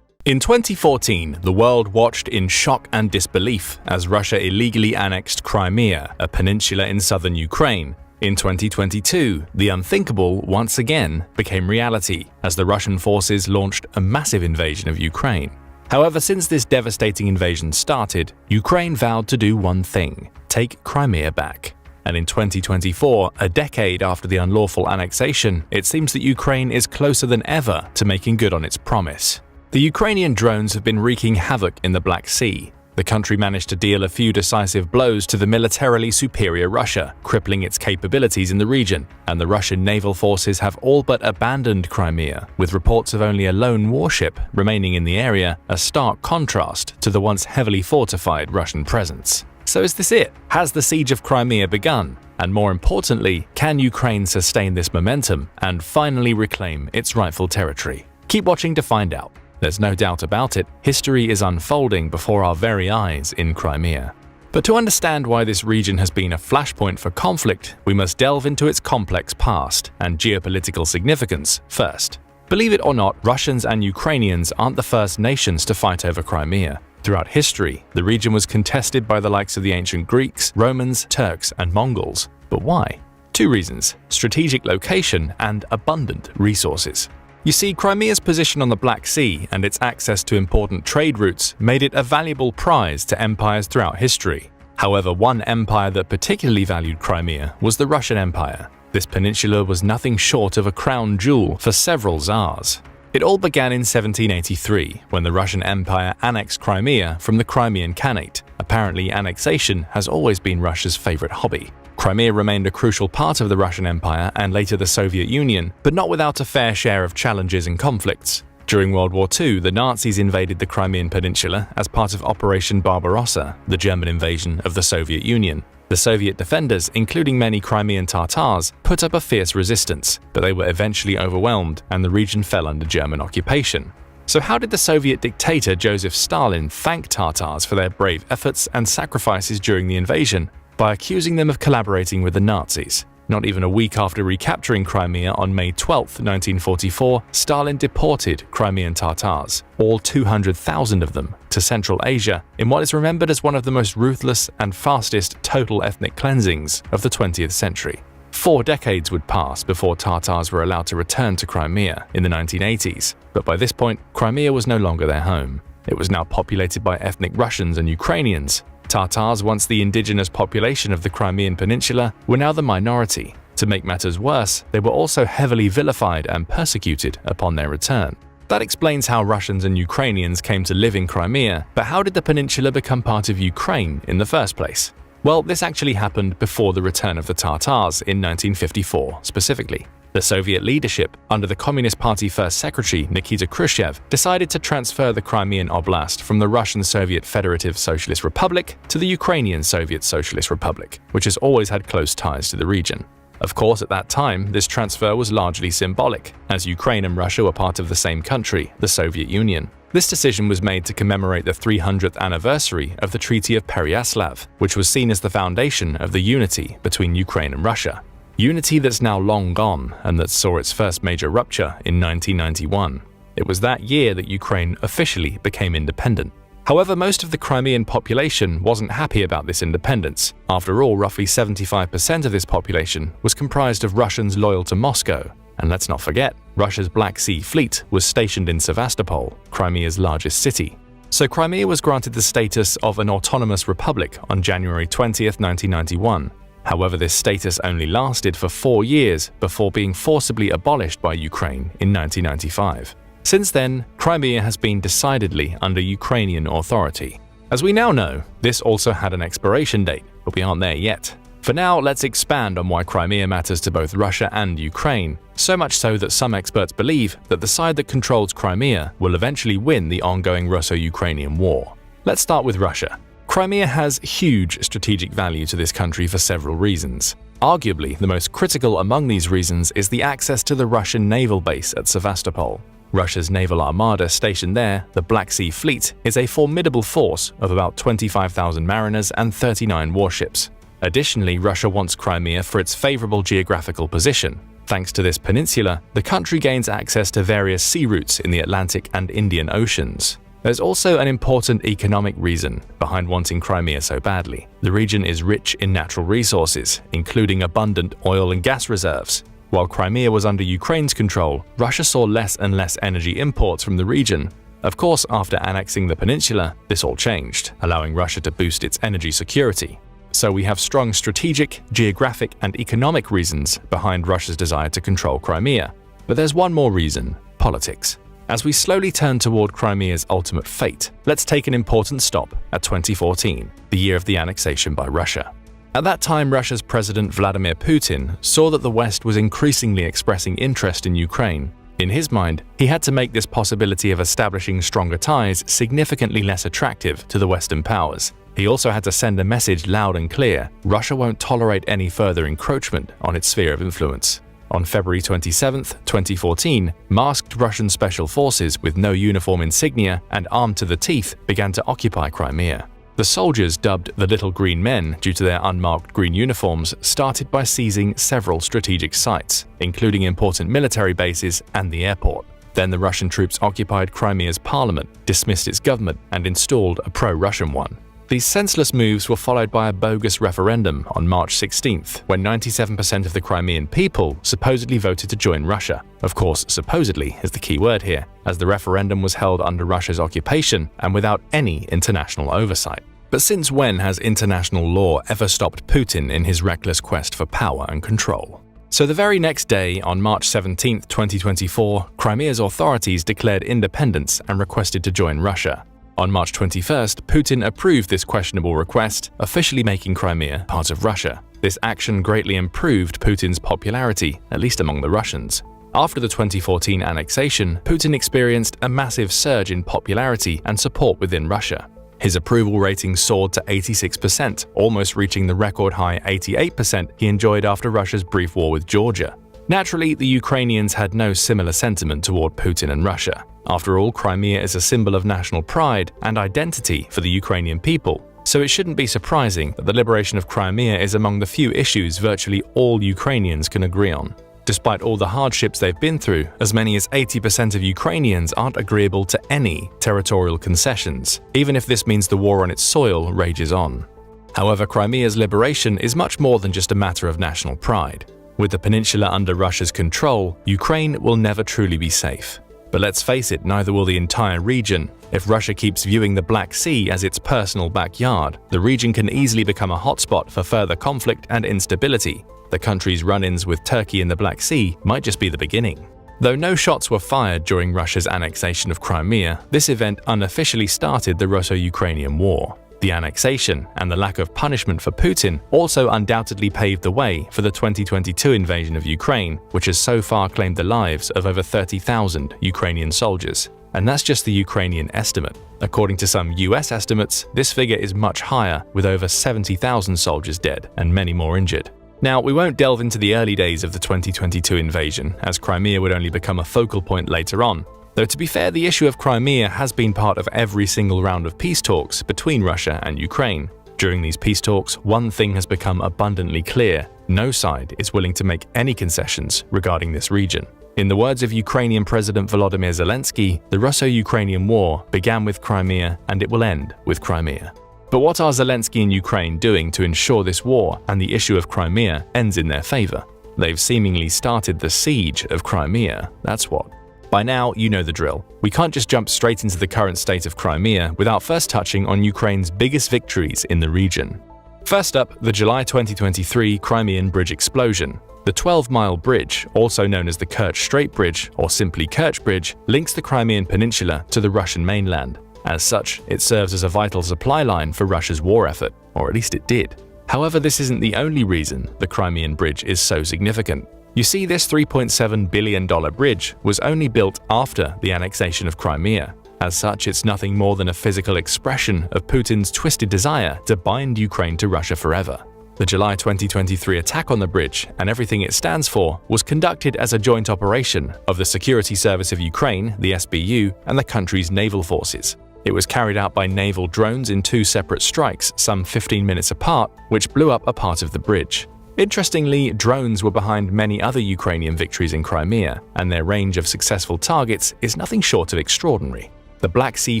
In 2014, the world watched in shock and disbelief as Russia illegally annexed Crimea, a peninsula in southern Ukraine. In 2022, the unthinkable once again became reality as the Russian forces launched a massive invasion of Ukraine. However, since this devastating invasion started, Ukraine vowed to do one thing: take Crimea back. And in 2024, a decade after the unlawful annexation, it seems that Ukraine is closer than ever to making good on its promise. The Ukrainian drones have been wreaking havoc in the Black Sea. The country managed to deal a few decisive blows to the militarily superior Russia, crippling its capabilities in the region, and the Russian naval forces have all but abandoned Crimea, with reports of only a lone warship remaining in the area, a stark contrast to the once heavily fortified Russian presence. So is this it? Has the siege of Crimea begun? And more importantly, can Ukraine sustain this momentum and finally reclaim its rightful territory? Keep watching to find out. There's no doubt about it, history is unfolding before our very eyes in Crimea. But to understand why this region has been a flashpoint for conflict, we must delve into its complex past and geopolitical significance first. Believe it or not, Russians and Ukrainians aren't the first nations to fight over Crimea. Throughout history, the region was contested by the likes of the ancient Greeks, Romans, Turks, and Mongols. But why? Two reasons: strategic location and abundant resources. You see, Crimea's position on the Black Sea and its access to important trade routes made it a valuable prize to empires throughout history. However, one empire that particularly valued Crimea was the Russian Empire. This peninsula was nothing short of a crown jewel for several czars. It all began in 1783, when the Russian Empire annexed Crimea from the Crimean Khanate. Apparently, annexation has always been Russia's favorite hobby. Crimea remained a crucial part of the Russian Empire and later the Soviet Union, but not without a fair share of challenges and conflicts. During World War II, the Nazis invaded the Crimean Peninsula as part of Operation Barbarossa, the German invasion of the Soviet Union. The Soviet defenders, including many Crimean Tatars, put up a fierce resistance, but they were eventually overwhelmed and the region fell under German occupation. So how did the Soviet dictator Joseph Stalin thank Tatars for their brave efforts and sacrifices during the invasion? By accusing them of collaborating with the Nazis. Not even a week after recapturing Crimea on May 12, 1944, Stalin deported Crimean Tatars, all 200,000 of them, to Central Asia in what is remembered as one of the most ruthless and fastest total ethnic cleansings of the 20th century. 4 decades would pass before Tatars were allowed to return to Crimea in the 1980s, but by this point, Crimea was no longer their home. It was now populated by ethnic Russians and Ukrainians. Tatars, once the indigenous population of the Crimean Peninsula, were now the minority. To make matters worse, they were also heavily vilified and persecuted upon their return. That explains how Russians and Ukrainians came to live in Crimea, but how did the peninsula become part of Ukraine in the first place? Well, this actually happened before the return of the Tatars in 1954 specifically. The Soviet leadership, under the Communist Party First Secretary Nikita Khrushchev, decided to transfer the Crimean Oblast from the Russian Soviet Federative Socialist Republic to the Ukrainian Soviet Socialist Republic, which has always had close ties to the region. Of course, at that time, this transfer was largely symbolic, as Ukraine and Russia were part of the same country, the Soviet Union. This decision was made to commemorate the 300th anniversary of the Treaty of Pereyaslav, which was seen as the foundation of the unity between Ukraine and Russia. Unity that's now long gone and that saw its first major rupture in 1991. It was that year that Ukraine officially became independent. However, most of the Crimean population wasn't happy about this independence. After all, roughly 75% of this population was comprised of Russians loyal to Moscow. And let's not forget, Russia's Black Sea Fleet was stationed in Sevastopol, Crimea's largest city. So Crimea was granted the status of an autonomous republic on January 20, 1991. However, this status only lasted for 4 years before being forcibly abolished by Ukraine in 1995. Since then, Crimea has been decidedly under Ukrainian authority. As we now know, this also had an expiration date, but we aren't there yet. For now, let's expand on why Crimea matters to both Russia and Ukraine, so much so that some experts believe that the side that controls Crimea will eventually win the ongoing Russo-Ukrainian war. Let's start with Russia. Crimea has huge strategic value to this country for several reasons. Arguably, the most critical among these reasons is the access to the Russian naval base at Sevastopol. Russia's naval armada stationed there, the Black Sea Fleet, is a formidable force of about 25,000 mariners and 39 warships. Additionally, Russia wants Crimea for its favorable geographical position. Thanks to this peninsula, the country gains access to various sea routes in the Atlantic and Indian Oceans. There's also an important economic reason behind wanting Crimea so badly. The region is rich in natural resources, including abundant oil and gas reserves. While Crimea was under Ukraine's control, Russia saw less and less energy imports from the region. Of course, after annexing the peninsula, this all changed, allowing Russia to boost its energy security. So we have strong strategic, geographic, and economic reasons behind Russia's desire to control Crimea. But there's one more reason: politics. As we slowly turn toward Crimea's ultimate fate, let's take an important stop at 2014, the year of the annexation by Russia. At that time, Russia's President Vladimir Putin saw that the West was increasingly expressing interest in Ukraine. In his mind, he had to make this possibility of establishing stronger ties significantly less attractive to the Western powers. He also had to send a message loud and clear: Russia won't tolerate any further encroachment on its sphere of influence. On February 27, 2014, masked Russian special forces with no uniform insignia and armed to the teeth began to occupy Crimea. The soldiers, dubbed the Little Green Men due to their unmarked green uniforms, started by seizing several strategic sites, including important military bases and the airport. Then the Russian troops occupied Crimea's parliament, dismissed its government, and installed a pro-Russian one. These senseless moves were followed by a bogus referendum on March 16th, when 97% of the Crimean people supposedly voted to join Russia. Of course, supposedly is the key word here, as the referendum was held under Russia's occupation and without any international oversight. But since when has international law ever stopped Putin in his reckless quest for power and control? So the very next day, on March 17, 2024, Crimea's authorities declared independence and requested to join Russia. On March 21st, Putin approved this questionable request, officially making Crimea part of Russia. This action greatly improved Putin's popularity, at least among the Russians. After the 2014 annexation, Putin experienced a massive surge in popularity and support within Russia. His approval rating soared to 86%, almost reaching the record-high 88% he enjoyed after Russia's brief war with Georgia. Naturally, the Ukrainians had no similar sentiment toward Putin and Russia. After all, Crimea is a symbol of national pride and identity for the Ukrainian people, so it shouldn't be surprising that the liberation of Crimea is among the few issues virtually all Ukrainians can agree on. Despite all the hardships they've been through, as many as 80% of Ukrainians aren't agreeable to any territorial concessions, even if this means the war on its soil rages on. However, Crimea's liberation is much more than just a matter of national pride. With the peninsula under Russia's control, Ukraine will never truly be safe. But let's face it, neither will the entire region. If Russia keeps viewing the Black Sea as its personal backyard, the region can easily become a hotspot for further conflict and instability. The country's run-ins with Turkey in the Black Sea might just be the beginning. Though no shots were fired during Russia's annexation of Crimea, this event unofficially started the Russo-Ukrainian War. The annexation and the lack of punishment for Putin also undoubtedly paved the way for the 2022 invasion of Ukraine, which has so far claimed the lives of over 30,000 Ukrainian soldiers. And that's just the Ukrainian estimate. According to some US estimates, this figure is much higher, with over 70,000 soldiers dead and many more injured. Now, we won't delve into the early days of the 2022 invasion, as Crimea would only become a focal point later on. Though to be fair, the issue of Crimea has been part of every single round of peace talks between Russia and Ukraine. During these peace talks, one thing has become abundantly clear: no side is willing to make any concessions regarding this region. In the words of Ukrainian President Volodymyr Zelensky, the Russo-Ukrainian War began with Crimea and it will end with Crimea. But what are Zelensky and Ukraine doing to ensure this war and the issue of Crimea ends in their favor? They've seemingly started the siege of Crimea, that's what. By now, you know the drill. We can't just jump straight into the current state of Crimea without first touching on Ukraine's biggest victories in the region. First up, the July 2023 Crimean Bridge explosion. The 12-mile bridge, also known as the Kerch Strait Bridge or simply Kerch Bridge, links the Crimean Peninsula to the Russian mainland. As such, it serves as a vital supply line for Russia's war effort, or at least it did. However, this isn't the only reason the Crimean Bridge is so significant. You see, this $3.7 billion bridge was only built after the annexation of Crimea. As such, it's nothing more than a physical expression of Putin's twisted desire to bind Ukraine to Russia forever. The July 2023 attack on the bridge and everything it stands for was conducted as a joint operation of the Security Service of Ukraine, the SBU, and the country's naval forces. It was carried out by naval drones in 2 separate strikes some 15 minutes apart, which blew up a part of the bridge. Interestingly, drones were behind many other Ukrainian victories in Crimea, and their range of successful targets is nothing short of extraordinary. The Black Sea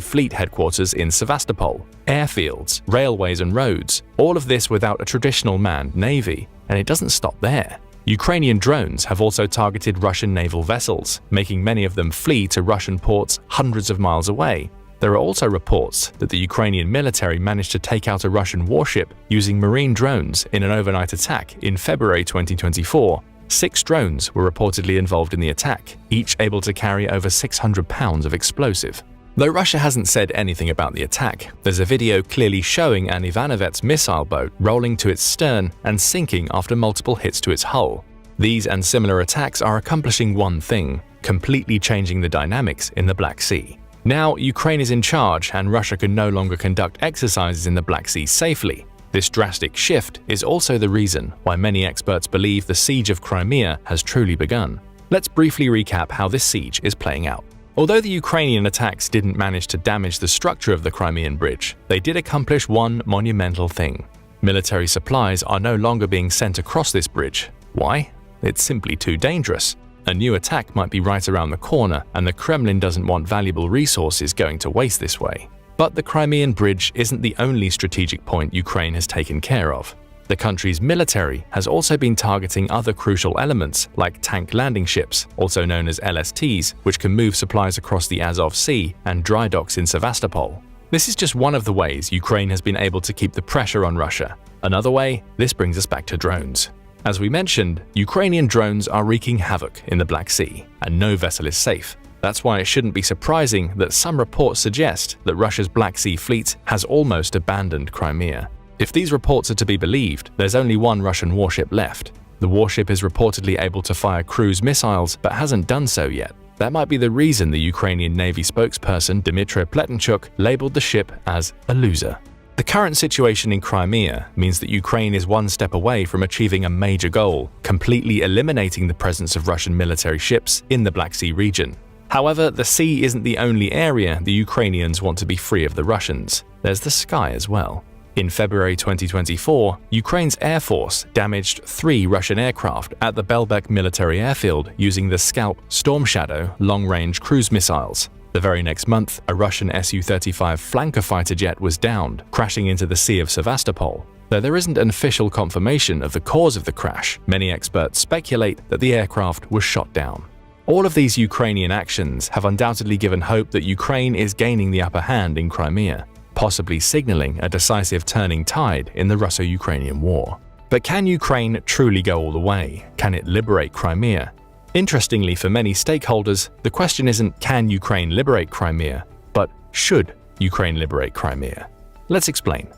Fleet headquarters in Sevastopol, airfields, railways and roads, all of this without a traditional manned navy. And it doesn't stop there. Ukrainian drones have also targeted Russian naval vessels, making many of them flee to Russian ports hundreds of miles away. There are also reports that the Ukrainian military managed to take out a Russian warship using marine drones in an overnight attack in February 2024. 6 drones were reportedly involved in the attack, each able to carry over 600 pounds of explosive. Though Russia hasn't said anything about the attack, there's a video clearly showing an Ivanovets missile boat rolling to its stern and sinking after multiple hits to its hull. These and similar attacks are accomplishing one thing: completely changing the dynamics in the Black Sea. Now, Ukraine is in charge and Russia can no longer conduct exercises in the Black Sea safely. This drastic shift is also the reason why many experts believe the siege of Crimea has truly begun. Let's briefly recap how this siege is playing out. Although the Ukrainian attacks didn't manage to damage the structure of the Crimean Bridge, they did accomplish one monumental thing. Military supplies are no longer being sent across this bridge. Why? It's simply too dangerous. A new attack might be right around the corner, and the Kremlin doesn't want valuable resources going to waste this way. But the Crimean Bridge isn't the only strategic point Ukraine has taken care of. The country's military has also been targeting other crucial elements like tank landing ships, also known as LSTs, which can move supplies across the Azov Sea, and dry docks in Sevastopol. This is just one of the ways Ukraine has been able to keep the pressure on Russia. Another way, this brings us back to drones. As we mentioned, Ukrainian drones are wreaking havoc in the Black Sea, and no vessel is safe. That's why it shouldn't be surprising that some reports suggest that Russia's Black Sea Fleet has almost abandoned Crimea. If these reports are to be believed, there's only one Russian warship left. The warship is reportedly able to fire cruise missiles but hasn't done so yet. That might be the reason the Ukrainian Navy spokesperson Dmytro Pletenchuk labeled the ship as a loser. The current situation in Crimea means that Ukraine is one step away from achieving a major goal, completely eliminating the presence of Russian military ships in the Black Sea region. However, the sea isn't the only area the Ukrainians want to be free of the Russians. There's the sky as well. In February 2024, Ukraine's Air Force damaged 3 Russian aircraft at the Belbek military airfield using the Scalp Storm Shadow long-range cruise missiles. The very next month, a Russian Su-35 flanker fighter jet was downed, crashing into the Sea of Sevastopol. Though there isn't an official confirmation of the cause of the crash, many experts speculate that the aircraft was shot down. All of these Ukrainian actions have undoubtedly given hope that Ukraine is gaining the upper hand in Crimea, possibly signaling a decisive turning tide in the Russo-Ukrainian war. But can Ukraine truly go all the way? Can it liberate Crimea? Interestingly, for many stakeholders, the question isn't can Ukraine liberate Crimea, but should Ukraine liberate Crimea? Let's explain.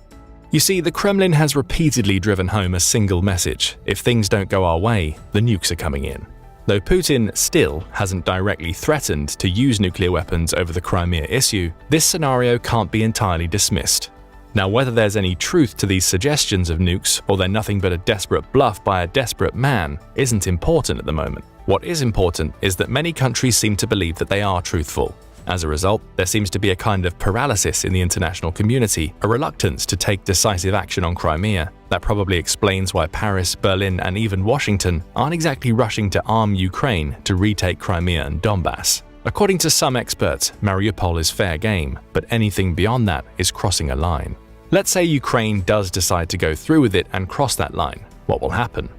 You see, the Kremlin has repeatedly driven home a single message: if things don't go our way, the nukes are coming in. Though Putin still hasn't directly threatened to use nuclear weapons over the Crimea issue, this scenario can't be entirely dismissed. Now, whether there's any truth to these suggestions of nukes or they're nothing but a desperate bluff by a desperate man isn't important at the moment. What is important is that many countries seem to believe that they are truthful. As a result, there seems to be a kind of paralysis in the international community, a reluctance to take decisive action on Crimea. That probably explains why Paris, Berlin, and even Washington aren't exactly rushing to arm Ukraine to retake Crimea and Donbass. According to some experts, Mariupol is fair game, but anything beyond that is crossing a line. Let's say Ukraine does decide to go through with it and cross that line. What will happen?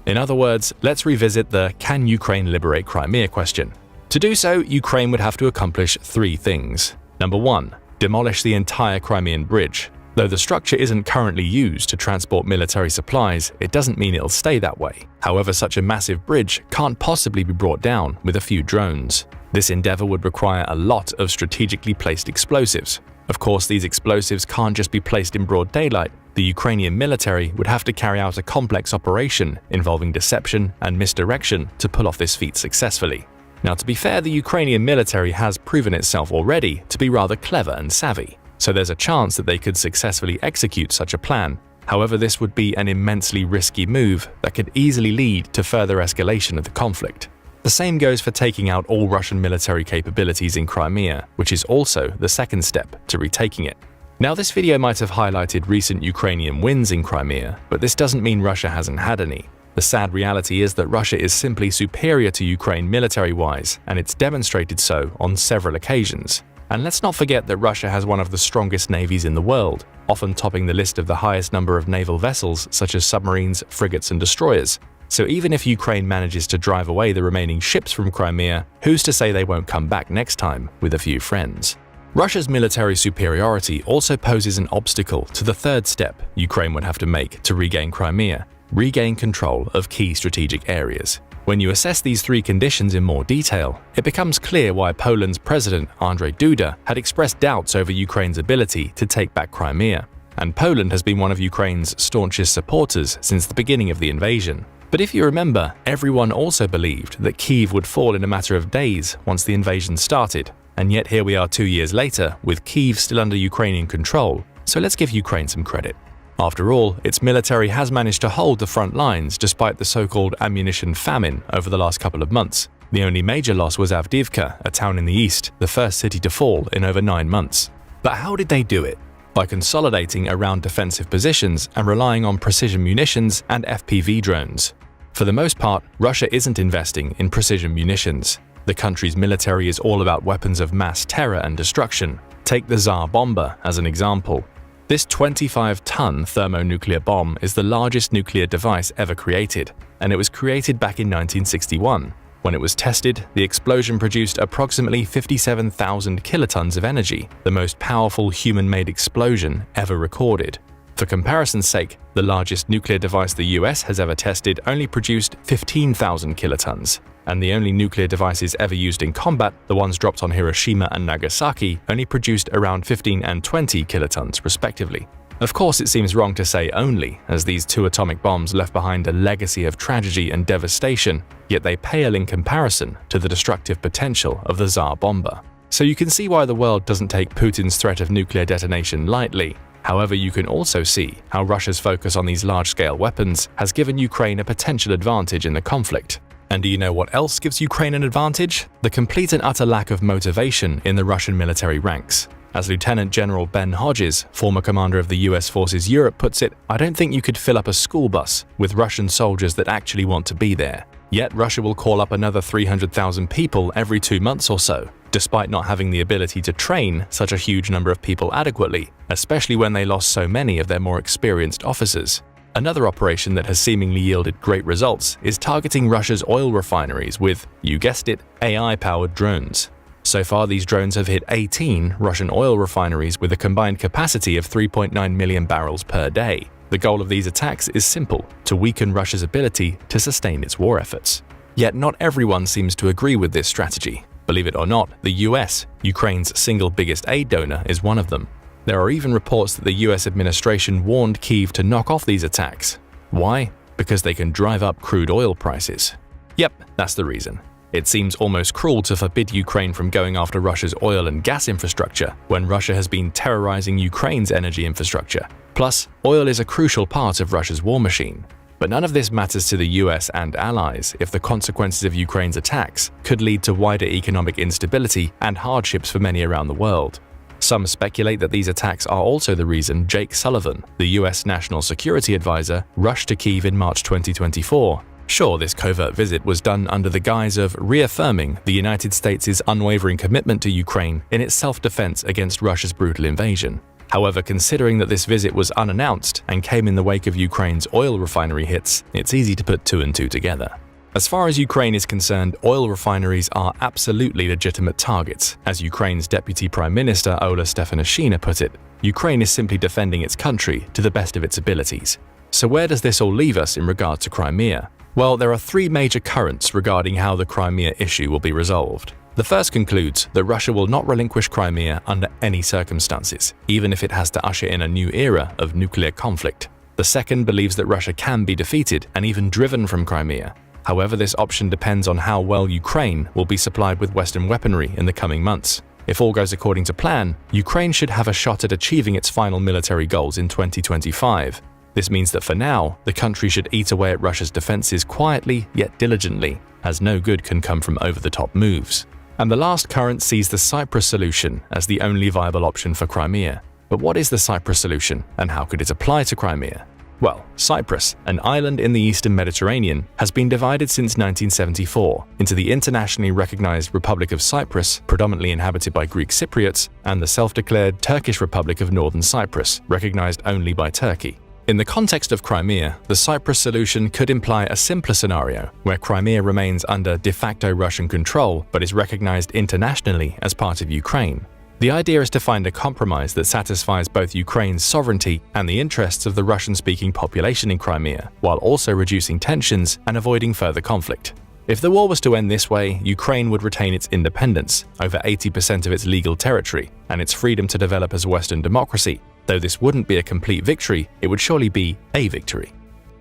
In other words, let's revisit the "can Ukraine liberate Crimea" question. To do so, Ukraine would have to accomplish 3 things. Number 1. Demolish the entire Crimean Bridge. Though the structure isn't currently used to transport military supplies, it doesn't mean it'll stay that way. However, such a massive bridge can't possibly be brought down with a few drones. This endeavor would require a lot of strategically placed explosives. Of course, these explosives can't just be placed in broad daylight. The Ukrainian military would have to carry out a complex operation involving deception and misdirection to pull off this feat successfully. Now, to be fair, the Ukrainian military has proven itself already to be rather clever and savvy, so there's a chance that they could successfully execute such a plan. However, this would be an immensely risky move that could easily lead to further escalation of the conflict. The same goes for taking out all Russian military capabilities in Crimea, which is also the second step to retaking it. Now, this video might have highlighted recent Ukrainian wins in Crimea, but this doesn't mean Russia hasn't had any. The sad reality is that Russia is simply superior to Ukraine military-wise, and it's demonstrated so on several occasions. And let's not forget that Russia has one of the strongest navies in the world, often topping the list of the highest number of naval vessels such as submarines, frigates, and destroyers. So even if Ukraine manages to drive away the remaining ships from Crimea, who's to say they won't come back next time with a few friends? Russia's military superiority also poses an obstacle to the third step Ukraine would have to make to regain Crimea: regain control of key strategic areas. When you assess these three conditions in more detail, it becomes clear why Poland's president, Andrzej Duda, had expressed doubts over Ukraine's ability to take back Crimea. And Poland has been one of Ukraine's staunchest supporters since the beginning of the invasion. But if you remember, everyone also believed that Kyiv would fall in a matter of days once the invasion started. And yet here we are 2 years later, with Kyiv still under Ukrainian control, so let's give Ukraine some credit. After all, its military has managed to hold the front lines despite the so-called ammunition famine over the last couple of months. The only major loss was Avdiivka, a town in the east, the first city to fall in over 9 months. But how did they do it? By consolidating around defensive positions and relying on precision munitions and FPV drones. For the most part, Russia isn't investing in precision munitions. The country's military is all about weapons of mass terror and destruction. Take the Tsar bomber as an example. This 25-ton thermonuclear bomb is the largest nuclear device ever created, and it was created back in 1961. When it was tested, the explosion produced approximately 57,000 kilotons of energy, the most powerful human-made explosion ever recorded. For comparison's sake, the largest nuclear device the US has ever tested only produced 15,000 kilotons, and the only nuclear devices ever used in combat, the ones dropped on Hiroshima and Nagasaki, only produced around 15 and 20 kilotons respectively. Of course, it seems wrong to say only, as these two atomic bombs left behind a legacy of tragedy and devastation, yet they pale in comparison to the destructive potential of the Tsar bomber. So you can see why the world doesn't take Putin's threat of nuclear detonation lightly. However, you can also see how Russia's focus on these large-scale weapons has given Ukraine a potential advantage in the conflict. And do you know what else gives Ukraine an advantage? The complete and utter lack of motivation in the Russian military ranks. As Lieutenant General Ben Hodges, former commander of the US Forces Europe, puts it, I don't think you could fill up a school bus with Russian soldiers that actually want to be there. Yet Russia will call up another 300,000 people every 2 months or so, despite not having the ability to train such a huge number of people adequately, especially when they lost so many of their more experienced officers. Another operation that has seemingly yielded great results is targeting Russia's oil refineries with, you guessed it, AI-powered drones. So far, these drones have hit 18 Russian oil refineries with a combined capacity of 3.9 million barrels per day. The goal of these attacks is simple: to weaken Russia's ability to sustain its war efforts. Yet not everyone seems to agree with this strategy. Believe it or not, the US, Ukraine's single biggest aid donor, is one of them. There are even reports that the US administration warned Kyiv to knock off these attacks. Why? Because they can drive up crude oil prices. Yep, that's the reason. It seems almost cruel to forbid Ukraine from going after Russia's oil and gas infrastructure when Russia has been terrorizing Ukraine's energy infrastructure. Plus, oil is a crucial part of Russia's war machine. But none of this matters to the US and allies if the consequences of Ukraine's attacks could lead to wider economic instability and hardships for many around the world. Some speculate that these attacks are also the reason Jake Sullivan, the US National Security Advisor, rushed to Kyiv in March 2024. Sure, this covert visit was done under the guise of reaffirming the United States' unwavering commitment to Ukraine in its self-defense against Russia's brutal invasion. However, considering that this visit was unannounced and came in the wake of Ukraine's oil refinery hits, it's easy to put 2 and 2 together. As far as Ukraine is concerned, oil refineries are absolutely legitimate targets. As Ukraine's Deputy Prime Minister Ola Stefanishyna put it, Ukraine is simply defending its country to the best of its abilities. So where does this all leave us in regard to Crimea? Well, there are three major currents regarding how the Crimea issue will be resolved. The first concludes that Russia will not relinquish Crimea under any circumstances, even if it has to usher in a new era of nuclear conflict. The second believes that Russia can be defeated and even driven from Crimea. However, this option depends on how well Ukraine will be supplied with Western weaponry in the coming months. If all goes according to plan, Ukraine should have a shot at achieving its final military goals in 2025. This means that for now, the country should eat away at Russia's defenses quietly yet diligently, as no good can come from over-the-top moves. And the last current sees the Cyprus solution as the only viable option for Crimea. But what is the Cyprus solution, and how could it apply to Crimea? Well, Cyprus, an island in the eastern Mediterranean, has been divided since 1974 into the internationally recognized Republic of Cyprus, predominantly inhabited by Greek Cypriots, and the self-declared Turkish Republic of Northern Cyprus, recognized only by Turkey. In the context of Crimea, the Cyprus solution could imply a simpler scenario where Crimea remains under de facto Russian control but is recognized internationally as part of Ukraine. The idea is to find a compromise that satisfies both Ukraine's sovereignty and the interests of the Russian-speaking population in Crimea, while also reducing tensions and avoiding further conflict. If the war was to end this way, Ukraine would retain its independence, over 80% of its legal territory, and its freedom to develop as a Western democracy. Though this wouldn't be a complete victory, it would surely be a victory.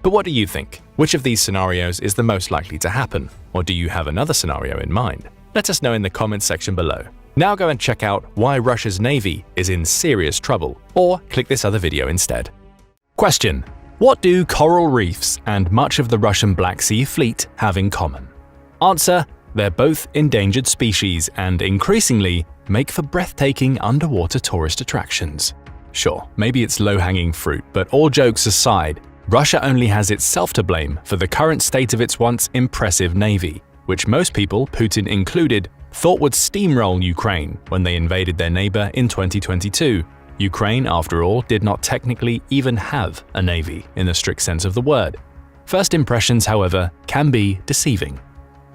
But what do you think? Which of these scenarios is the most likely to happen? Or do you have another scenario in mind? Let us know in the comments section below. Now go and check out why Russia's Navy is in serious trouble, or click this other video instead. Question: what do coral reefs and much of the Russian Black Sea Fleet have in common? Answer: they're both endangered species and, increasingly, make for breathtaking underwater tourist attractions. Sure, maybe it's low-hanging fruit, but all jokes aside, Russia only has itself to blame for the current state of its once impressive navy, which most people, Putin included, thought would steamroll Ukraine when they invaded their neighbor in 2022. Ukraine, after all, did not technically even have a navy in the strict sense of the word. First impressions, however, can be deceiving.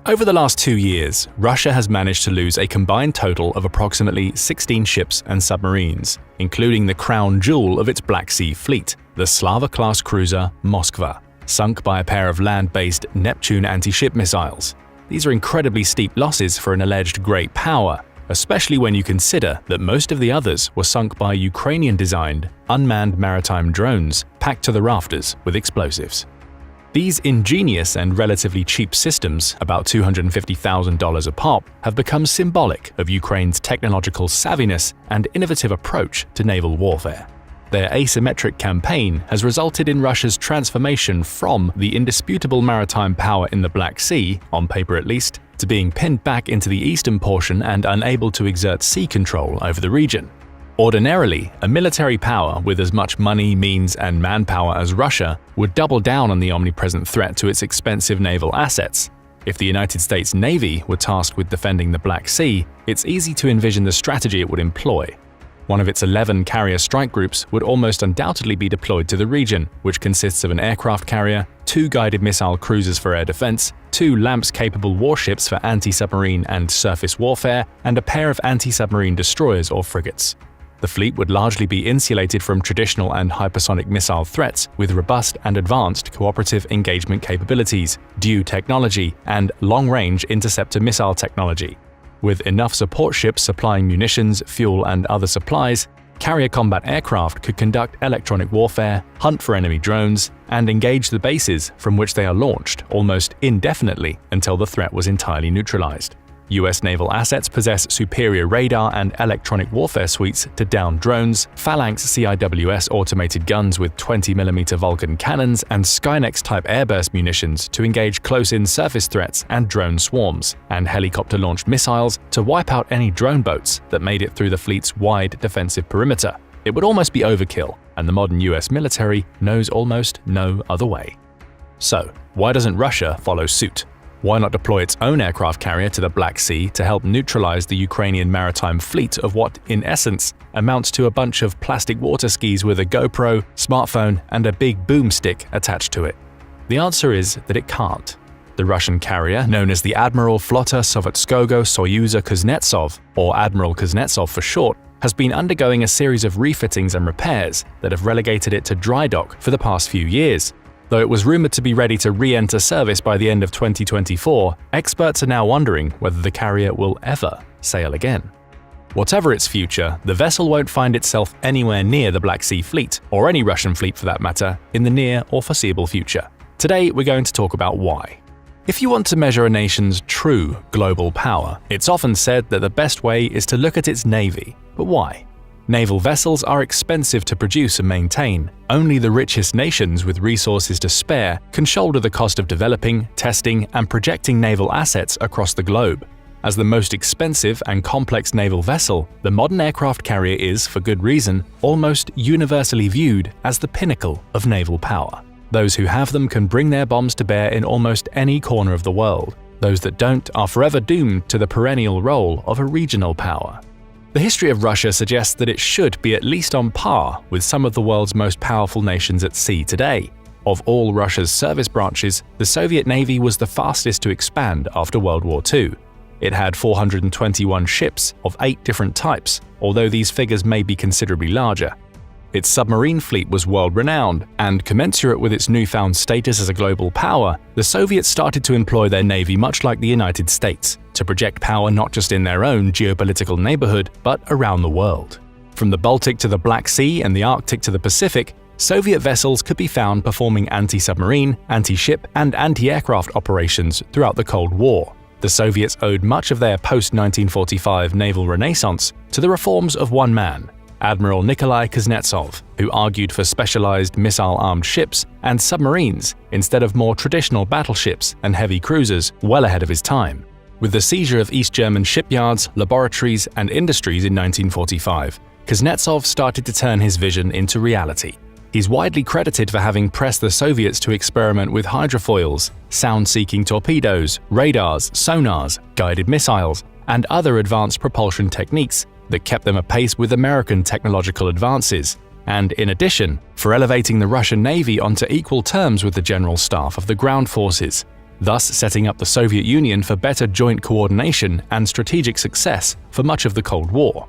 Over the last 2 years, Russia has managed to lose a combined total of approximately 16 ships and submarines, including the crown jewel of its Black Sea Fleet, the Slava-class cruiser Moskva, sunk by a pair of land-based Neptune anti-ship missiles. These are incredibly steep losses for an alleged great power, especially when you consider that most of the others were sunk by Ukrainian-designed, unmanned maritime drones packed to the rafters with explosives. These ingenious and relatively cheap systems, about $250,000 a pop, have become symbolic of Ukraine's technological savviness and innovative approach to naval warfare. Their asymmetric campaign has resulted in Russia's transformation from the indisputable maritime power in the Black Sea, on paper at least, to being pinned back into the eastern portion and unable to exert sea control over the region. Ordinarily, a military power with as much money, means, and manpower as Russia would double down on the omnipresent threat to its expensive naval assets. If the United States Navy were tasked with defending the Black Sea, it's easy to envision the strategy it would employ. One of its 11 carrier strike groups would almost undoubtedly be deployed to the region, which consists of an aircraft carrier, 2 guided missile cruisers for air defense, 2 LAMPS-capable warships for anti-submarine and surface warfare, and a pair of anti-submarine destroyers or frigates. The fleet would largely be insulated from traditional and hypersonic missile threats with robust and advanced cooperative engagement capabilities, DEW technology, and long-range interceptor missile technology. With enough support ships supplying munitions, fuel, and other supplies, carrier combat aircraft could conduct electronic warfare, hunt for enemy drones, and engage the bases from which they are launched almost indefinitely until the threat was entirely neutralized. US naval assets possess superior radar and electronic warfare suites to down drones, Phalanx CIWS automated guns with 20mm Vulcan cannons, and Skynex-type airburst munitions to engage close-in surface threats and drone swarms, and helicopter-launched missiles to wipe out any drone boats that made it through the fleet's wide defensive perimeter. It would almost be overkill, and the modern US military knows almost no other way. So, why doesn't Russia follow suit? Why not deploy its own aircraft carrier to the Black Sea to help neutralize the Ukrainian maritime fleet of what, in essence, amounts to a bunch of plastic water skis with a GoPro, smartphone, and a big boomstick attached to it? The answer is that it can't. The Russian carrier, known as the Admiral Flotta Sovetskogo Soyuza Kuznetsov, or Admiral Kuznetsov for short, has been undergoing a series of refittings and repairs that have relegated it to dry dock for the past few years. Though it was rumored to be ready to re-enter service by the end of 2024, experts are now wondering whether the carrier will ever sail again. Whatever its future, the vessel won't find itself anywhere near the Black Sea Fleet, or any Russian fleet for that matter, in the near or foreseeable future. Today, we're going to talk about why. If you want to measure a nation's true global power, it's often said that the best way is to look at its navy. But why? Naval vessels are expensive to produce and maintain. Only the richest nations with resources to spare can shoulder the cost of developing, testing, and projecting naval assets across the globe. As the most expensive and complex naval vessel, the modern aircraft carrier is, for good reason, almost universally viewed as the pinnacle of naval power. Those who have them can bring their bombs to bear in almost any corner of the world. Those that don't are forever doomed to the perennial role of a regional power. The history of Russia suggests that it should be at least on par with some of the world's most powerful nations at sea today. Of all Russia's service branches, the Soviet Navy was the fastest to expand after World War II. It had 421 ships of 8 different types, although these figures may be considerably larger. Its submarine fleet was world-renowned, and commensurate with its newfound status as a global power, the Soviets started to employ their navy much like the United States, to project power not just in their own geopolitical neighborhood, but around the world. From the Baltic to the Black Sea and the Arctic to the Pacific, Soviet vessels could be found performing anti-submarine, anti-ship, and anti-aircraft operations throughout the Cold War. The Soviets owed much of their post-1945 naval renaissance to the reforms of one man, Admiral Nikolai Kuznetsov, who argued for specialized missile-armed ships and submarines instead of more traditional battleships and heavy cruisers, well ahead of his time. With the seizure of East German shipyards, laboratories, and industries in 1945, Kuznetsov started to turn his vision into reality. He's widely credited for having pressed the Soviets to experiment with hydrofoils, sound-seeking torpedoes, radars, sonars, guided missiles, and other advanced propulsion techniques that kept them apace with American technological advances, and in addition, for elevating the Russian Navy onto equal terms with the General Staff of the ground forces, thus setting up the Soviet Union for better joint coordination and strategic success for much of the Cold War.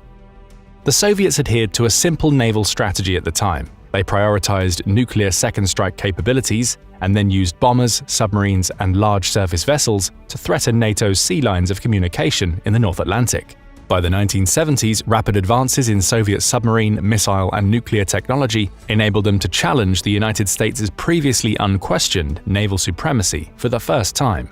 The Soviets adhered to a simple naval strategy at the time. They prioritized nuclear second strike capabilities and then used bombers, submarines, and large surface vessels to threaten NATO's sea lines of communication in the North Atlantic. By the 1970s, rapid advances in Soviet submarine, missile, and nuclear technology enabled them to challenge the United States' previously unquestioned naval supremacy for the first time.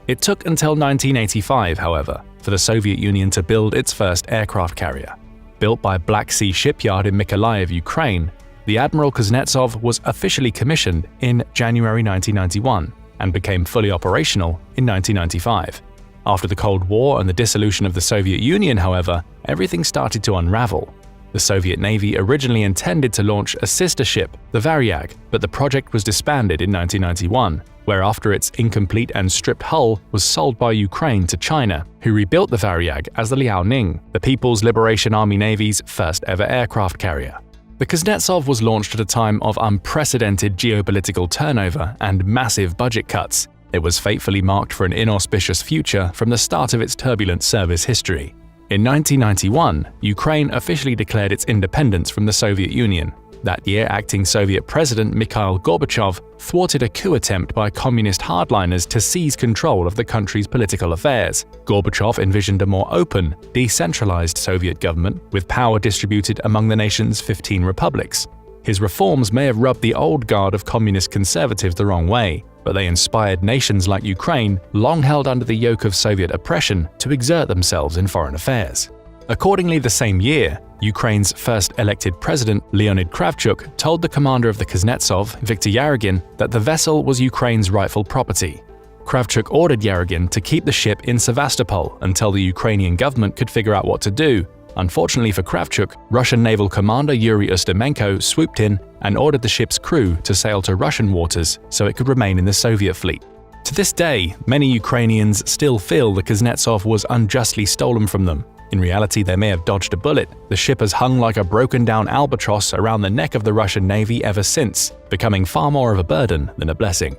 It took until 1985, however, for the Soviet Union to build its first aircraft carrier. Built by Black Sea Shipyard in Mykolaiv, Ukraine, the Admiral Kuznetsov was officially commissioned in January 1991 and became fully operational in 1995. After the Cold War and the dissolution of the Soviet Union, however, everything started to unravel. The Soviet Navy originally intended to launch a sister ship, the Varyag, but the project was disbanded in 1991, whereafter its incomplete and stripped hull was sold by Ukraine to China, who rebuilt the Varyag as the Liaoning, the People's Liberation Army Navy's first ever aircraft carrier. The Kuznetsov was launched at a time of unprecedented geopolitical turnover and massive budget cuts. It was fatefully marked for an inauspicious future from the start of its turbulent service history. In 1991, Ukraine officially declared its independence from the Soviet Union. That year, acting Soviet President Mikhail Gorbachev thwarted a coup attempt by communist hardliners to seize control of the country's political affairs. Gorbachev envisioned a more open, decentralized Soviet government with power distributed among the nation's 15 republics. His reforms may have rubbed the old guard of communist conservatives the wrong way, but they inspired nations like Ukraine, long held under the yoke of Soviet oppression, to exert themselves in foreign affairs. Accordingly, the same year, Ukraine's first elected president, Leonid Kravchuk, told the commander of the Kuznetsov, Viktor Yarygin, that the vessel was Ukraine's rightful property. Kravchuk ordered Yarygin to keep the ship in Sevastopol until the Ukrainian government could figure out what to do. Unfortunately for Kravchuk, Russian naval commander Yuri Ustimenko swooped in and ordered the ship's crew to sail to Russian waters so it could remain in the Soviet fleet. To this day, many Ukrainians still feel the Kuznetsov was unjustly stolen from them. In reality, they may have dodged a bullet. The ship has hung like a broken-down albatross around the neck of the Russian Navy ever since, becoming far more of a burden than a blessing.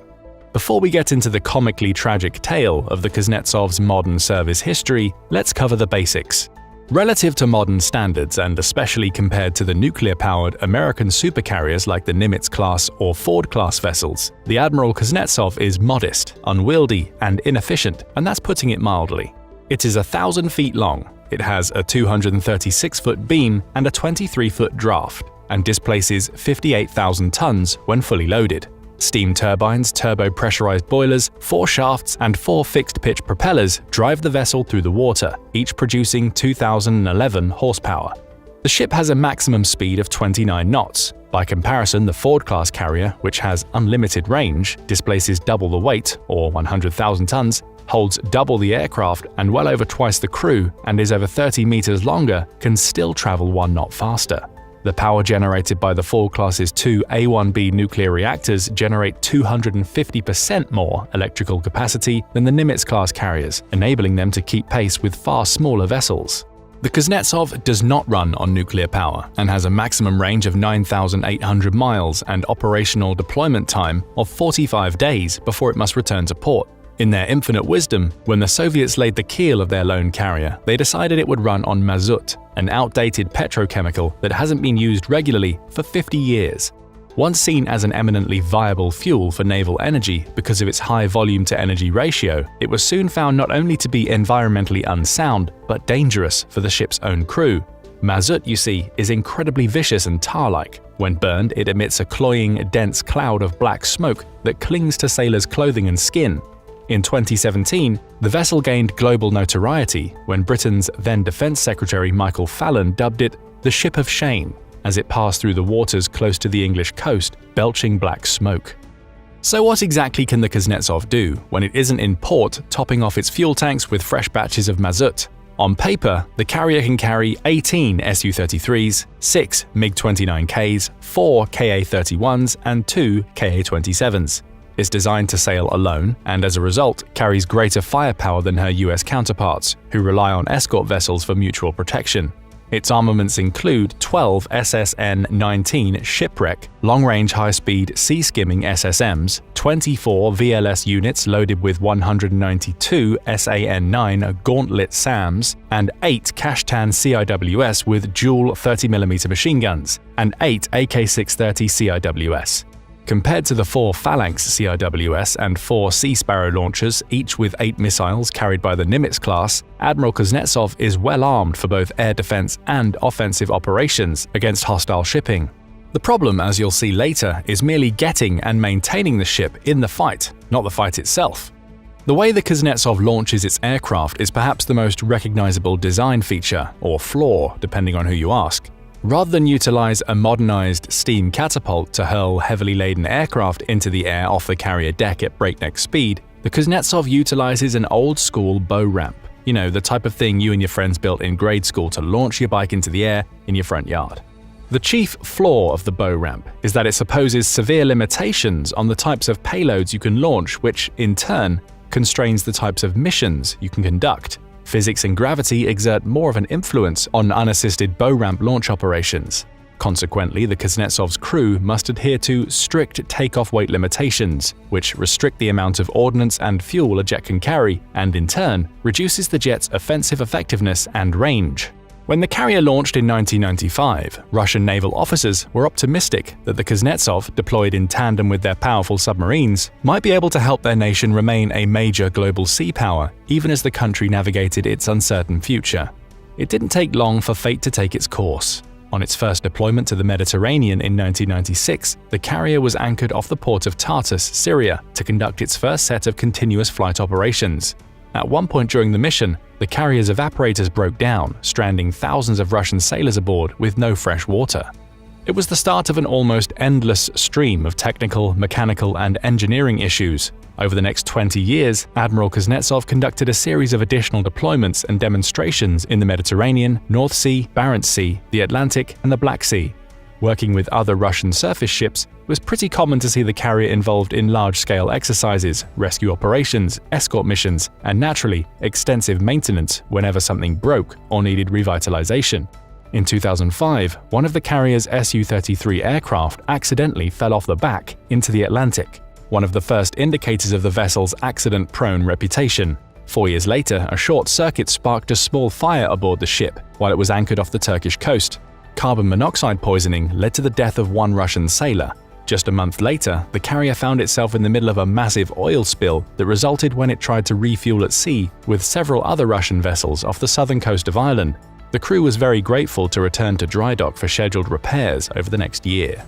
Before we get into the comically tragic tale of the Kuznetsov's modern service history, let's cover the basics. Relative to modern standards, and especially compared to the nuclear-powered American supercarriers like the Nimitz-class or Ford-class vessels, the Admiral Kuznetsov is modest, unwieldy, and inefficient, and that's putting it mildly. It is 1,000 feet long, it has a 236-foot beam and a 23-foot draft, and displaces 58,000 tons when fully loaded. Steam turbines, turbo-pressurized boilers, 4 shafts, and 4 fixed-pitch propellers drive the vessel through the water, each producing 2,011 horsepower. The ship has a maximum speed of 29 knots. By comparison, the Ford-class carrier, which has unlimited range, displaces double the weight, or 100,000 tons, holds double the aircraft and well over twice the crew, and is over 30 meters longer, can still travel 1 knot faster. The power generated by the Ford-class's 2 A1B nuclear reactors generate 250% more electrical capacity than the Nimitz-class carriers, enabling them to keep pace with far smaller vessels. The Kuznetsov does not run on nuclear power and has a maximum range of 9,800 miles and operational deployment time of 45 days before it must return to port. In their infinite wisdom, when the Soviets laid the keel of their lone carrier, they decided it would run on mazut, an outdated petrochemical that hasn't been used regularly for 50 years. Once seen as an eminently viable fuel for naval energy because of its high volume-to-energy ratio, it was soon found not only to be environmentally unsound, but dangerous for the ship's own crew. Mazut, you see, is incredibly vicious and tar-like. When burned, it emits a cloying, dense cloud of black smoke that clings to sailors' clothing and skin. In 2017, the vessel gained global notoriety when Britain's then Defense Secretary Michael Fallon dubbed it the Ship of Shame, as it passed through the waters close to the English coast, belching black smoke. So what exactly can the Kuznetsov do when it isn't in port topping off its fuel tanks with fresh batches of mazut? On paper, the carrier can carry 18 Su-33s, 6 MiG-29Ks, 4 Ka-31s, and 2 Ka-27s. It's designed to sail alone and, as a result, carries greater firepower than her US counterparts, who rely on escort vessels for mutual protection. Its armaments include 12 SSN-19 shipwreck, long-range high-speed sea-skimming SSMs, 24 VLS units loaded with 192 SAN-9 Gauntlet SAMs, and 8 Kashtan CIWS with dual 30mm machine guns, and 8 AK-630 CIWS. Compared to the 4 Phalanx CIWS and 4 Sea Sparrow launchers, each with 8 missiles carried by the Nimitz class, Admiral Kuznetsov is well armed for both air defense and offensive operations against hostile shipping. The problem, as you'll see later, is merely getting and maintaining the ship in the fight, not the fight itself. The way the Kuznetsov launches its aircraft is perhaps the most recognizable design feature, or flaw, depending on who you ask. Rather than utilize a modernized steam catapult to hurl heavily laden aircraft into the air off the carrier deck at breakneck speed, the Kuznetsov utilizes an old-school bow ramp. You know, the type of thing you and your friends built in grade school to launch your bike into the air in your front yard. The chief flaw of the bow ramp is that it supposes severe limitations on the types of payloads you can launch, which, in turn, constrains the types of missions you can conduct. Physics and gravity exert more of an influence on unassisted bow ramp launch operations. Consequently, the Kuznetsov's crew must adhere to strict takeoff weight limitations, which restrict the amount of ordnance and fuel a jet can carry, and in turn, reduces the jet's offensive effectiveness and range. When the carrier launched in 1995, Russian naval officers were optimistic that the Kuznetsov, deployed in tandem with their powerful submarines, might be able to help their nation remain a major global sea power, even as the country navigated its uncertain future. It didn't take long for fate to take its course. On its first deployment to the Mediterranean in 1996, the carrier was anchored off the port of Tartus, Syria, to conduct its first set of continuous flight operations. At one point during the mission, the carrier's evaporators broke down, stranding thousands of Russian sailors aboard with no fresh water. It was the start of an almost endless stream of technical, mechanical, and engineering issues. Over the next 20 years, Admiral Kuznetsov conducted a series of additional deployments and demonstrations in the Mediterranean, North Sea, Barents Sea, the Atlantic, and the Black Sea. Working with other Russian surface ships, it was pretty common to see the carrier involved in large-scale exercises, rescue operations, escort missions, and naturally, extensive maintenance whenever something broke or needed revitalization. In 2005, one of the carrier's Su-33 aircraft accidentally fell off the back into the Atlantic. one of the first indicators of the vessel's accident-prone reputation. 4 years later, a short circuit sparked a small fire aboard the ship while it was anchored off the Turkish coast. Carbon monoxide poisoning led to the death of one Russian sailor. Just a month later, the carrier found itself in the middle of a massive oil spill that resulted when it tried to refuel at sea with several other Russian vessels off the southern coast of Ireland. The crew was very grateful to return to dry dock for scheduled repairs over the next year.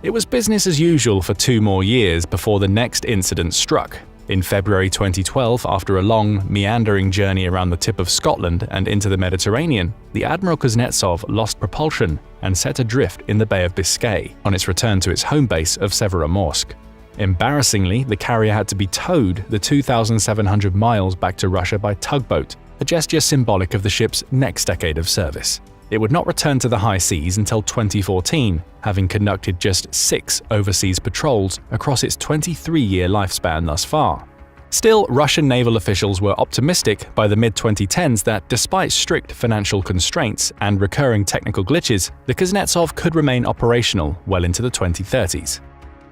It was business as usual for 2 more years before the next incident struck. In February 2012, after a long, meandering journey around the tip of Scotland and into the Mediterranean, the Admiral Kuznetsov lost propulsion and set adrift in the Bay of Biscay on its return to its home base of Severomorsk. Embarrassingly, the carrier had to be towed the 2,700 miles back to Russia by tugboat, a gesture symbolic of the ship's next decade of service. It would not return to the high seas until 2014, having conducted just 6 overseas patrols across its 23-year lifespan thus far. Still, Russian naval officials were optimistic by the mid-2010s that despite strict financial constraints and recurring technical glitches, the Kuznetsov could remain operational well into the 2030s.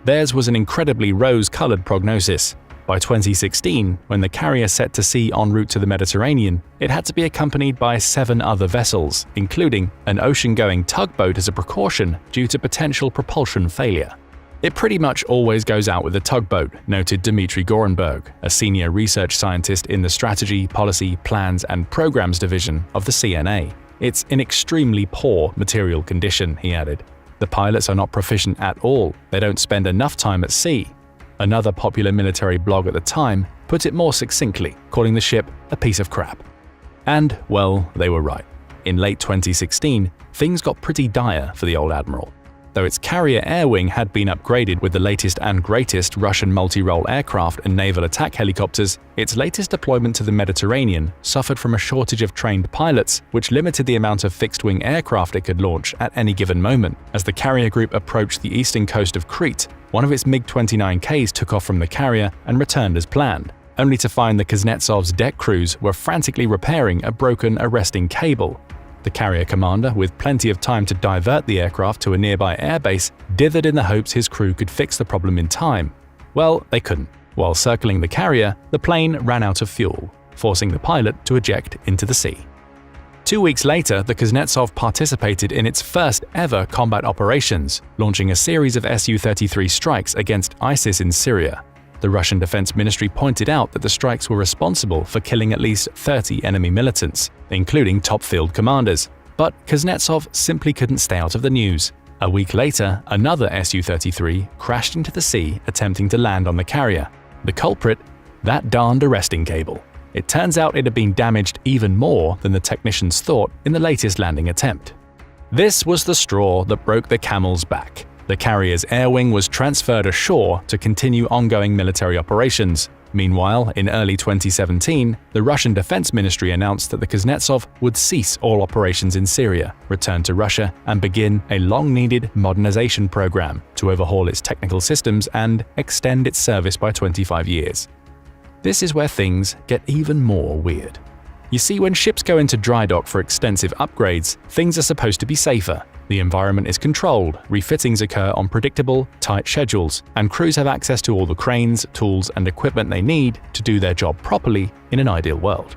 Theirs was an incredibly rose-colored prognosis. By 2016, when the carrier set to sea en route to the Mediterranean, it had to be accompanied by 7 other vessels, including an ocean-going tugboat as a precaution due to potential propulsion failure. It pretty much always goes out with a tugboat, noted Dmitry Gorenberg, a senior research scientist in the Strategy, Policy, Plans and Programs division of the CNA. It's in extremely poor material condition, he added. The pilots are not proficient at all, they don't spend enough time at sea. Another popular military blog at the time put it more succinctly, calling the ship a piece of crap. And, well, they were right. In late 2016, things got pretty dire for the old admiral. Though its carrier air wing had been upgraded with the latest and greatest Russian multi-role aircraft and naval attack helicopters, its latest deployment to the Mediterranean suffered from a shortage of trained pilots, which limited the amount of fixed-wing aircraft it could launch at any given moment. As the carrier group approached the eastern coast of Crete, one of its MiG-29Ks took off from the carrier and returned as planned, only to find the Kuznetsov's deck crews were frantically repairing a broken arresting cable. The carrier commander, with plenty of time to divert the aircraft to a nearby airbase, dithered in the hopes his crew could fix the problem in time. Well, they couldn't. While circling the carrier, the plane ran out of fuel, forcing the pilot to eject into the sea. 2 weeks later, the Kuznetsov participated in its first ever combat operations, launching a series of Su-33 strikes against ISIS in Syria. The Russian Defense Ministry pointed out that the strikes were responsible for killing at least 30 enemy militants, including top field commanders. But Kuznetsov simply couldn't stay out of the news. A week later, another Su-33 crashed into the sea attempting to land on the carrier. The culprit? That darned arresting cable. It turns out it had been damaged even more than the technicians thought in the latest landing attempt. This was the straw that broke the camel's back. The carrier's air wing was transferred ashore to continue ongoing military operations. Meanwhile, in early 2017, the Russian Defense Ministry announced that the Kuznetsov would cease all operations in Syria, return to Russia, and begin a long-needed modernization program to overhaul its technical systems and extend its service by 25 years. This is where things get even more weird. You see, when ships go into dry dock for extensive upgrades, things are supposed to be safer. The environment is controlled, refittings occur on predictable, tight schedules, and crews have access to all the cranes, tools, and equipment they need to do their job properly in an ideal world.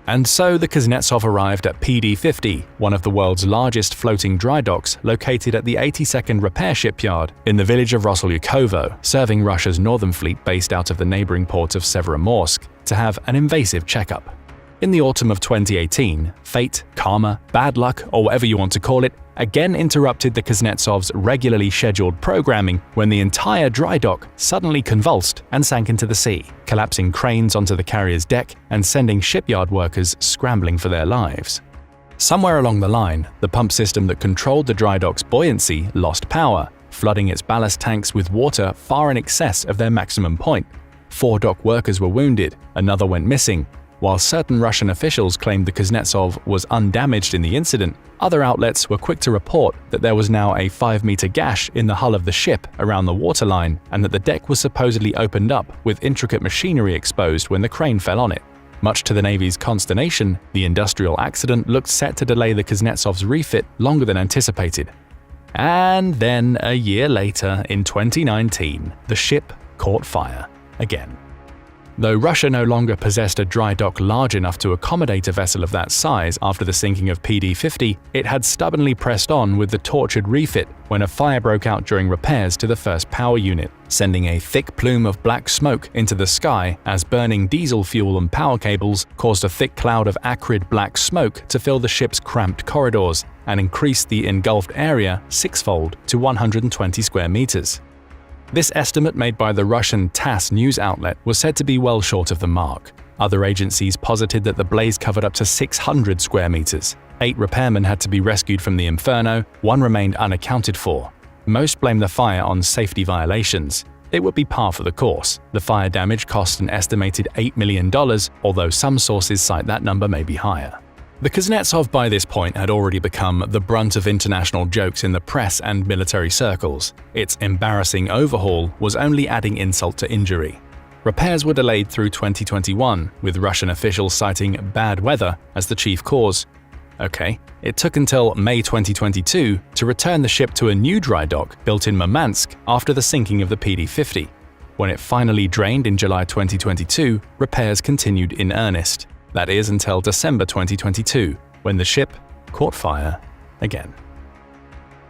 And so the Kuznetsov arrived at PD-50, one of the world's largest floating dry docks located at the 82nd Repair Shipyard in the village of Rosselyukovo, serving Russia's northern fleet based out of the neighboring port of Severomorsk, to have an invasive checkup. In the autumn of 2018, fate, karma, bad luck, or whatever you want to call it, again interrupted the Kuznetsov's regularly scheduled programming when the entire dry dock suddenly convulsed and sank into the sea, collapsing cranes onto the carrier's deck and sending shipyard workers scrambling for their lives. Somewhere along the line, the pump system that controlled the dry dock's buoyancy lost power, flooding its ballast tanks with water far in excess of their maximum point. 4 dock workers were wounded, another went missing. While certain Russian officials claimed the Kuznetsov was undamaged in the incident, other outlets were quick to report that there was now a 5-meter gash in the hull of the ship around the waterline and that the deck was supposedly opened up with intricate machinery exposed when the crane fell on it. Much to the Navy's consternation, the industrial accident looked set to delay the Kuznetsov's refit longer than anticipated. And then, a year later, in 2019, the ship caught fire again. Though Russia no longer possessed a dry dock large enough to accommodate a vessel of that size after the sinking of PD-50, it had stubbornly pressed on with the tortured refit when a fire broke out during repairs to the first power unit, sending a thick plume of black smoke into the sky as burning diesel fuel and power cables caused a thick cloud of acrid black smoke to fill the ship's cramped corridors and increased the engulfed area sixfold to 120 square meters. This estimate made by the Russian TASS news outlet was said to be well short of the mark. Other agencies posited that the blaze covered up to 600 square meters. 8 repairmen had to be rescued from the inferno, 1 remained unaccounted for. Most blame the fire on safety violations. It would be par for the course. The fire damage cost an estimated $8 million, although some sources cite that number may be higher. The Kuznetsov by this point had already become the brunt of international jokes in the press and military circles. Its embarrassing overhaul was only adding insult to injury. Repairs were delayed through 2021, with Russian officials citing bad weather as the chief cause. Okay, it took until May 2022 to return the ship to a new dry dock built in Murmansk after the sinking of the PD-50. When it finally drained in July 2022, repairs continued in earnest. That is until December 2022, when the ship caught fire again.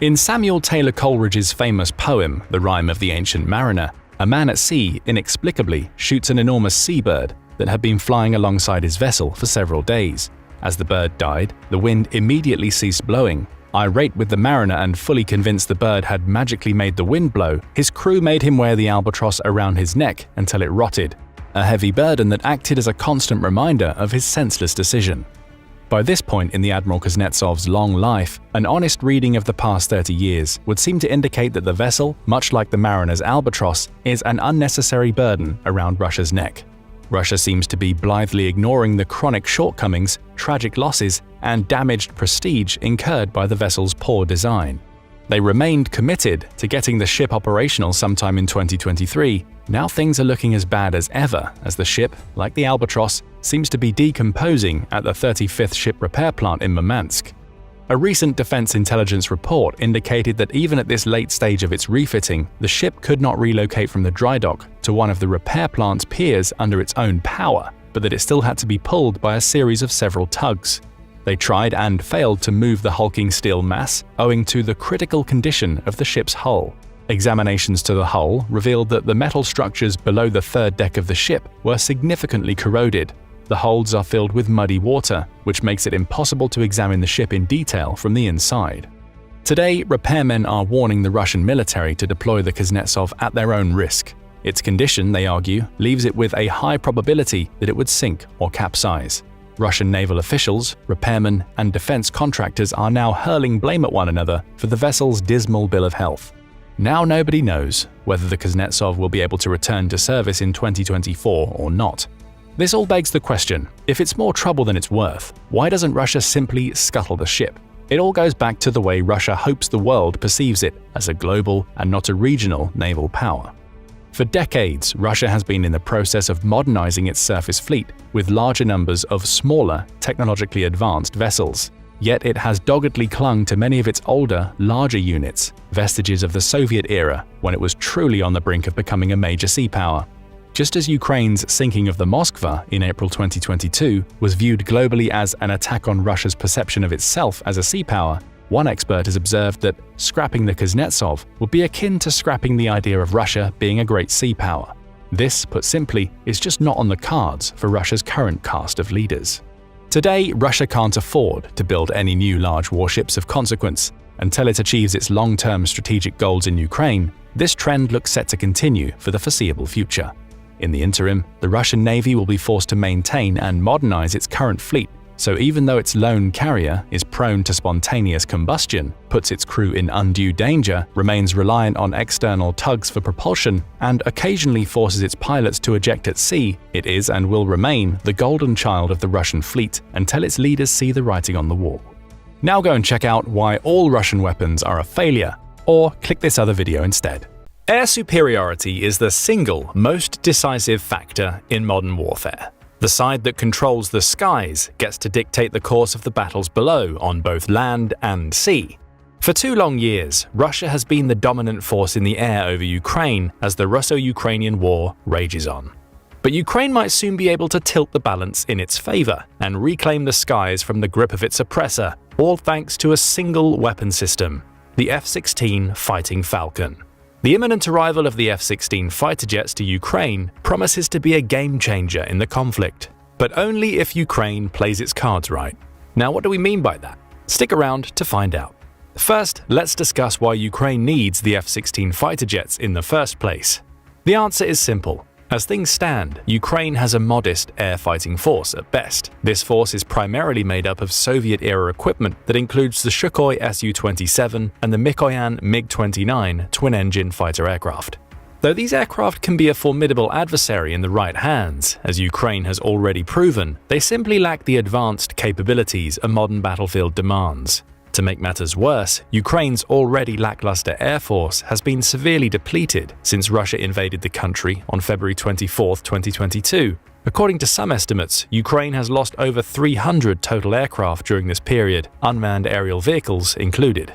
In Samuel Taylor Coleridge's famous poem, The Rime of the Ancient Mariner, a man at sea inexplicably shoots an enormous seabird that had been flying alongside his vessel for several days. As the bird died, the wind immediately ceased blowing. Irate with the mariner and fully convinced the bird had magically made the wind blow, his crew made him wear the albatross around his neck until it rotted, a heavy burden that acted as a constant reminder of his senseless decision. By this point in the Admiral Kuznetsov's long life, an honest reading of the past 30 years would seem to indicate that the vessel, much like the mariner's albatross, is an unnecessary burden around Russia's neck. Russia seems to be blithely ignoring the chronic shortcomings, tragic losses, and damaged prestige incurred by the vessel's poor design. They remained committed to getting the ship operational sometime in 2023. Now things are looking as bad as ever as the ship, like the Albatross, seems to be decomposing at the 35th Ship Repair Plant in Murmansk. A recent Defense Intelligence report indicated that even at this late stage of its refitting, the ship could not relocate from the dry dock to one of the repair plant's piers under its own power, but that it still had to be pulled by a series of several tugs. They tried and failed to move the hulking steel mass owing to the critical condition of the ship's hull. Examinations to the hull revealed that the metal structures below the third deck of the ship were significantly corroded. The holds are filled with muddy water, which makes it impossible to examine the ship in detail from the inside. Today, repairmen are warning the Russian military to deploy the Kuznetsov at their own risk. Its condition, they argue, leaves it with a high probability that it would sink or capsize. Russian naval officials, repairmen, and defense contractors are now hurling blame at one another for the vessel's dismal bill of health. Now nobody knows whether the Kuznetsov will be able to return to service in 2024 or not. This all begs the question, if it's more trouble than it's worth, why doesn't Russia simply scuttle the ship? It all goes back to the way Russia hopes the world perceives it as a global and not a regional naval power. For decades, Russia has been in the process of modernizing its surface fleet with larger numbers of smaller, technologically advanced vessels. Yet it has doggedly clung to many of its older, larger units, vestiges of the Soviet era when it was truly on the brink of becoming a major sea power. Just as Ukraine's sinking of the Moskva in April 2022 was viewed globally as an attack on Russia's perception of itself as a sea power, one expert has observed that scrapping the Kuznetsov would be akin to scrapping the idea of Russia being a great sea power. This, put simply, is just not on the cards for Russia's current cast of leaders. Today, Russia can't afford to build any new large warships of consequence. Until it achieves its long-term strategic goals in Ukraine, this trend looks set to continue for the foreseeable future. In the interim, the Russian Navy will be forced to maintain and modernize its current fleet, so even though its lone carrier is prone to spontaneous combustion, puts its crew in undue danger, remains reliant on external tugs for propulsion, and occasionally forces its pilots to eject at sea, it is and will remain the golden child of the Russian fleet until its leaders see the writing on the wall. Now go and check out why all Russian weapons are a failure, or click this other video instead. Air superiority is the single most decisive factor in modern warfare. The side that controls the skies gets to dictate the course of the battles below on both land and sea. For 2 long years, Russia has been the dominant force in the air over Ukraine as the Russo-Ukrainian war rages on. But Ukraine might soon be able to tilt the balance in its favor and reclaim the skies from the grip of its oppressor, all thanks to a single weapon system, the F-16 Fighting Falcon. The imminent arrival of the F-16 fighter jets to Ukraine promises to be a game-changer in the conflict, but only if Ukraine plays its cards right. Now, what do we mean by that? Stick around to find out. First, let's discuss why Ukraine needs the F-16 fighter jets in the first place. The answer is simple. As things stand, Ukraine has a modest air fighting force at best. This force is primarily made up of Soviet-era equipment that includes the Sukhoi Su-27 and the Mikoyan MiG-29 twin-engine fighter aircraft. Though these aircraft can be a formidable adversary in the right hands, as Ukraine has already proven, they simply lack the advanced capabilities a modern battlefield demands. To make matters worse, Ukraine's already lackluster air force has been severely depleted since Russia invaded the country on February 24, 2022. According to some estimates, Ukraine has lost over 300 total aircraft during this period, unmanned aerial vehicles included.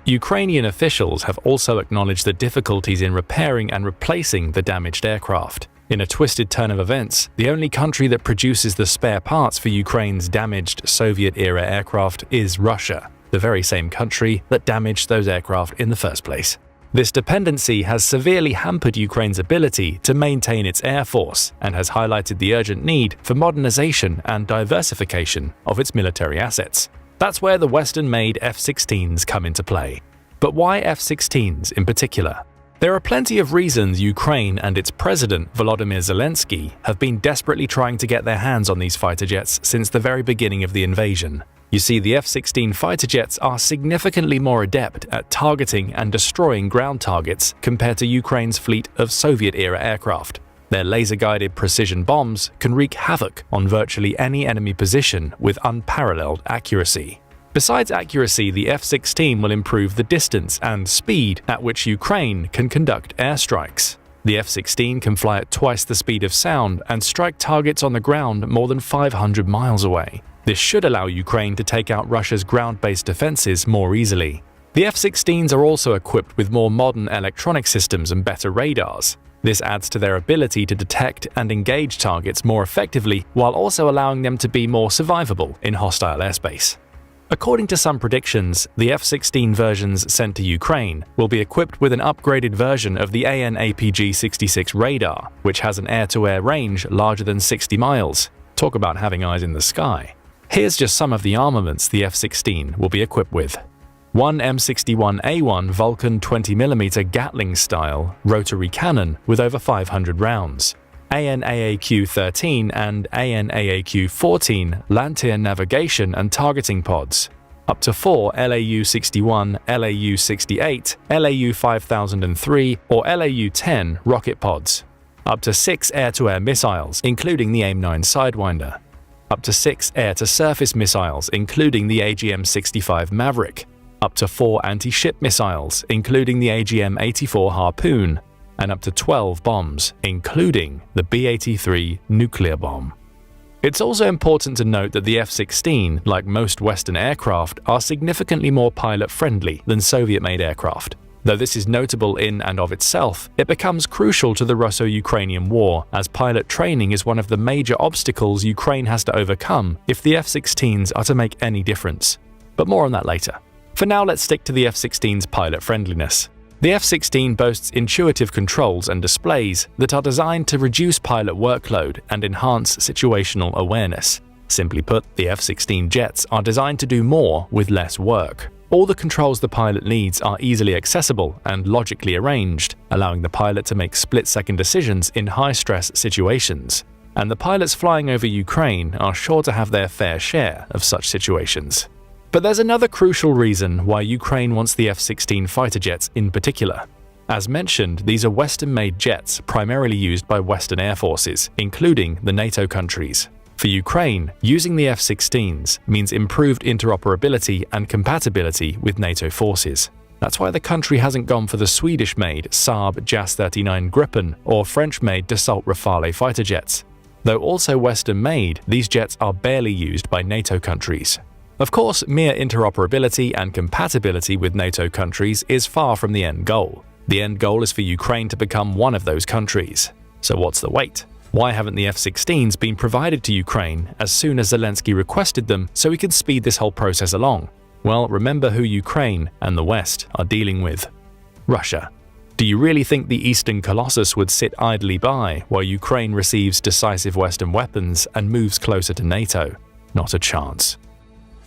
Ukrainian officials have also acknowledged the difficulties in repairing and replacing the damaged aircraft. In a twisted turn of events, the only country that produces the spare parts for Ukraine's damaged Soviet-era aircraft is Russia, the very same country that damaged those aircraft in the first place. This dependency has severely hampered Ukraine's ability to maintain its air force and has highlighted the urgent need for modernization and diversification of its military assets. That's where the Western-made F-16s come into play. But why F-16s in particular? There are plenty of reasons Ukraine and its president, Volodymyr Zelensky, have been desperately trying to get their hands on these fighter jets since the very beginning of the invasion. You see, the F-16 fighter jets are significantly more adept at targeting and destroying ground targets compared to Ukraine's fleet of Soviet-era aircraft. Their laser-guided precision bombs can wreak havoc on virtually any enemy position with unparalleled accuracy. Besides accuracy, the F-16 will improve the distance and speed at which Ukraine can conduct airstrikes. The F-16 can fly at twice the speed of sound and strike targets on the ground more than 500 miles away. This should allow Ukraine to take out Russia's ground-based defenses more easily. The F-16s are also equipped with more modern electronic systems and better radars. This adds to their ability to detect and engage targets more effectively while also allowing them to be more survivable in hostile airspace. According to some predictions, the F-16 versions sent to Ukraine will be equipped with an upgraded version of the AN/APG-66 radar, which has an air-to-air range larger than 60 miles. Talk about having eyes in the sky. Here's just some of the armaments the F-16 will be equipped with. One M61A1 Vulcan 20mm Gatling-style rotary cannon with over 500 rounds. AN/AAQ-13 and AN/AAQ-14 Lantier navigation and targeting pods. Up to 4 LAU-61, LAU-68, LAU-5003 or LAU-10 rocket pods. Up to 6 air-to-air missiles, including the AIM-9 Sidewinder. Up to 6 air-to-surface missiles, including the AGM-65 Maverick. Up to 4 anti-ship missiles, including the AGM-84 Harpoon. And up to 12 bombs, including the B-83 nuclear bomb. It's also important to note that the F-16, like most Western aircraft, are significantly more pilot-friendly than Soviet-made aircraft. Though this is notable in and of itself, it becomes crucial to the Russo-Ukrainian war, as pilot training is one of the major obstacles Ukraine has to overcome if the F-16s are to make any difference. But more on that later. For now, let's stick to the F-16's pilot friendliness. The F-16 boasts intuitive controls and displays that are designed to reduce pilot workload and enhance situational awareness. Simply put, the F-16 jets are designed to do more with less work. All the controls the pilot needs are easily accessible and logically arranged, allowing the pilot to make split-second decisions in high-stress situations. And the pilots flying over Ukraine are sure to have their fair share of such situations. But there's another crucial reason why Ukraine wants the F-16 fighter jets in particular. As mentioned, these are Western-made jets primarily used by Western air forces, including the NATO countries. For Ukraine, using the F-16s means improved interoperability and compatibility with NATO forces. That's why the country hasn't gone for the Swedish-made Saab JAS-39 Gripen or French-made Dassault Rafale fighter jets. Though also Western-made, these jets are barely used by NATO countries. Of course, mere interoperability and compatibility with NATO countries is far from the end goal. The end goal is for Ukraine to become one of those countries. So what's the wait? Why haven't the F-16s been provided to Ukraine as soon as Zelensky requested them so we could speed this whole process along? Well, remember who Ukraine and the West are dealing with: Russia. Do you really think the Eastern Colossus would sit idly by while Ukraine receives decisive Western weapons and moves closer to NATO? Not a chance.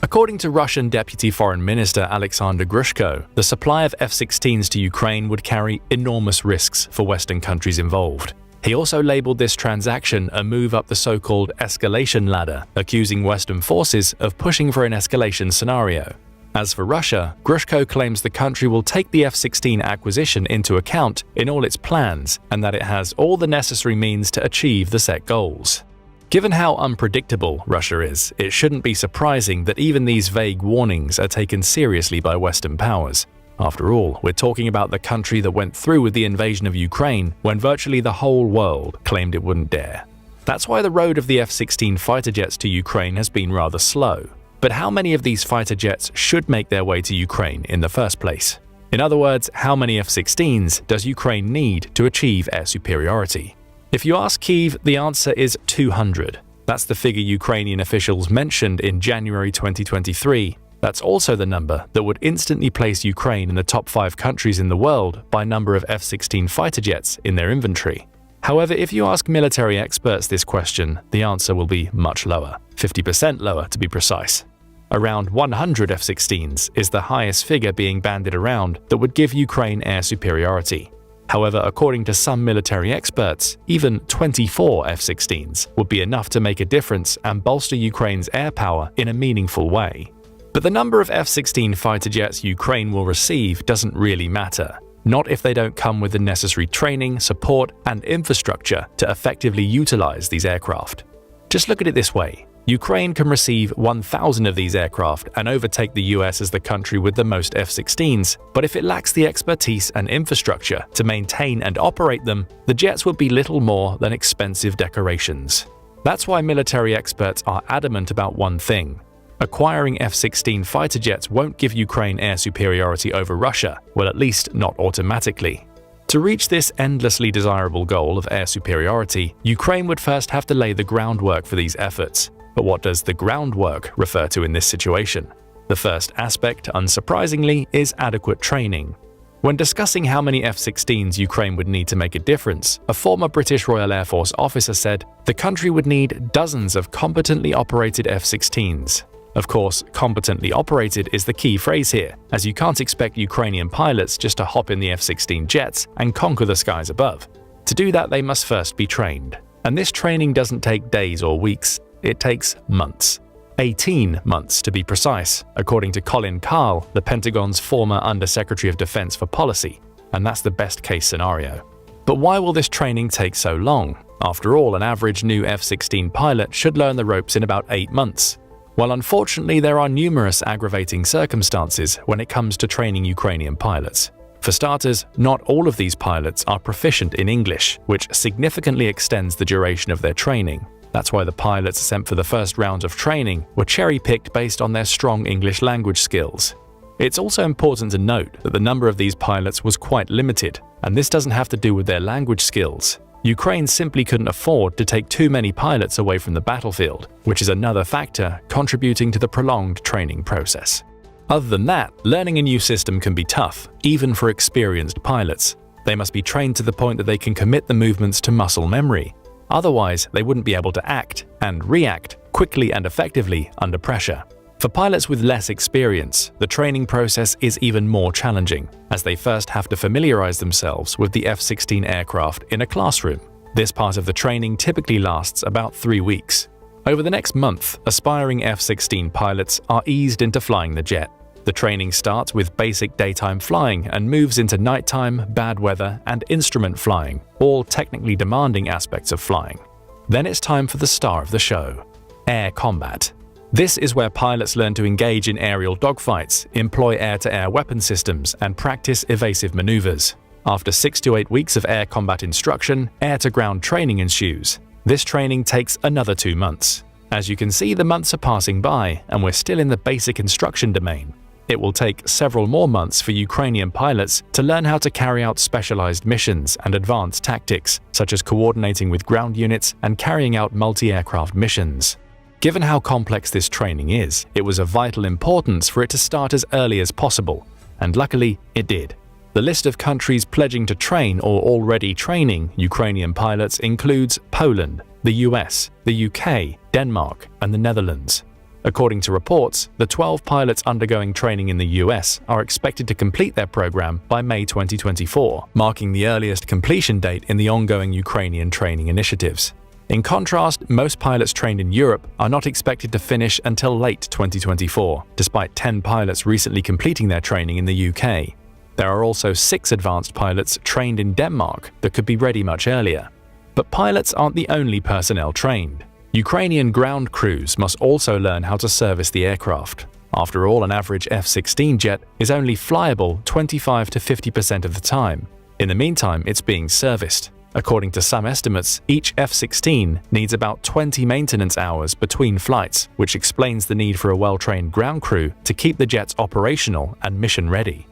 According to Russian Deputy Foreign Minister Alexander Grushko, the supply of F-16s to Ukraine would carry enormous risks for Western countries involved. He also labeled this transaction a move up the so-called escalation ladder, accusing Western forces of pushing for an escalation scenario. As for Russia, Grushko claims the country will take the F-16 acquisition into account in all its plans and that it has all the necessary means to achieve the set goals. Given how unpredictable Russia is, it shouldn't be surprising that even these vague warnings are taken seriously by Western powers. After all, we're talking about the country that went through with the invasion of Ukraine when virtually the whole world claimed it wouldn't dare. That's why the road of the F-16 fighter jets to Ukraine has been rather slow. But how many of these fighter jets should make their way to Ukraine in the first place? In other words, how many F-16s does Ukraine need to achieve air superiority? If you ask Kyiv, the answer is 200. That's the figure Ukrainian officials mentioned in January 2023. That's also the number that would instantly place Ukraine in the top 5 countries in the world by number of F-16 fighter jets in their inventory. However, if you ask military experts this question, the answer will be much lower, 50% lower to be precise. Around 100 F-16s is the highest figure being bandied around that would give Ukraine air superiority. However, according to some military experts, even 24 F-16s would be enough to make a difference and bolster Ukraine's air power in a meaningful way. But the number of F-16 fighter jets Ukraine will receive doesn't really matter. Not if they don't come with the necessary training, support, and infrastructure to effectively utilize these aircraft. Just look at it this way. Ukraine can receive 1,000 of these aircraft and overtake the US as the country with the most F-16s, but if it lacks the expertise and infrastructure to maintain and operate them, the jets would be little more than expensive decorations. That's why military experts are adamant about one thing. Acquiring F-16 fighter jets won't give Ukraine air superiority over Russia, well, at least not automatically. To reach this endlessly desirable goal of air superiority, Ukraine would first have to lay the groundwork for these efforts. But what does the groundwork refer to in this situation? The first aspect, unsurprisingly, is adequate training. When discussing how many F-16s Ukraine would need to make a difference, a former British Royal Air Force officer said the country would need dozens of competently operated F-16s. Of course, competently operated is the key phrase here, as you can't expect Ukrainian pilots just to hop in the F-16 jets and conquer the skies above. To do that, they must first be trained. And this training doesn't take days or weeks, it takes months. 18 months to be precise, according to Colin Kahl, the Pentagon's former Undersecretary of Defense for Policy, and that's the best-case scenario. But why will this training take so long? After all, an average new F-16 pilot should learn the ropes in about 8 months. Well, unfortunately, there are numerous aggravating circumstances when it comes to training Ukrainian pilots. For starters, not all of these pilots are proficient in English, which significantly extends the duration of their training. That's why the pilots sent for the first rounds of training were cherry-picked based on their strong English language skills. It's also important to note that the number of these pilots was quite limited, and this doesn't have to do with their language skills. Ukraine simply couldn't afford to take too many pilots away from the battlefield, which is another factor contributing to the prolonged training process. Other than that, learning a new system can be tough, even for experienced pilots. They must be trained to the point that they can commit the movements to muscle memory. Otherwise, they wouldn't be able to act and react quickly and effectively under pressure. For pilots with less experience, the training process is even more challenging, as they first have to familiarize themselves with the F-16 aircraft in a classroom. This part of the training typically lasts about 3 weeks. Over the next month, aspiring F-16 pilots are eased into flying the jet. The training starts with basic daytime flying and moves into nighttime, bad weather, and instrument flying, all technically demanding aspects of flying. Then it's time for the star of the show: air combat. This is where pilots learn to engage in aerial dogfights, employ air-to-air weapon systems, and practice evasive maneuvers. After 6 to 8 weeks of air combat instruction, air-to-ground training ensues. This training takes another 2 months. As you can see, the months are passing by, and we're still in the basic instruction domain. It will take several more months for Ukrainian pilots to learn how to carry out specialized missions and advanced tactics, such as coordinating with ground units and carrying out multi-aircraft missions. Given how complex this training is, it was of vital importance for it to start as early as possible, and luckily, it did. The list of countries pledging to train or already training Ukrainian pilots includes Poland, the US, the UK, Denmark, and the Netherlands. According to reports, the 12 pilots undergoing training in the US are expected to complete their program by May 2024, marking the earliest completion date in the ongoing Ukrainian training initiatives. In contrast, most pilots trained in Europe are not expected to finish until late 2024, despite 10 pilots recently completing their training in the UK. There are also 6 advanced pilots trained in Denmark that could be ready much earlier. But pilots aren't the only personnel trained. Ukrainian ground crews must also learn how to service the aircraft. After all, an average F-16 jet is only flyable 25 to 50% of the time. In the meantime, it's being serviced. According to some estimates, each F-16 needs about 20 maintenance hours between flights, which explains the need for a well-trained ground crew to keep the jets operational and mission-ready.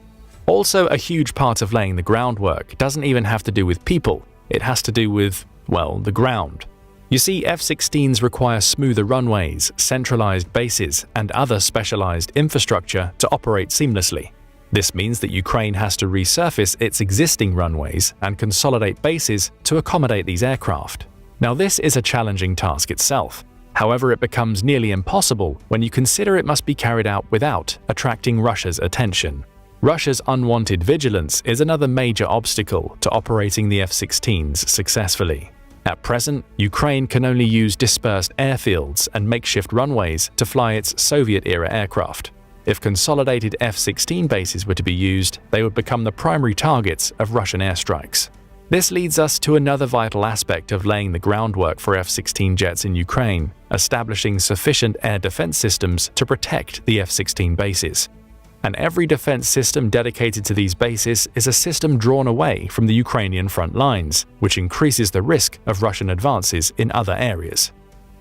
Also, a huge part of laying the groundwork doesn't even have to do with people. It has to do with, well, the ground. You see, F-16s require smoother runways, centralized bases, and other specialized infrastructure to operate seamlessly. This means that Ukraine has to resurface its existing runways and consolidate bases to accommodate these aircraft. Now, this is a challenging task itself. However, it becomes nearly impossible when you consider it must be carried out without attracting Russia's attention. Russia's unwanted vigilance is another major obstacle to operating the F-16s successfully. At present, Ukraine can only use dispersed airfields and makeshift runways to fly its Soviet-era aircraft. If consolidated F-16 bases were to be used, they would become the primary targets of Russian airstrikes. This leads us to another vital aspect of laying the groundwork for F-16 jets in Ukraine, establishing sufficient air defense systems to protect the F-16 bases. And every defense system dedicated to these bases is a system drawn away from the Ukrainian front lines, which increases the risk of Russian advances in other areas.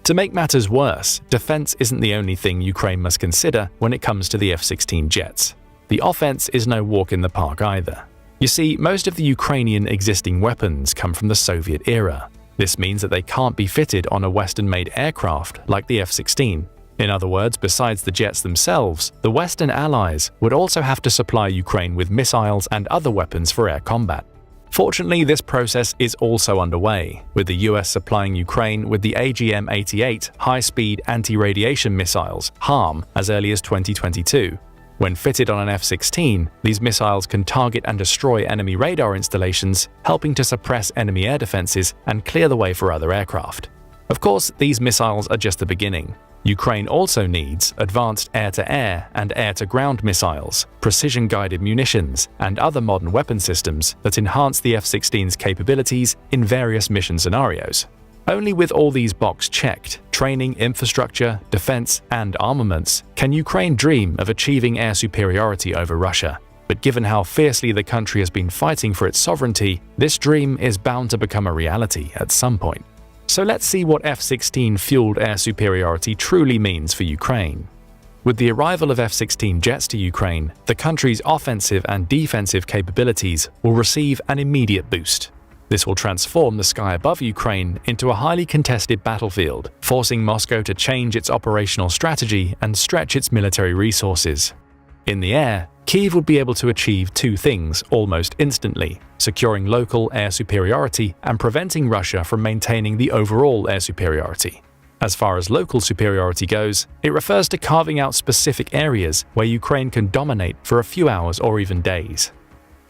To make matters worse, defense isn't the only thing Ukraine must consider when it comes to the F-16 jets. The offense is no walk in the park either. You see, most of the Ukrainian existing weapons come from the Soviet era. This means that they can't be fitted on a Western-made aircraft like the F-16. In other words, besides the jets themselves, the Western allies would also have to supply Ukraine with missiles and other weapons for air combat. Fortunately, this process is also underway, with the US supplying Ukraine with the AGM-88 high-speed anti-radiation missiles, HARM, as early as 2022. When fitted on an F-16, these missiles can target and destroy enemy radar installations, helping to suppress enemy air defenses and clear the way for other aircraft. Of course, these missiles are just the beginning. Ukraine also needs advanced air-to-air and air-to-ground missiles, precision-guided munitions, and other modern weapon systems that enhance the F-16's capabilities in various mission scenarios. Only with all these boxes checked, training, infrastructure, defense, and armaments, can Ukraine dream of achieving air superiority over Russia. But given how fiercely the country has been fighting for its sovereignty, this dream is bound to become a reality at some point. So let's see what F-16 fueled air superiority truly means for Ukraine. With the arrival of F-16 jets to Ukraine, the country's offensive and defensive capabilities will receive an immediate boost. This will transform the sky above Ukraine into a highly contested battlefield, forcing Moscow to change its operational strategy and stretch its military resources. In the air, Kyiv would be able to achieve two things almost instantly: securing local air superiority and preventing Russia from maintaining the overall air superiority. As far as local superiority goes, it refers to carving out specific areas where Ukraine can dominate for a few hours or even days.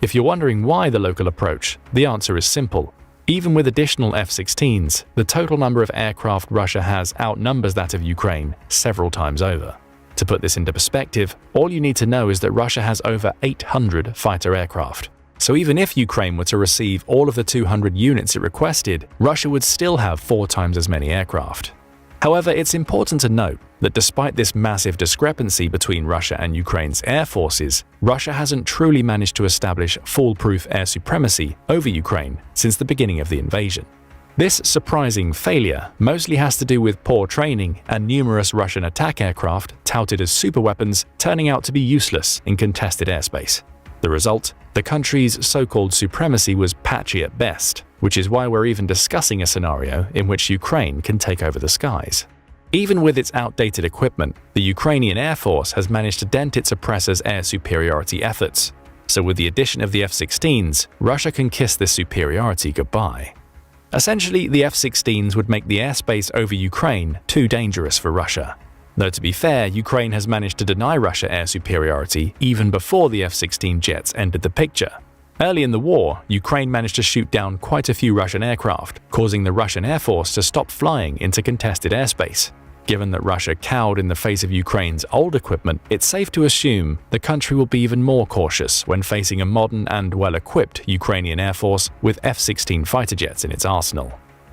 If you're wondering why the local approach, the answer is simple. Even with additional F-16s, the total number of aircraft Russia has outnumbers that of Ukraine several times over. To put this into perspective, all you need to know is that Russia has over 800 fighter aircraft. So even if Ukraine were to receive all of the 200 units it requested, Russia would still have 4 times as many aircraft. However, it's important to note that despite this massive discrepancy between Russia and Ukraine's air forces, Russia hasn't truly managed to establish foolproof air supremacy over Ukraine since the beginning of the invasion. This surprising failure mostly has to do with poor training and numerous Russian attack aircraft touted as superweapons turning out to be useless in contested airspace. The result? The country's so-called supremacy was patchy at best, which is why we're even discussing a scenario in which Ukraine can take over the skies. Even with its outdated equipment, the Ukrainian Air Force has managed to dent its oppressors' air superiority efforts. So with the addition of the F-16s, Russia can kiss this superiority goodbye. Essentially, the F-16s would make the airspace over Ukraine too dangerous for Russia. Though to be fair, Ukraine has managed to deny Russia air superiority even before the F-16 jets entered the picture. Early in the war, Ukraine managed to shoot down quite a few Russian aircraft, causing the Russian Air Force to stop flying into contested airspace. Given that Russia cowed in the face of Ukraine's old equipment, it's safe to assume the country will be even more cautious when facing a modern and well-equipped Ukrainian Air Force with F-16 fighter jets in its arsenal.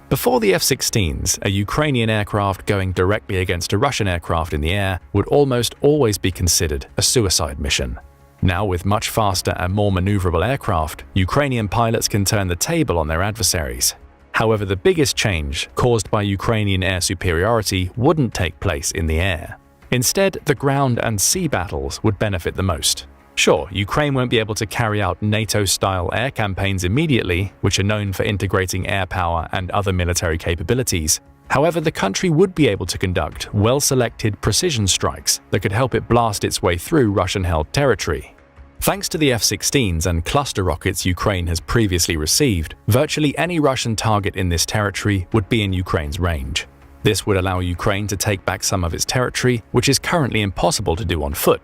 Before the F-16s, a Ukrainian aircraft going directly against a Russian aircraft in the air would almost always be considered a suicide mission. Now, with much faster and more maneuverable aircraft, Ukrainian pilots can turn the table on their adversaries. However, the biggest change caused by Ukrainian air superiority wouldn't take place in the air. Instead, the ground and sea battles would benefit the most. Sure, Ukraine won't be able to carry out NATO-style air campaigns immediately, which are known for integrating air power and other military capabilities. However, the country would be able to conduct well-selected precision strikes that could help it blast its way through Russian-held territory. Thanks to the F-16s and cluster rockets Ukraine has previously received, virtually any Russian target in this territory would be in Ukraine's range. This would allow Ukraine to take back some of its territory, which is currently impossible to do on foot.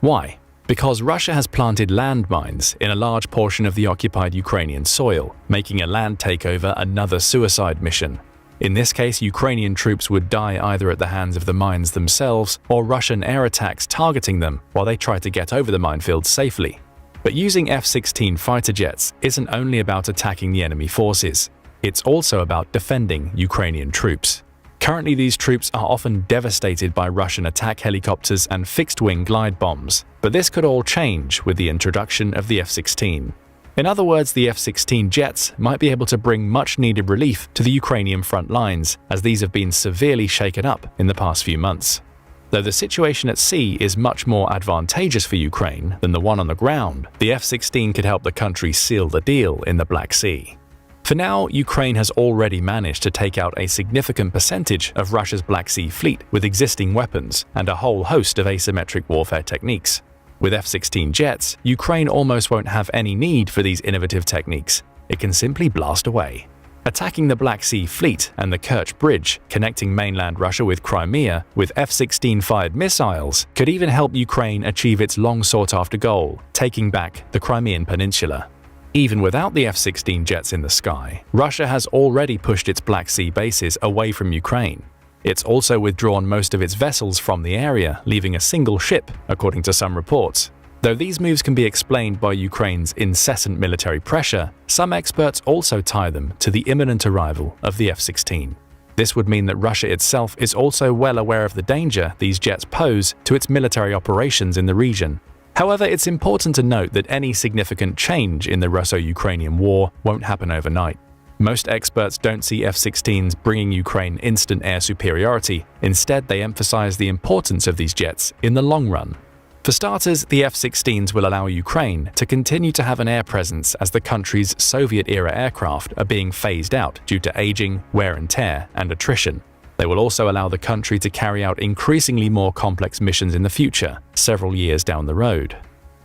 Why? Because Russia has planted landmines in a large portion of the occupied Ukrainian soil, making a land takeover another suicide mission. In this case, Ukrainian troops would die either at the hands of the mines themselves or Russian air attacks targeting them while they try to get over the minefields safely. But using F-16 fighter jets isn't only about attacking the enemy forces, it's also about defending Ukrainian troops. Currently, these troops are often devastated by Russian attack helicopters and fixed-wing glide bombs, but this could all change with the introduction of the F-16. In other words, the F-16 jets might be able to bring much-needed relief to the Ukrainian front lines, as these have been severely shaken up in the past few months. Though the situation at sea is much more advantageous for Ukraine than the one on the ground, the F-16 could help the country seal the deal in the Black Sea. For now, Ukraine has already managed to take out a significant percentage of Russia's Black Sea fleet with existing weapons and a whole host of asymmetric warfare techniques. With F-16 jets, Ukraine almost won't have any need for these innovative techniques. It can simply blast away. Attacking the Black Sea Fleet and the Kerch Bridge, connecting mainland Russia with Crimea with F-16-fired missiles, could even help Ukraine achieve its long-sought-after goal, taking back the Crimean Peninsula. Even without the F-16 jets in the sky, Russia has already pushed its Black Sea bases away from Ukraine. It's also withdrawn most of its vessels from the area, leaving a single ship, according to some reports. Though these moves can be explained by Ukraine's incessant military pressure, some experts also tie them to the imminent arrival of the F-16. This would mean that Russia itself is also well aware of the danger these jets pose to its military operations in the region. However, it's important to note that any significant change in the Russo-Ukrainian war won't happen overnight. Most experts don't see F-16s bringing Ukraine instant air superiority. Instead, they emphasize the importance of these jets in the long run. For starters, the F-16s will allow Ukraine to continue to have an air presence as the country's Soviet-era aircraft are being phased out due to aging, wear and tear, and attrition. They will also allow the country to carry out increasingly more complex missions in the future, several years down the road.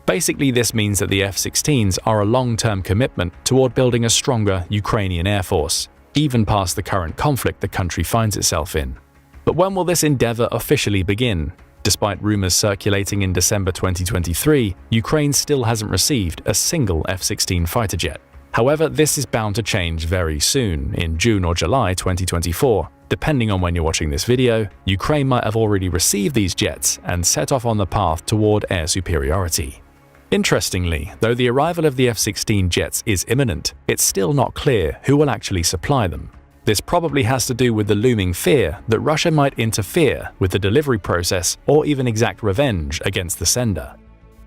Basically, this means that the F-16s are a long-term commitment toward building a stronger Ukrainian air force, even past the current conflict the country finds itself in. But when will this endeavor officially begin? Despite rumors circulating in December 2023, Ukraine still hasn't received a single F-16 fighter jet. However, this is bound to change very soon, in June or July 2024. Depending on when you're watching this video, Ukraine might have already received these jets and set off on the path toward air superiority. Interestingly, though the arrival of the F-16 jets is imminent, it's still not clear who will actually supply them. This probably has to do with the looming fear that Russia might interfere with the delivery process or even exact revenge against the sender.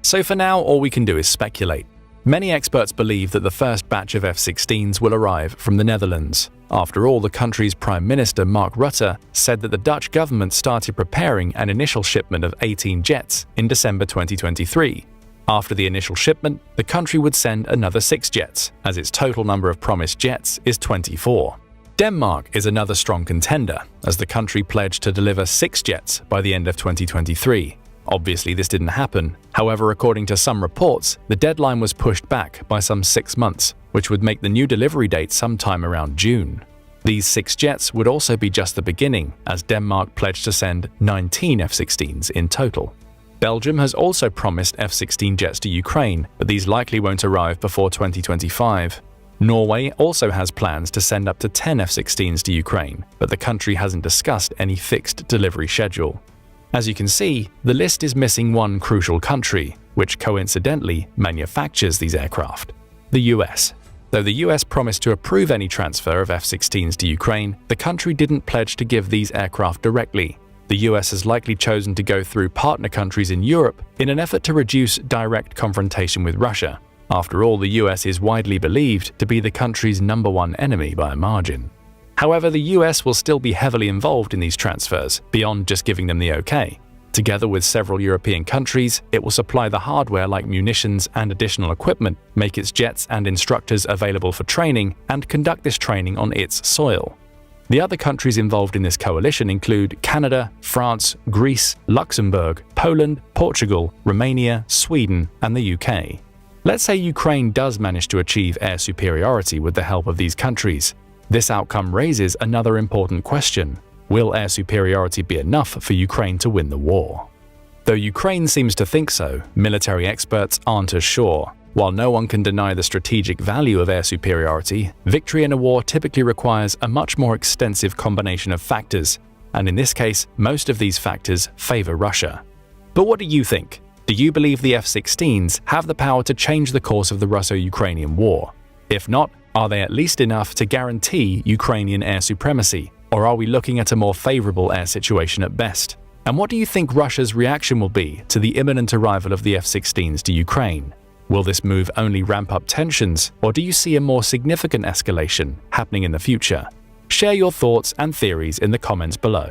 So for now, all we can do is speculate. Many experts believe that the first batch of F-16s will arrive from the Netherlands. After all, the country's Prime Minister Mark Rutte said that the Dutch government started preparing an initial shipment of 18 jets in December 2023. After the initial shipment, the country would send another 6 jets, as its total number of promised jets is 24. Denmark is another strong contender, as the country pledged to deliver 6 jets by the end of 2023. Obviously, this didn't happen. However, according to some reports, the deadline was pushed back by some 6 months, which would make the new delivery date sometime around June. These 6 jets would also be just the beginning, as Denmark pledged to send 19 F-16s in total. Belgium has also promised F-16 jets to Ukraine, but these likely won't arrive before 2025. Norway also has plans to send up to 10 F-16s to Ukraine, but the country hasn't discussed any fixed delivery schedule. As you can see, the list is missing one crucial country, which coincidentally manufactures these aircraft: the US. Though the US promised to approve any transfer of F-16s to Ukraine, the country didn't pledge to give these aircraft directly. The US has likely chosen to go through partner countries in Europe in an effort to reduce direct confrontation with Russia. After all, the US is widely believed to be the country's #1 enemy by a margin. However, the US will still be heavily involved in these transfers, beyond just giving them the okay. Together with several European countries, it will supply the hardware like munitions and additional equipment, make its jets and instructors available for training, and conduct this training on its soil. The other countries involved in this coalition include Canada, France, Greece, Luxembourg, Poland, Portugal, Romania, Sweden, and the UK. Let's say Ukraine does manage to achieve air superiority with the help of these countries. This outcome raises another important question: will air superiority be enough for Ukraine to win the war? Though Ukraine seems to think so, military experts aren't as sure. While no one can deny the strategic value of air superiority, victory in a war typically requires a much more extensive combination of factors, and in this case, most of these factors favor Russia. But what do you think? Do you believe the F-16s have the power to change the course of the Russo-Ukrainian war? If not, are they at least enough to guarantee Ukrainian air supremacy, or are we looking at a more favorable air situation at best? And what do you think Russia's reaction will be to the imminent arrival of the F-16s to Ukraine? Will this move only ramp up tensions, or do you see a more significant escalation happening in the future? Share your thoughts and theories in the comments below.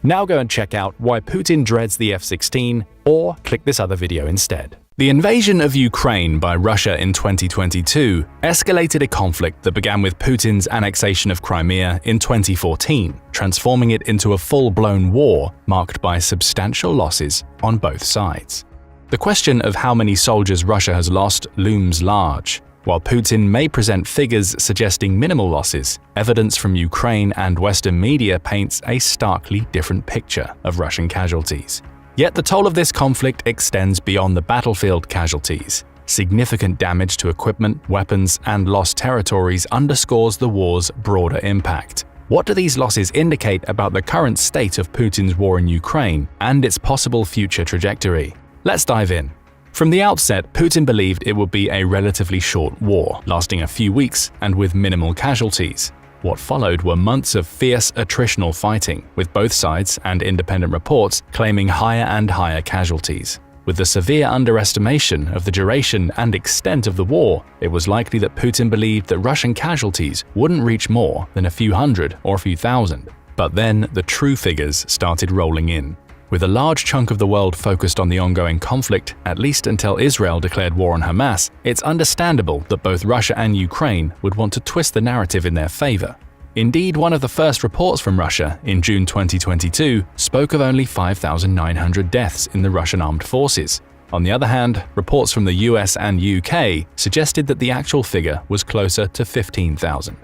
Now go and check out why Putin dreads the F-16, or click this other video instead. The invasion of Ukraine by Russia in 2022 escalated a conflict that began with Putin's annexation of Crimea in 2014, transforming it into a full-blown war marked by substantial losses on both sides. The question of how many soldiers Russia has lost looms large. While Putin may present figures suggesting minimal losses, evidence from Ukraine and Western media paints a starkly different picture of Russian casualties. Yet the toll of this conflict extends beyond the battlefield casualties. Significant damage to equipment, weapons, and lost territories underscores the war's broader impact. What do these losses indicate about the current state of Putin's war in Ukraine and its possible future trajectory? Let's dive in. From the outset, Putin believed it would be a relatively short war, lasting a few weeks and with minimal casualties. What followed were months of fierce attritional fighting, with both sides and independent reports claiming higher and higher casualties. With the severe underestimation of the duration and extent of the war, it was likely that Putin believed that Russian casualties wouldn't reach more than a few hundred or a few thousand. But then the true figures started rolling in. With a large chunk of the world focused on the ongoing conflict, at least until Israel declared war on Hamas, it's understandable that both Russia and Ukraine would want to twist the narrative in their favor. Indeed, one of the first reports from Russia in June 2022 spoke of only 5,900 deaths in the Russian armed forces. On the other hand, reports from the US and UK suggested that the actual figure was closer to 15,000.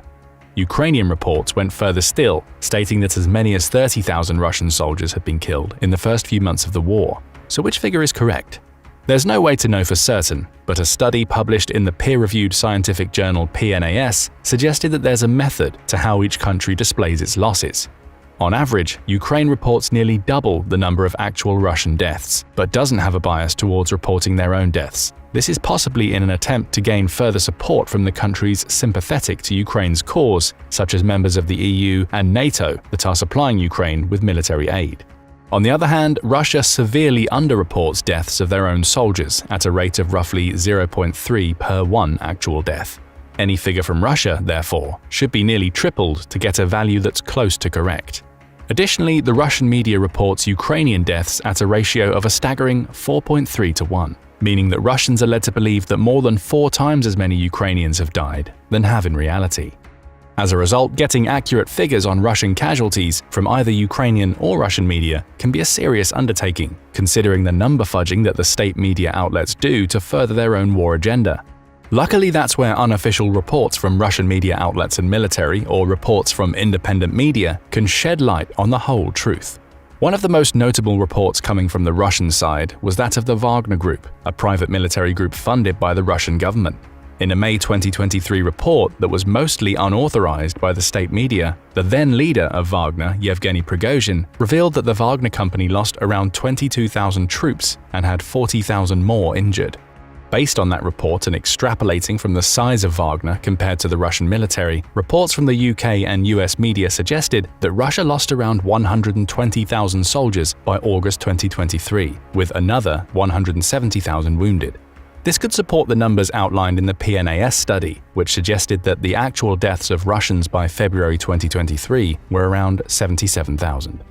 Ukrainian reports went further still, stating that as many as 30,000 Russian soldiers had been killed in the first few months of the war. So which figure is correct? There's no way to know for certain, but a study published in the peer-reviewed scientific journal PNAS suggested that there's a method to how each country displays its losses. On average, Ukraine reports nearly double the number of actual Russian deaths, but doesn't have a bias towards reporting their own deaths. This is possibly in an attempt to gain further support from the countries sympathetic to Ukraine's cause, such as members of the EU and NATO that are supplying Ukraine with military aid. On the other hand, Russia severely underreports deaths of their own soldiers at a rate of roughly 0.3 per 1 actual death. Any figure from Russia, therefore, should be nearly tripled to get a value that's close to correct. Additionally, the Russian media reports Ukrainian deaths at a ratio of a staggering 4.3 to 1, meaning that Russians are led to believe that more than 4 times as many Ukrainians have died than have in reality. As a result, getting accurate figures on Russian casualties from either Ukrainian or Russian media can be a serious undertaking, considering the number fudging that the state media outlets do to further their own war agenda. Luckily, that's where unofficial reports from Russian media outlets and military, or reports from independent media, can shed light on the whole truth. One of the most notable reports coming from the Russian side was that of the Wagner Group, a private military group funded by the Russian government. In a May 2023 report that was mostly unauthorized by the state media, the then leader of Wagner, Yevgeny Prigozhin, revealed that the Wagner company lost around 22,000 troops and had 40,000 more injured. Based on that report and extrapolating from the size of Wagner compared to the Russian military, reports from the UK and US media suggested that Russia lost around 120,000 soldiers by August 2023, with another 170,000 wounded. This could support the numbers outlined in the PNAS study, which suggested that the actual deaths of Russians by February 2023 were around 77,000.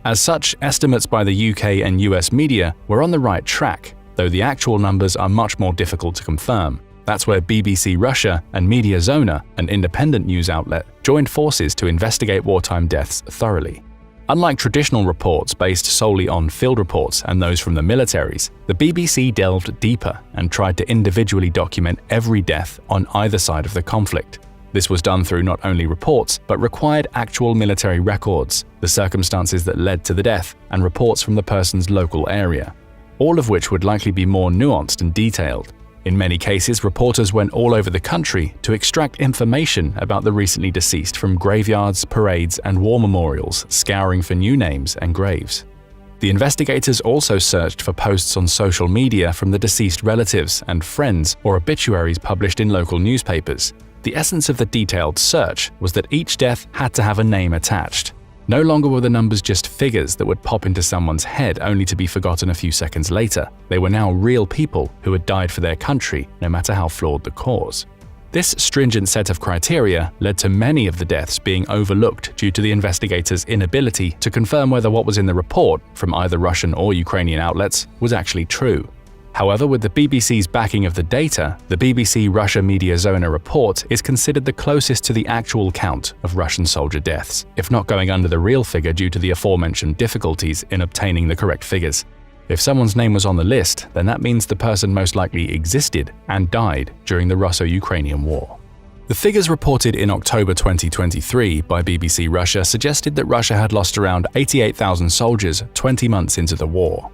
As such, estimates by the UK and US media were on the right track, though the actual numbers are much more difficult to confirm. That's where BBC Russia and Mediazona, an independent news outlet, joined forces to investigate wartime deaths thoroughly. Unlike traditional reports based solely on field reports and those from the militaries, the BBC delved deeper and tried to individually document every death on either side of the conflict. This was done through not only reports, but required actual military records, the circumstances that led to the death, and reports from the person's local area, all of which would likely be more nuanced and detailed. In many cases, reporters went all over the country to extract information about the recently deceased from graveyards, parades, and war memorials, scouring for new names and graves. The investigators also searched for posts on social media from the deceased relatives and friends or obituaries published in local newspapers. The essence of the detailed search was that each death had to have a name attached. No longer were the numbers just figures that would pop into someone's head only to be forgotten a few seconds later. They were now real people who had died for their country, no matter how flawed the cause. This stringent set of criteria led to many of the deaths being overlooked due to the investigators' inability to confirm whether what was in the report from either Russian or Ukrainian outlets was actually true. However, with the BBC's backing of the data, the BBC Russia Mediazona report is considered the closest to the actual count of Russian soldier deaths, if not going under the real figure due to the aforementioned difficulties in obtaining the correct figures. If someone's name was on the list, then that means the person most likely existed and died during the Russo-Ukrainian War. The figures reported in October 2023 by BBC Russia suggested that Russia had lost around 88,000 soldiers 20 months into the war.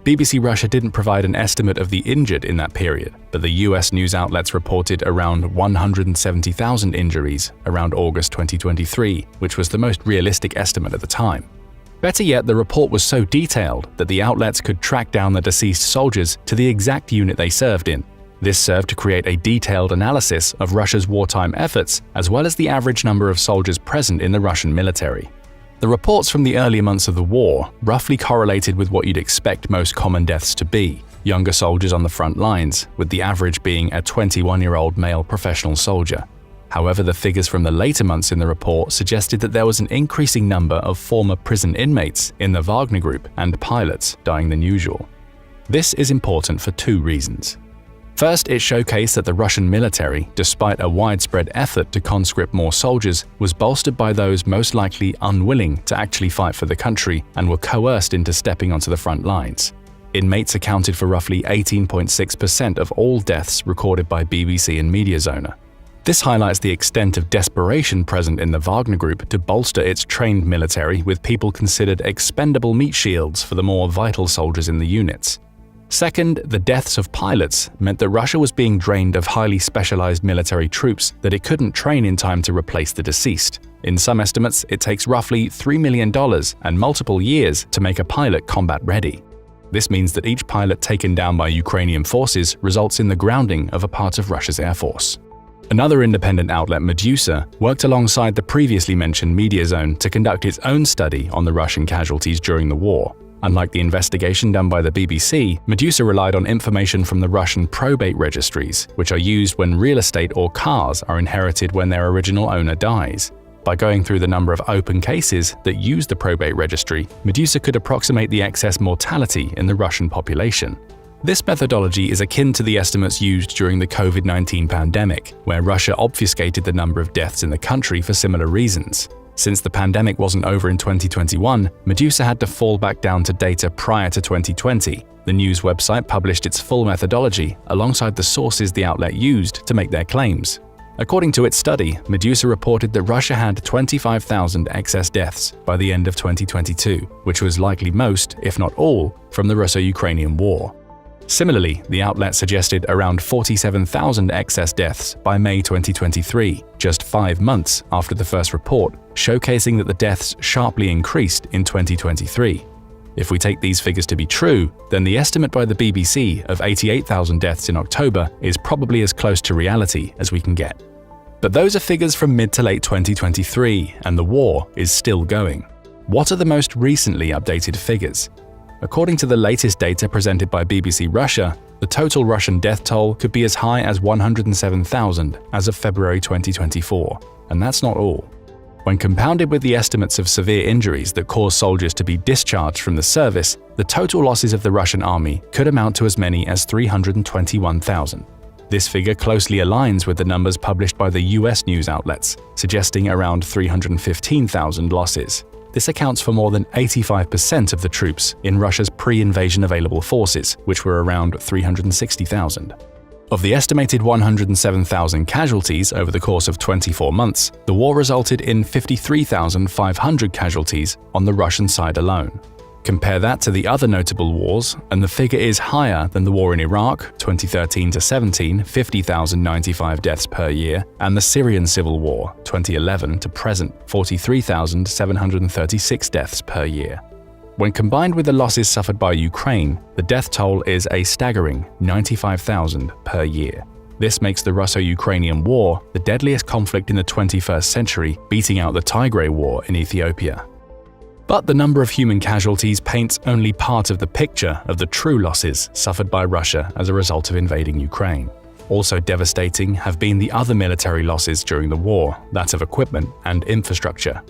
BBC Russia didn't provide an estimate of the injured in that period, but the US news outlets reported around 170,000 injuries around August 2023, which was the most realistic estimate at the time. Better yet, the report was so detailed that the outlets could track down the deceased soldiers to the exact unit they served in. This served to create a detailed analysis of Russia's wartime efforts, as well as the average number of soldiers present in the Russian military. The reports from the earlier months of the war roughly correlated with what you'd expect most common deaths to be: younger soldiers on the front lines, with the average being a 21-year-old male professional soldier. However, the figures from the later months in the report suggested that there was an increasing number of former prison inmates in the Wagner Group and pilots dying than usual. This is important for two reasons. First, it showcased that the Russian military, despite a widespread effort to conscript more soldiers, was bolstered by those most likely unwilling to actually fight for the country and were coerced into stepping onto the front lines. Inmates accounted for roughly 18.6% of all deaths recorded by BBC and Mediazona. This highlights the extent of desperation present in the Wagner Group to bolster its trained military with people considered expendable meat shields for the more vital soldiers in the units. Second, the deaths of pilots meant that Russia was being drained of highly specialized military troops that it couldn't train in time to replace the deceased. In some estimates, it takes roughly $3 million and multiple years to make a pilot combat ready. This means that each pilot taken down by Ukrainian forces results in the grounding of a part of Russia's air force. Another independent outlet, Medusa, worked alongside the previously mentioned Mediazone to conduct its own study on the Russian casualties during the war. Unlike the investigation done by the BBC, Medusa relied on information from the Russian probate registries, which are used when real estate or cars are inherited when their original owner dies. By going through the number of open cases that use the probate registry, Medusa could approximate the excess mortality in the Russian population. This methodology is akin to the estimates used during the COVID-19 pandemic, where Russia obfuscated the number of deaths in the country for similar reasons. Since the pandemic wasn't over in 2021, Medusa had to fall back down to data prior to 2020. The news website published its full methodology alongside the sources the outlet used to make their claims. According to its study, Medusa reported that Russia had 25,000 excess deaths by the end of 2022, which was likely most, if not all, from the Russo-Ukrainian war. Similarly, the outlet suggested around 47,000 excess deaths by May 2023, just 5 months after the first report, showcasing that the deaths sharply increased in 2023. If we take these figures to be true, then the estimate by the BBC of 88,000 deaths in October is probably as close to reality as we can get. But those are figures from mid to late 2023, and the war is still going. What are the most recently updated figures? According to the latest data presented by BBC Russia, the total Russian death toll could be as high as 107,000 as of February 2024, and that's not all. When compounded with the estimates of severe injuries that cause soldiers to be discharged from the service, the total losses of the Russian army could amount to as many as 321,000. This figure closely aligns with the numbers published by the US news outlets, suggesting around 315,000 losses. This accounts for more than 85% of the troops in Russia's pre-invasion available forces, which were around 360,000. Of the estimated 107,000 casualties over the course of 24 months, the war resulted in 53,500 casualties on the Russian side alone. Compare that to the other notable wars, and the figure is higher than the war in Iraq, 2013-17, 50,095 deaths per year, and the Syrian civil war, 2011 to present, 43,736 deaths per year. When combined with the losses suffered by Ukraine, the death toll is a staggering 95,000 per year. This makes the Russo-Ukrainian War the deadliest conflict in the 21st century, beating out the Tigray War in Ethiopia. But the number of human casualties paints only part of the picture of the true losses suffered by Russia as a result of invading Ukraine. Also devastating have been the other military losses during the war, that of equipment and infrastructure.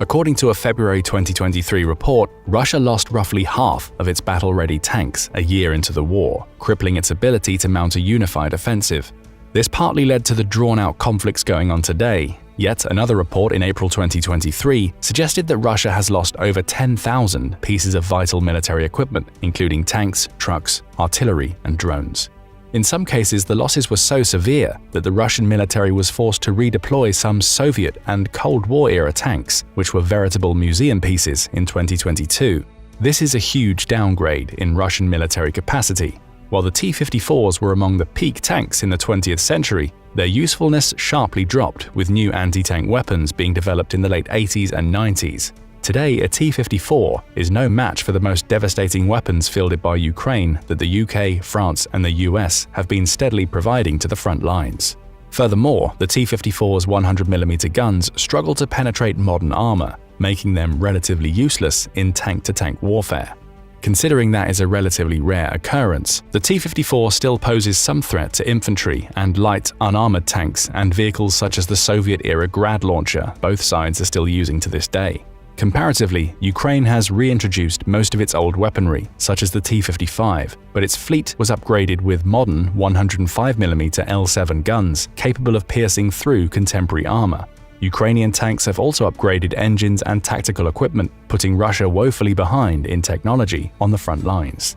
According to a February 2023 report, Russia lost roughly half of its battle-ready tanks a year into the war, crippling its ability to mount a unified offensive. This partly led to the drawn-out conflicts going on today. Yet another report in April 2023 suggested that Russia has lost over 10,000 pieces of vital military equipment, including tanks, trucks, artillery, and drones. In some cases, the losses were so severe that the Russian military was forced to redeploy some Soviet and Cold War-era tanks, which were veritable museum pieces in 2022. This is a huge downgrade in Russian military capacity. While the T-54s were among the peak tanks in the 20th century, their usefulness sharply dropped with new anti-tank weapons being developed in the late 80s and 90s. Today, a T-54 is no match for the most devastating weapons fielded by Ukraine that the UK, France, and the US have been steadily providing to the front lines. Furthermore, the T-54's 100mm guns struggle to penetrate modern armor, making them relatively useless in tank-to-tank warfare. Considering that is a relatively rare occurrence, the T-54 still poses some threat to infantry and light, unarmored tanks and vehicles such as the Soviet-era Grad launcher both sides are still using to this day. Comparatively, Ukraine has reintroduced most of its old weaponry, such as the T-55, but its fleet was upgraded with modern 105mm L7 guns capable of piercing through contemporary armor. Ukrainian tanks have also upgraded engines and tactical equipment, putting Russia woefully behind in technology on the front lines.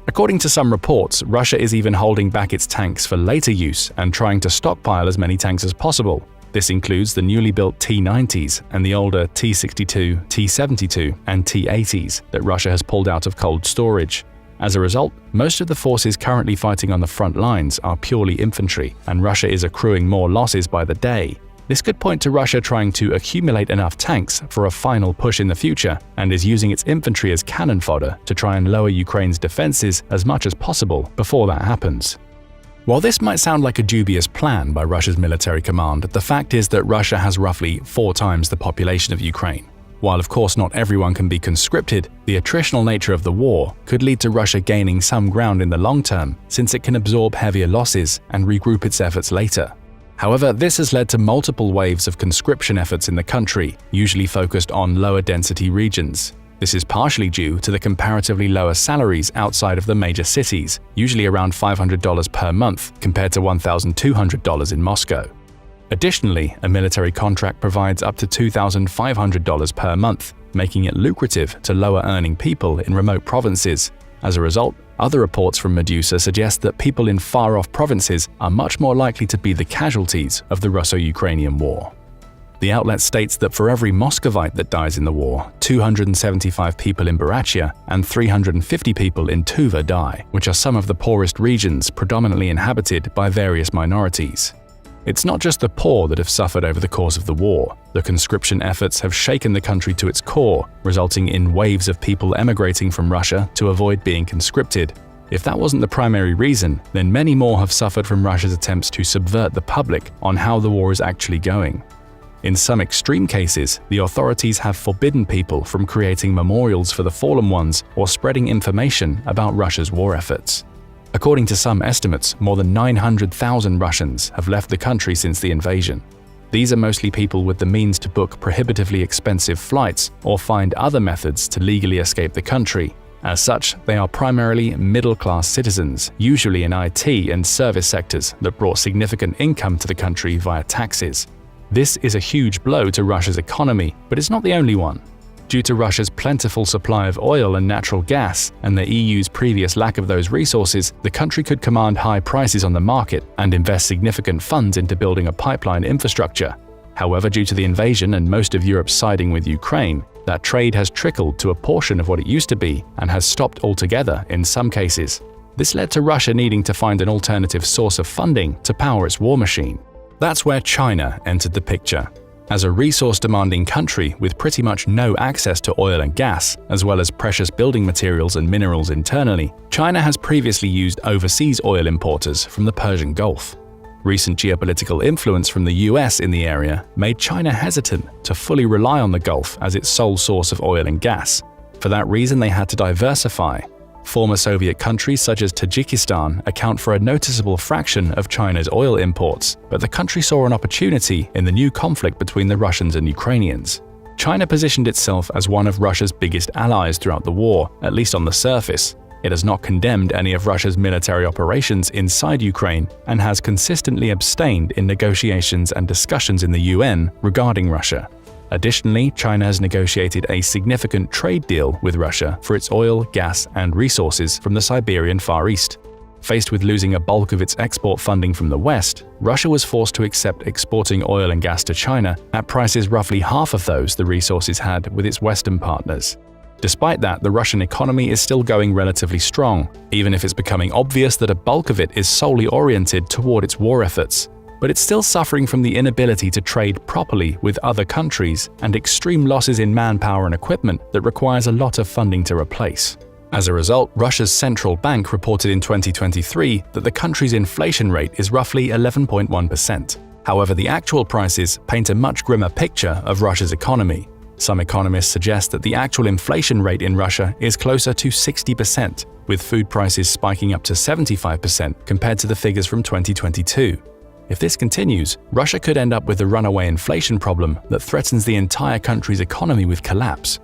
According to some reports, Russia is even holding back its tanks for later use and trying to stockpile as many tanks as possible. This includes the newly built T-90s and the older T-62, T-72, and T-80s that Russia has pulled out of cold storage. As a result, most of the forces currently fighting on the front lines are purely infantry, and Russia is accruing more losses by the day. This could point to Russia trying to accumulate enough tanks for a final push in the future, and is using its infantry as cannon fodder to try and lower Ukraine's defenses as much as possible before that happens. While this might sound like a dubious plan by Russia's military command, the fact is that Russia has roughly 4 times the population of Ukraine. While of course not everyone can be conscripted, the attritional nature of the war could lead to Russia gaining some ground in the long term, since it can absorb heavier losses and regroup its efforts later. However, this has led to multiple waves of conscription efforts in the country, usually focused on lower density regions. This is partially due to the comparatively lower salaries outside of the major cities, usually around $500 per month compared to $1,200 in Moscow. Additionally, a military contract provides up to $2,500 per month, making it lucrative to lower-earning people in remote provinces. As a result, other reports from Medusa suggest that people in far-off provinces are much more likely to be the casualties of the Russo-Ukrainian war. The outlet states that for every Muscovite that dies in the war, 275 people in Buryatia and 350 people in Tuva die, which are some of the poorest regions predominantly inhabited by various minorities. It's not just the poor that have suffered over the course of the war. The conscription efforts have shaken the country to its core, resulting in waves of people emigrating from Russia to avoid being conscripted. If that wasn't the primary reason, then many more have suffered from Russia's attempts to subvert the public on how the war is actually going. In some extreme cases, the authorities have forbidden people from creating memorials for the fallen ones or spreading information about Russia's war efforts. According to some estimates, more than 900,000 Russians have left the country since the invasion. These are mostly people with the means to book prohibitively expensive flights or find other methods to legally escape the country. As such, they are primarily middle-class citizens, usually in IT and service sectors that brought significant income to the country via taxes. This is a huge blow to Russia's economy, but it's not the only one. Due to Russia's plentiful supply of oil and natural gas and the EU's previous lack of those resources, the country could command high prices on the market and invest significant funds into building a pipeline infrastructure. However, due to the invasion and most of Europe siding with Ukraine, that trade has trickled to a portion of what it used to be and has stopped altogether in some cases. This led to Russia needing to find an alternative source of funding to power its war machine. That's where China entered the picture. As a resource-demanding country with pretty much no access to oil and gas, as well as precious building materials and minerals internally, China has previously used overseas oil importers from the Persian Gulf. Recent geopolitical influence from the US in the area made China hesitant to fully rely on the Gulf as its sole source of oil and gas. For that reason, they had to diversify. Former Soviet countries such as Tajikistan account for a noticeable fraction of China's oil imports, but the country saw an opportunity in the new conflict between the Russians and Ukrainians. China positioned itself as one of Russia's biggest allies throughout the war, at least on the surface. It has not condemned any of Russia's military operations inside Ukraine and has consistently abstained in negotiations and discussions in the UN regarding Russia. Additionally, China has negotiated a significant trade deal with Russia for its oil, gas, and resources from the Siberian Far East. Faced with losing a bulk of its export funding from the West, Russia was forced to accept exporting oil and gas to China at prices roughly half of those the resources had with its Western partners. Despite that, the Russian economy is still going relatively strong, even if it's becoming obvious that a bulk of it is solely oriented toward its war efforts. But it's still suffering from the inability to trade properly with other countries and extreme losses in manpower and equipment that requires a lot of funding to replace. As a result, Russia's central bank reported in 2023 that the country's inflation rate is roughly 11.1%. However, the actual prices paint a much grimmer picture of Russia's economy. Some economists suggest that the actual inflation rate in Russia is closer to 60%, with food prices spiking up to 75% compared to the figures from 2022. If this continues, Russia could end up with a runaway inflation problem that threatens the entire country's economy with collapse.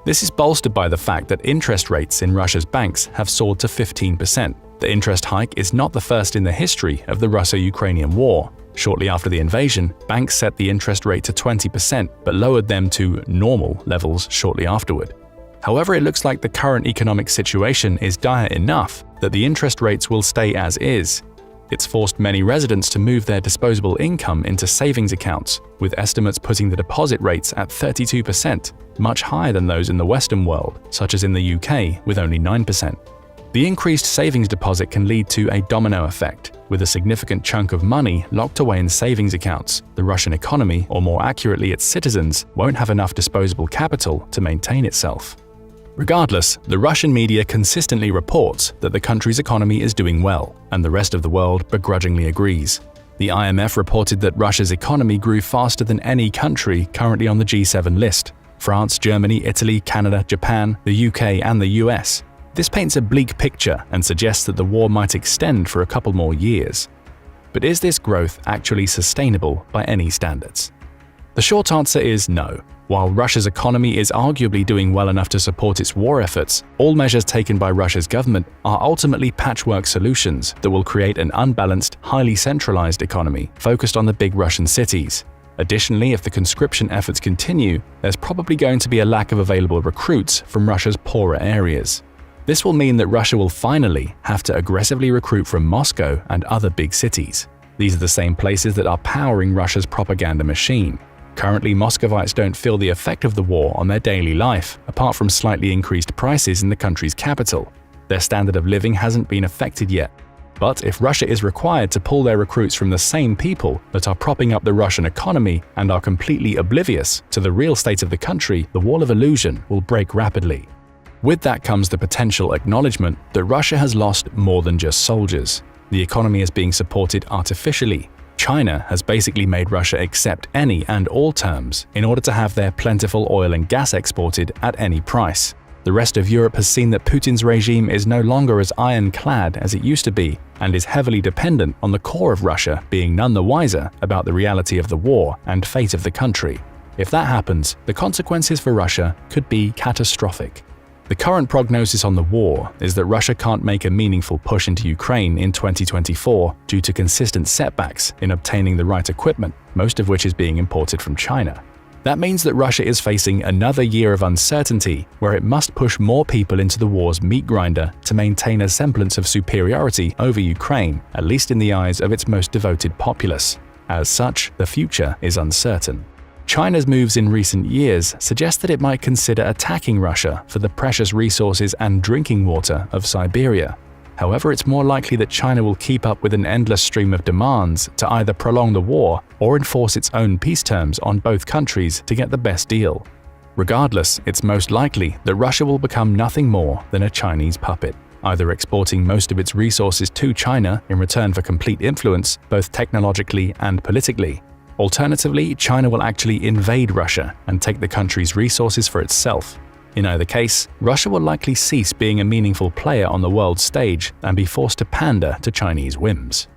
This is bolstered by the fact that interest rates in Russia's banks have soared to 15%. The interest hike is not the first in the history of the Russo-Ukrainian war. Shortly after the invasion, banks set the interest rate to 20% but lowered them to normal levels shortly afterward. However, it looks like the current economic situation is dire enough that the interest rates will stay as is. It's forced many residents to move their disposable income into savings accounts, with estimates putting the deposit rates at 32%, much higher than those in the Western world, such as in the UK with only 9%. The increased savings deposit can lead to a domino effect. With a significant chunk of money locked away in savings accounts, the Russian economy, or more accurately its citizens, won't have enough disposable capital to maintain itself. Regardless, the Russian media consistently reports that the country's economy is doing well, and the rest of the world begrudgingly agrees. The IMF reported that Russia's economy grew faster than any country currently on the G7 list: France, Germany, Italy, Canada, Japan, the UK, and the US. This paints a bleak picture and suggests that the war might extend for a couple more years. But is this growth actually sustainable by any standards? The short answer is no. While Russia's economy is arguably doing well enough to support its war efforts, all measures taken by Russia's government are ultimately patchwork solutions that will create an unbalanced, highly centralized economy focused on the big Russian cities. Additionally, if the conscription efforts continue, there's probably going to be a lack of available recruits from Russia's poorer areas. This will mean that Russia will finally have to aggressively recruit from Moscow and other big cities. These are the same places that are powering Russia's propaganda machine. Currently, Moscovites don't feel the effect of the war on their daily life, apart from slightly increased prices in the country's capital. Their standard of living hasn't been affected yet. But if Russia is required to pull their recruits from the same people that are propping up the Russian economy and are completely oblivious to the real state of the country, the wall of illusion will break rapidly. With that comes the potential acknowledgement that Russia has lost more than just soldiers. The economy is being supported artificially. China has basically made Russia accept any and all terms in order to have their plentiful oil and gas exported at any price. The rest of Europe has seen that Putin's regime is no longer as ironclad as it used to be and is heavily dependent on the core of Russia being none the wiser about the reality of the war and fate of the country. If that happens, the consequences for Russia could be catastrophic. The current prognosis on the war is that Russia can't make a meaningful push into Ukraine in 2024 due to consistent setbacks in obtaining the right equipment, most of which is being imported from China. That means that Russia is facing another year of uncertainty where it must push more people into the war's meat grinder to maintain a semblance of superiority over Ukraine, at least in the eyes of its most devoted populace. As such, the future is uncertain. China's moves in recent years suggest that it might consider attacking Russia for the precious resources and drinking water of Siberia. However, it's more likely that China will keep up with an endless stream of demands to either prolong the war or enforce its own peace terms on both countries to get the best deal. Regardless, it's most likely that Russia will become nothing more than a Chinese puppet, either exporting most of its resources to China in return for complete influence, both technologically and politically. Alternatively, China will actually invade Russia and take the country's resources for itself. In either case, Russia will likely cease being a meaningful player on the world stage and be forced to pander to Chinese whims.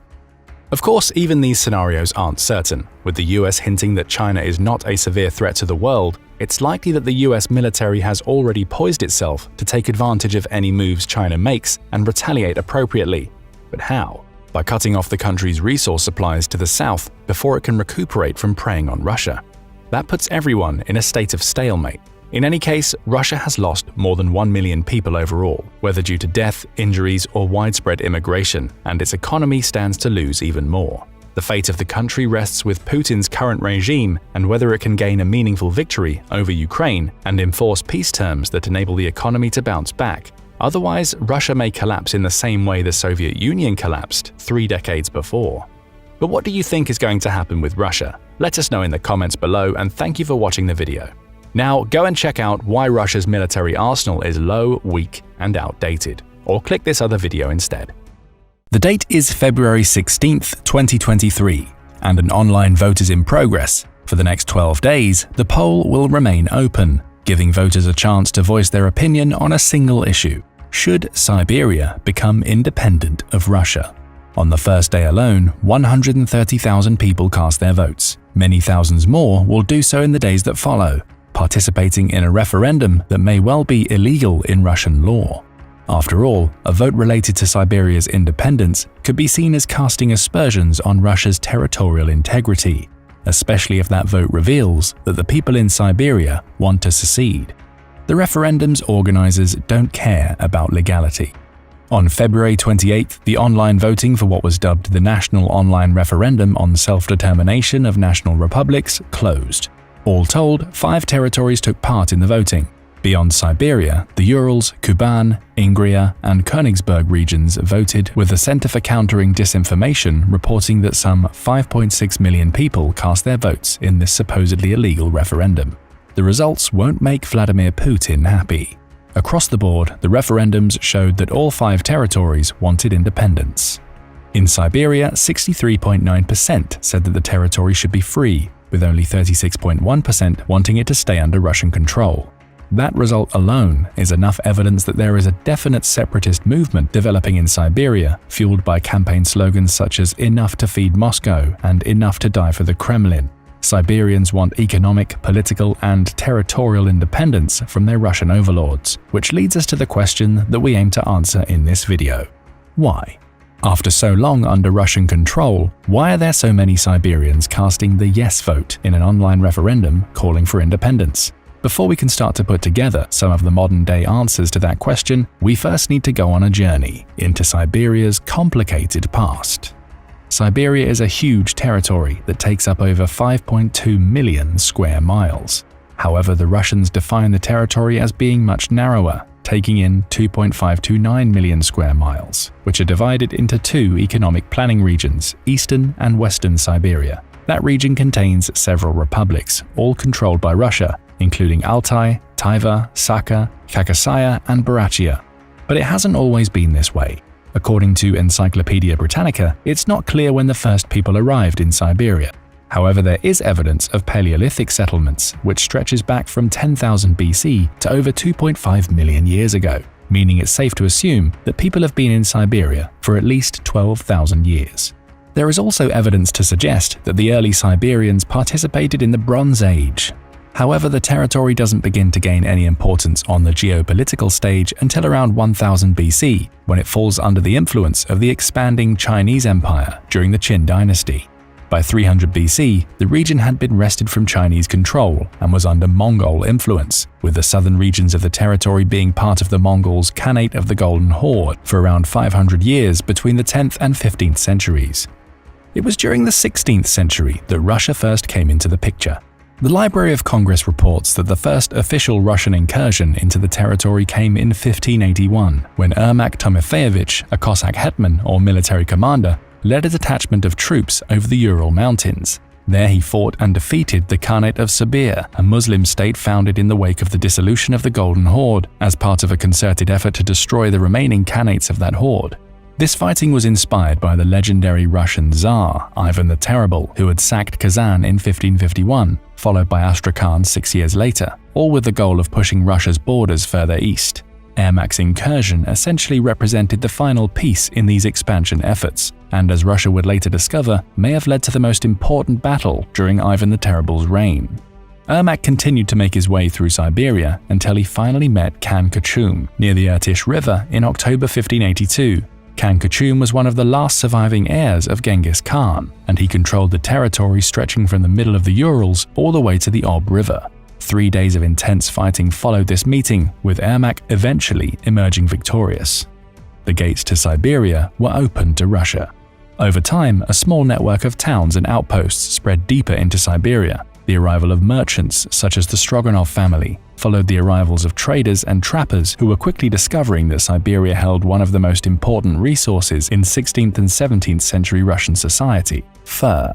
Of course, even these scenarios aren't certain. With the US hinting that China is not a severe threat to the world, it's likely that the US military has already poised itself to take advantage of any moves China makes and retaliate appropriately. But how? By cutting off the country's resource supplies to the south before it can recuperate from preying on Russia. That puts everyone in a state of stalemate. In any case, Russia has lost more than 1 million people overall, whether due to death, injuries, or widespread immigration, and its economy stands to lose even more. The fate of the country rests with Putin's current regime and whether it can gain a meaningful victory over Ukraine and enforce peace terms that enable the economy to bounce back. Otherwise, Russia may collapse in the same way the Soviet Union collapsed 3 decades before. But what do you think is going to happen with Russia? Let us know in the comments below, and thank you for watching the video. Now, go and check out why Russia's military arsenal is low, weak, and outdated, or click this other video instead. The date is February 16th, 2023, and an online vote is in progress. For the next 12 days, the poll will remain open, giving voters a chance to voice their opinion on a single issue: should Siberia become independent of Russia? On the first day alone, 130,000 people cast their votes. Many thousands more will do so in the days that follow, participating in a referendum that may well be illegal in Russian law. After all, a vote related to Siberia's independence could be seen as casting aspersions on Russia's territorial integrity, especially if that vote reveals that the people in Siberia want to secede. The referendum's organizers don't care about legality. On February 28th, the online voting for what was dubbed the National Online Referendum on Self-Determination of National Republics closed. All told, 5 territories took part in the voting. Beyond Siberia, the Urals, Kuban, Ingria, and Königsberg regions voted, with the Center for Countering Disinformation reporting that some 5.6 million people cast their votes in this supposedly illegal referendum. The results won't make Vladimir Putin happy. Across the board, the referendums showed that all 5 territories wanted independence. In Siberia, 63.9% said that the territory should be free, with only 36.1% wanting it to stay under Russian control. That result alone is enough evidence that there is a definite separatist movement developing in Siberia, fueled by campaign slogans such as "Enough to feed Moscow" and "Enough to die for the Kremlin." Siberians want economic, political, and territorial independence from their Russian overlords, which leads us to the question that we aim to answer in this video. Why? After so long under Russian control, why are there so many Siberians casting the yes vote in an online referendum calling for independence? Before we can start to put together some of the modern-day answers to that question, we first need to go on a journey into Siberia's complicated past. Siberia is a huge territory that takes up over 5.2 million square miles. However, the Russians define the territory as being much narrower, taking in 2.529 million square miles, which are divided into 2 economic planning regions, Eastern and Western Siberia. That region contains several republics, all controlled by Russia, including Altai, Taiva, Sakha, Khakassia, and Buryatia. But it hasn't always been this way. According to Encyclopedia Britannica, it's not clear when the first people arrived in Siberia. However, there is evidence of Paleolithic settlements, which stretches back from 10,000 BC to over 2.5 million years ago, meaning it's safe to assume that people have been in Siberia for at least 12,000 years. There is also evidence to suggest that the early Siberians participated in the Bronze Age. However, the territory doesn't begin to gain any importance on the geopolitical stage until around 1000 BC, when it falls under the influence of the expanding Chinese Empire during the Qin dynasty. By 300 BC, the region had been wrested from Chinese control and was under Mongol influence, with the southern regions of the territory being part of the Mongols' Khanate of the Golden Horde for around 500 years between the 10th and 15th centuries. It was during the 16th century that Russia first came into the picture. The Library of Congress reports that the first official Russian incursion into the territory came in 1581, when Ermak Timofeyevich, a Cossack hetman or military commander, led a detachment of troops over the Ural Mountains. There he fought and defeated the Khanate of Siberia, a Muslim state founded in the wake of the dissolution of the Golden Horde, as part of a concerted effort to destroy the remaining Khanates of that horde. This fighting was inspired by the legendary Russian Tsar, Ivan the Terrible, who had sacked Kazan in 1551, followed by Astrakhan 6 years later, all with the goal of pushing Russia's borders further east. Ermak's incursion essentially represented the final piece in these expansion efforts, and as Russia would later discover, may have led to the most important battle during Ivan the Terrible's reign. Ermak continued to make his way through Siberia until he finally met Khan Kachum near the Irtysh River in October 1582. Khan Kachum was one of the last surviving heirs of Genghis Khan, and he controlled the territory stretching from the middle of the Urals all the way to the Ob River. 3 days of intense fighting followed this meeting, with Ermak eventually emerging victorious. The gates to Siberia were opened to Russia. Over time, a small network of towns and outposts spread deeper into Siberia. The arrival of merchants, such as the Stroganov family, followed the arrivals of traders and trappers who were quickly discovering that Siberia held one of the most important resources in 16th and 17th century Russian society: fur.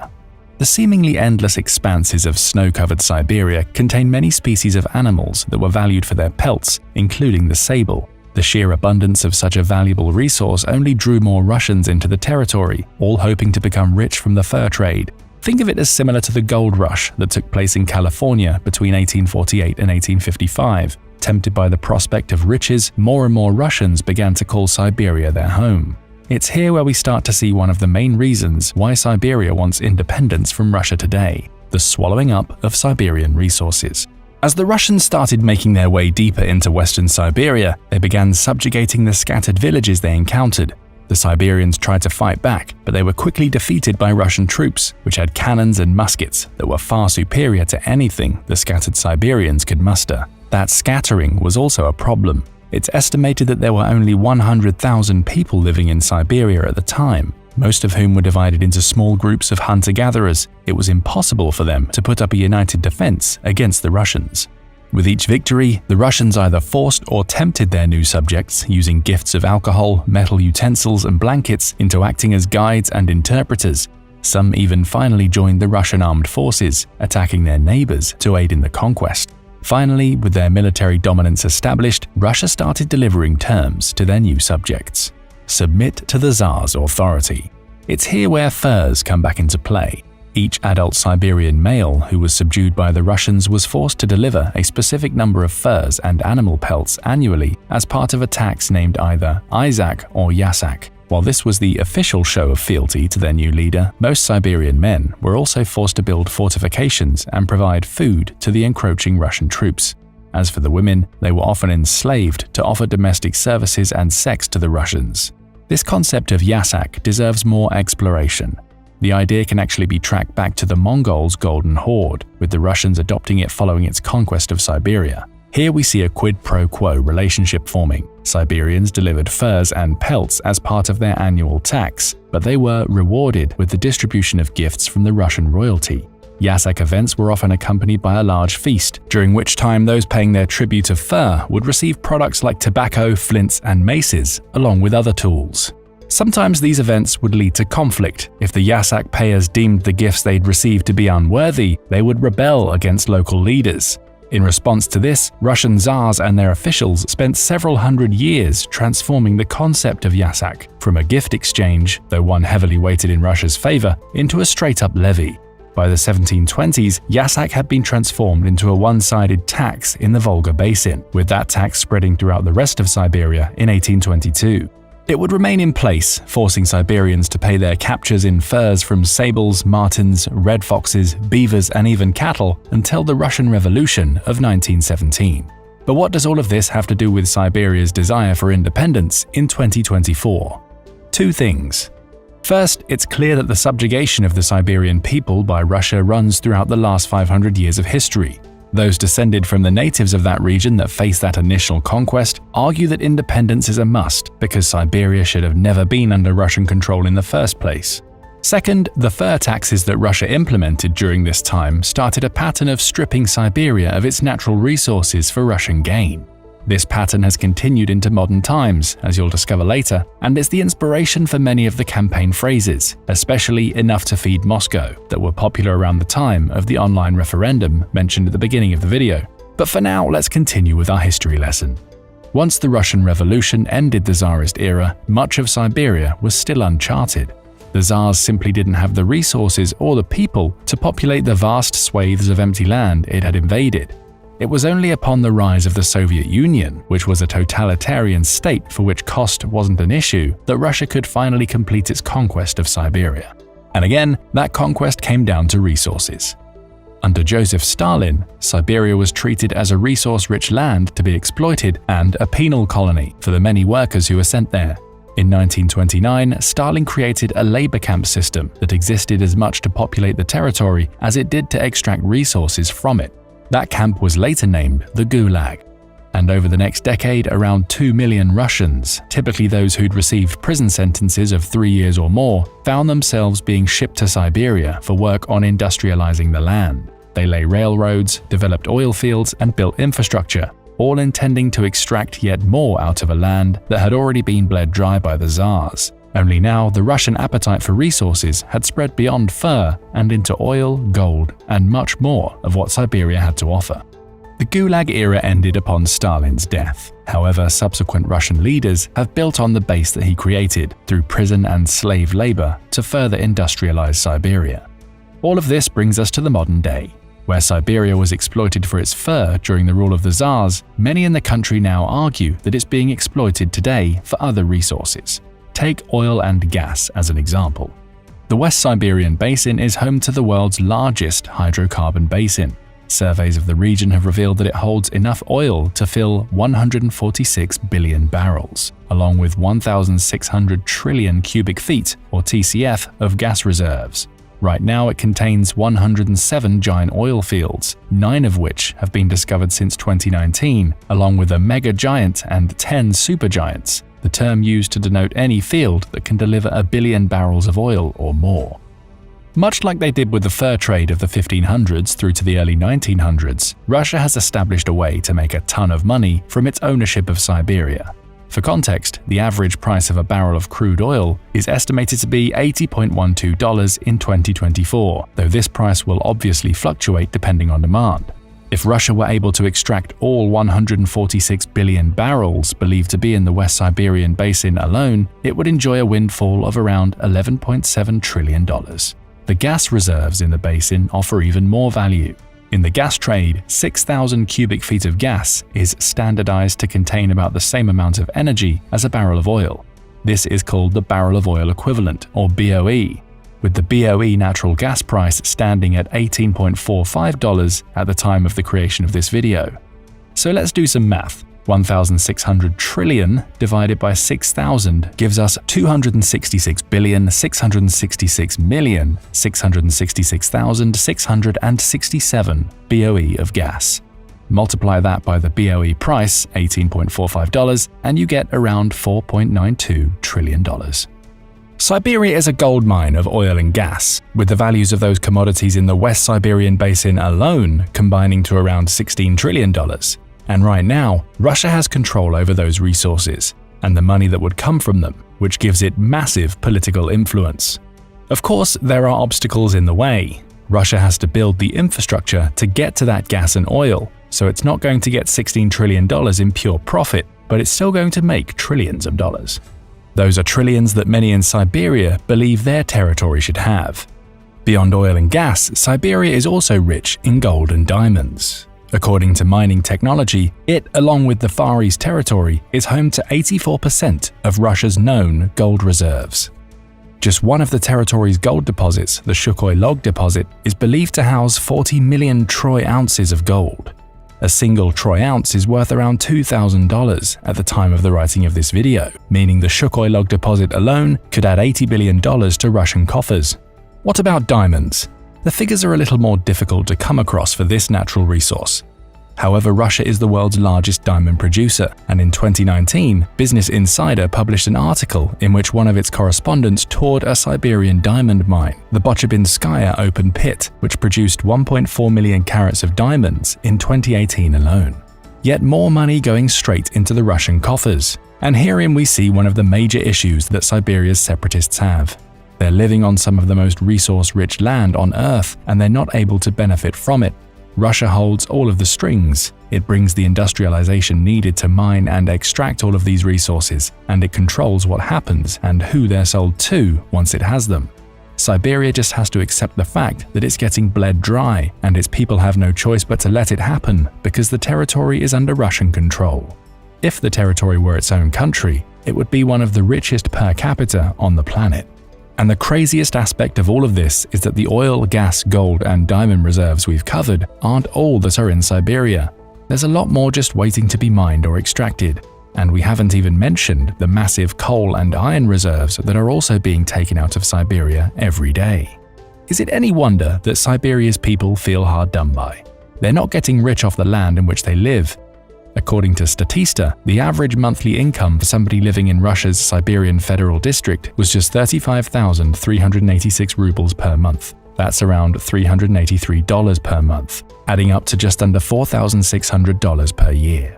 The seemingly endless expanses of snow-covered Siberia contain many species of animals that were valued for their pelts, including the sable. The sheer abundance of such a valuable resource only drew more Russians into the territory, all hoping to become rich from the fur trade. Think of it as similar to the gold rush that took place in California between 1848 and 1855. Tempted by the prospect of riches, more and more Russians began to call Siberia their home. It's here where we start to see one of the main reasons why Siberia wants independence from Russia today: the swallowing up of Siberian resources. As the Russians started making their way deeper into western Siberia, they began subjugating the scattered villages they encountered. The Siberians tried to fight back, but they were quickly defeated by Russian troops, which had cannons and muskets that were far superior to anything the scattered Siberians could muster. That scattering was also a problem. It's estimated that there were only 100,000 people living in Siberia at the time, most of whom were divided into small groups of hunter-gatherers. It was impossible for them to put up a united defense against the Russians. With each victory, the Russians either forced or tempted their new subjects, using gifts of alcohol, metal utensils, and blankets, into acting as guides and interpreters. Some even finally joined the Russian armed forces, attacking their neighbors to aid in the conquest. Finally, with their military dominance established, Russia started delivering terms to their new subjects. Submit to the Tsar's authority. It's here where furs come back into play. Each adult Siberian male who was subdued by the Russians was forced to deliver a specific number of furs and animal pelts annually as part of a tax named either Izak or Yasak. While this was the official show of fealty to their new leader, most Siberian men were also forced to build fortifications and provide food to the encroaching Russian troops. As for the women, they were often enslaved to offer domestic services and sex to the Russians. This concept of Yasak deserves more exploration. The idea can actually be tracked back to the Mongols' Golden Horde, with the Russians adopting it following its conquest of Siberia. Here we see a quid pro quo relationship forming. Siberians delivered furs and pelts as part of their annual tax, but they were rewarded with the distribution of gifts from the Russian royalty. Yasak events were often accompanied by a large feast, during which time those paying their tribute of fur would receive products like tobacco, flints, and maces, along with other tools. Sometimes these events would lead to conflict. If the Yasak payers deemed the gifts they'd received to be unworthy, they would rebel against local leaders. In response to this, Russian Tsars and their officials spent several hundred years transforming the concept of Yasak from a gift exchange, though one heavily weighted in Russia's favor, into a straight-up levy. By the 1720s, Yasak had been transformed into a one-sided tax in the Volga Basin, with that tax spreading throughout the rest of Siberia in 1822. It would remain in place, forcing Siberians to pay their captures in furs from sables, martens, red foxes, beavers, and even cattle until the Russian Revolution of 1917. But what does all of this have to do with Siberia's desire for independence in 2024? Two things. First, it's clear that the subjugation of the Siberian people by Russia runs throughout the last 500 years of history. Those descended from the natives of that region that faced that initial conquest argue that independence is a must because Siberia should have never been under Russian control in the first place. Second, the fur taxes that Russia implemented during this time started a pattern of stripping Siberia of its natural resources for Russian gain. This pattern has continued into modern times, as you'll discover later, and it's the inspiration for many of the campaign phrases, especially "enough to feed Moscow," that were popular around the time of the online referendum mentioned at the beginning of the video. But for now, let's continue with our history lesson. Once the Russian Revolution ended the Tsarist era, much of Siberia was still uncharted. The Tsars simply didn't have the resources or the people to populate the vast swathes of empty land it had invaded. It was only upon the rise of the Soviet Union, which was a totalitarian state for which cost wasn't an issue, that Russia could finally complete its conquest of Siberia. And again, that conquest came down to resources. Under Joseph Stalin, Siberia was treated as a resource-rich land to be exploited and a penal colony for the many workers who were sent there. In 1929, Stalin created a labor camp system that existed as much to populate the territory as it did to extract resources from it. That camp was later named the Gulag. And over the next decade, around 2 million Russians, typically those who'd received prison sentences of 3 years or more, found themselves being shipped to Siberia for work on industrializing the land. They lay railroads, developed oil fields, and built infrastructure, all intending to extract yet more out of a land that had already been bled dry by the Tsars. Only now, the Russian appetite for resources had spread beyond fur and into oil, gold, and much more of what Siberia had to offer. The Gulag era ended upon Stalin's death. However, subsequent Russian leaders have built on the base that he created through prison and slave labor to further industrialize Siberia. All of this brings us to the modern day. Where Siberia was exploited for its fur during the rule of the Tsars, many in the country now argue that it's being exploited today for other resources. Take oil and gas as an example. The West Siberian Basin is home to the world's largest hydrocarbon basin. Surveys of the region have revealed that it holds enough oil to fill 146 billion barrels, along with 1,600 trillion cubic feet, or TCF, of gas reserves. Right now it contains 107 giant oil fields, 9 of which have been discovered since 2019, along with a mega giant and 10 supergiants, the term used to denote any field that can deliver 1 billion barrels of oil or more. Much like they did with the fur trade of the 1500s through to the early 1900s, Russia has established a way to make a ton of money from its ownership of Siberia. For context, the average price of a barrel of crude oil is estimated to be $80.12 in 2024, though this price will obviously fluctuate depending on demand. If Russia were able to extract all 146 billion barrels believed to be in the West Siberian basin alone, it would enjoy a windfall of around $11.7 trillion. The gas reserves in the basin offer even more value. In the gas trade, 6,000 cubic feet of gas is standardized to contain about the same amount of energy as a barrel of oil. This is called the barrel of oil equivalent, or BOE, with the BOE natural gas price standing at $18.45 at the time of the creation of this video. So let's do some math. 1,600 trillion divided by 6,000 gives us 266,666,666,667 BOE of gas. Multiply that by the BOE price, $18.45, and you get around $4.92 trillion. Siberia is a gold mine of oil and gas, with the values of those commodities in the West Siberian basin alone combining to around $16 trillion. And right now, Russia has control over those resources and the money that would come from them, which gives it massive political influence. Of course, there are obstacles in the way. Russia has to build the infrastructure to get to that gas and oil, so it's not going to get $16 trillion in pure profit, but it's still going to make trillions of dollars. Those are trillions that many in Siberia believe their territory should have. Beyond oil and gas, Siberia is also rich in gold and diamonds. According to mining technology, it, along with the Far East territory, is home to 84% of Russia's known gold reserves. Just one of the territory's gold deposits, the Shukoy Log deposit, is believed to house 40 million troy ounces of gold. A single troy ounce is worth around $2,000 at the time of the writing of this video, meaning the Shukoy Log deposit alone could add $80 billion to Russian coffers. What about diamonds? The figures are a little more difficult to come across for this natural resource. However, Russia is the world's largest diamond producer, and in 2019, Business Insider published an article in which one of its correspondents toured a Siberian diamond mine, the Bochebinskaya open pit, which produced 1.4 million carats of diamonds in 2018 alone. Yet more money going straight into the Russian coffers. And herein we see one of the major issues that Siberia's separatists have. They're living on some of the most resource-rich land on Earth, and they're not able to benefit from it. Russia holds all of the strings. It brings the industrialization needed to mine and extract all of these resources, and it controls what happens and who they're sold to once it has them. Siberia just has to accept the fact that it's getting bled dry, and its people have no choice but to let it happen because the territory is under Russian control. If the territory were its own country, it would be one of the richest per capita on the planet. And the craziest aspect of all of this is that the oil, gas, gold, and diamond reserves we've covered aren't all that are in Siberia. There's a lot more just waiting to be mined or extracted. And we haven't even mentioned the massive coal and iron reserves that are also being taken out of Siberia every day. Is it any wonder that Siberia's people feel hard done by? They're not getting rich off the land in which they live. According to Statista, the average monthly income for somebody living in Russia's Siberian Federal District was just 35,386 rubles per month. That's around $383 per month, adding up to just under $4,600 per year.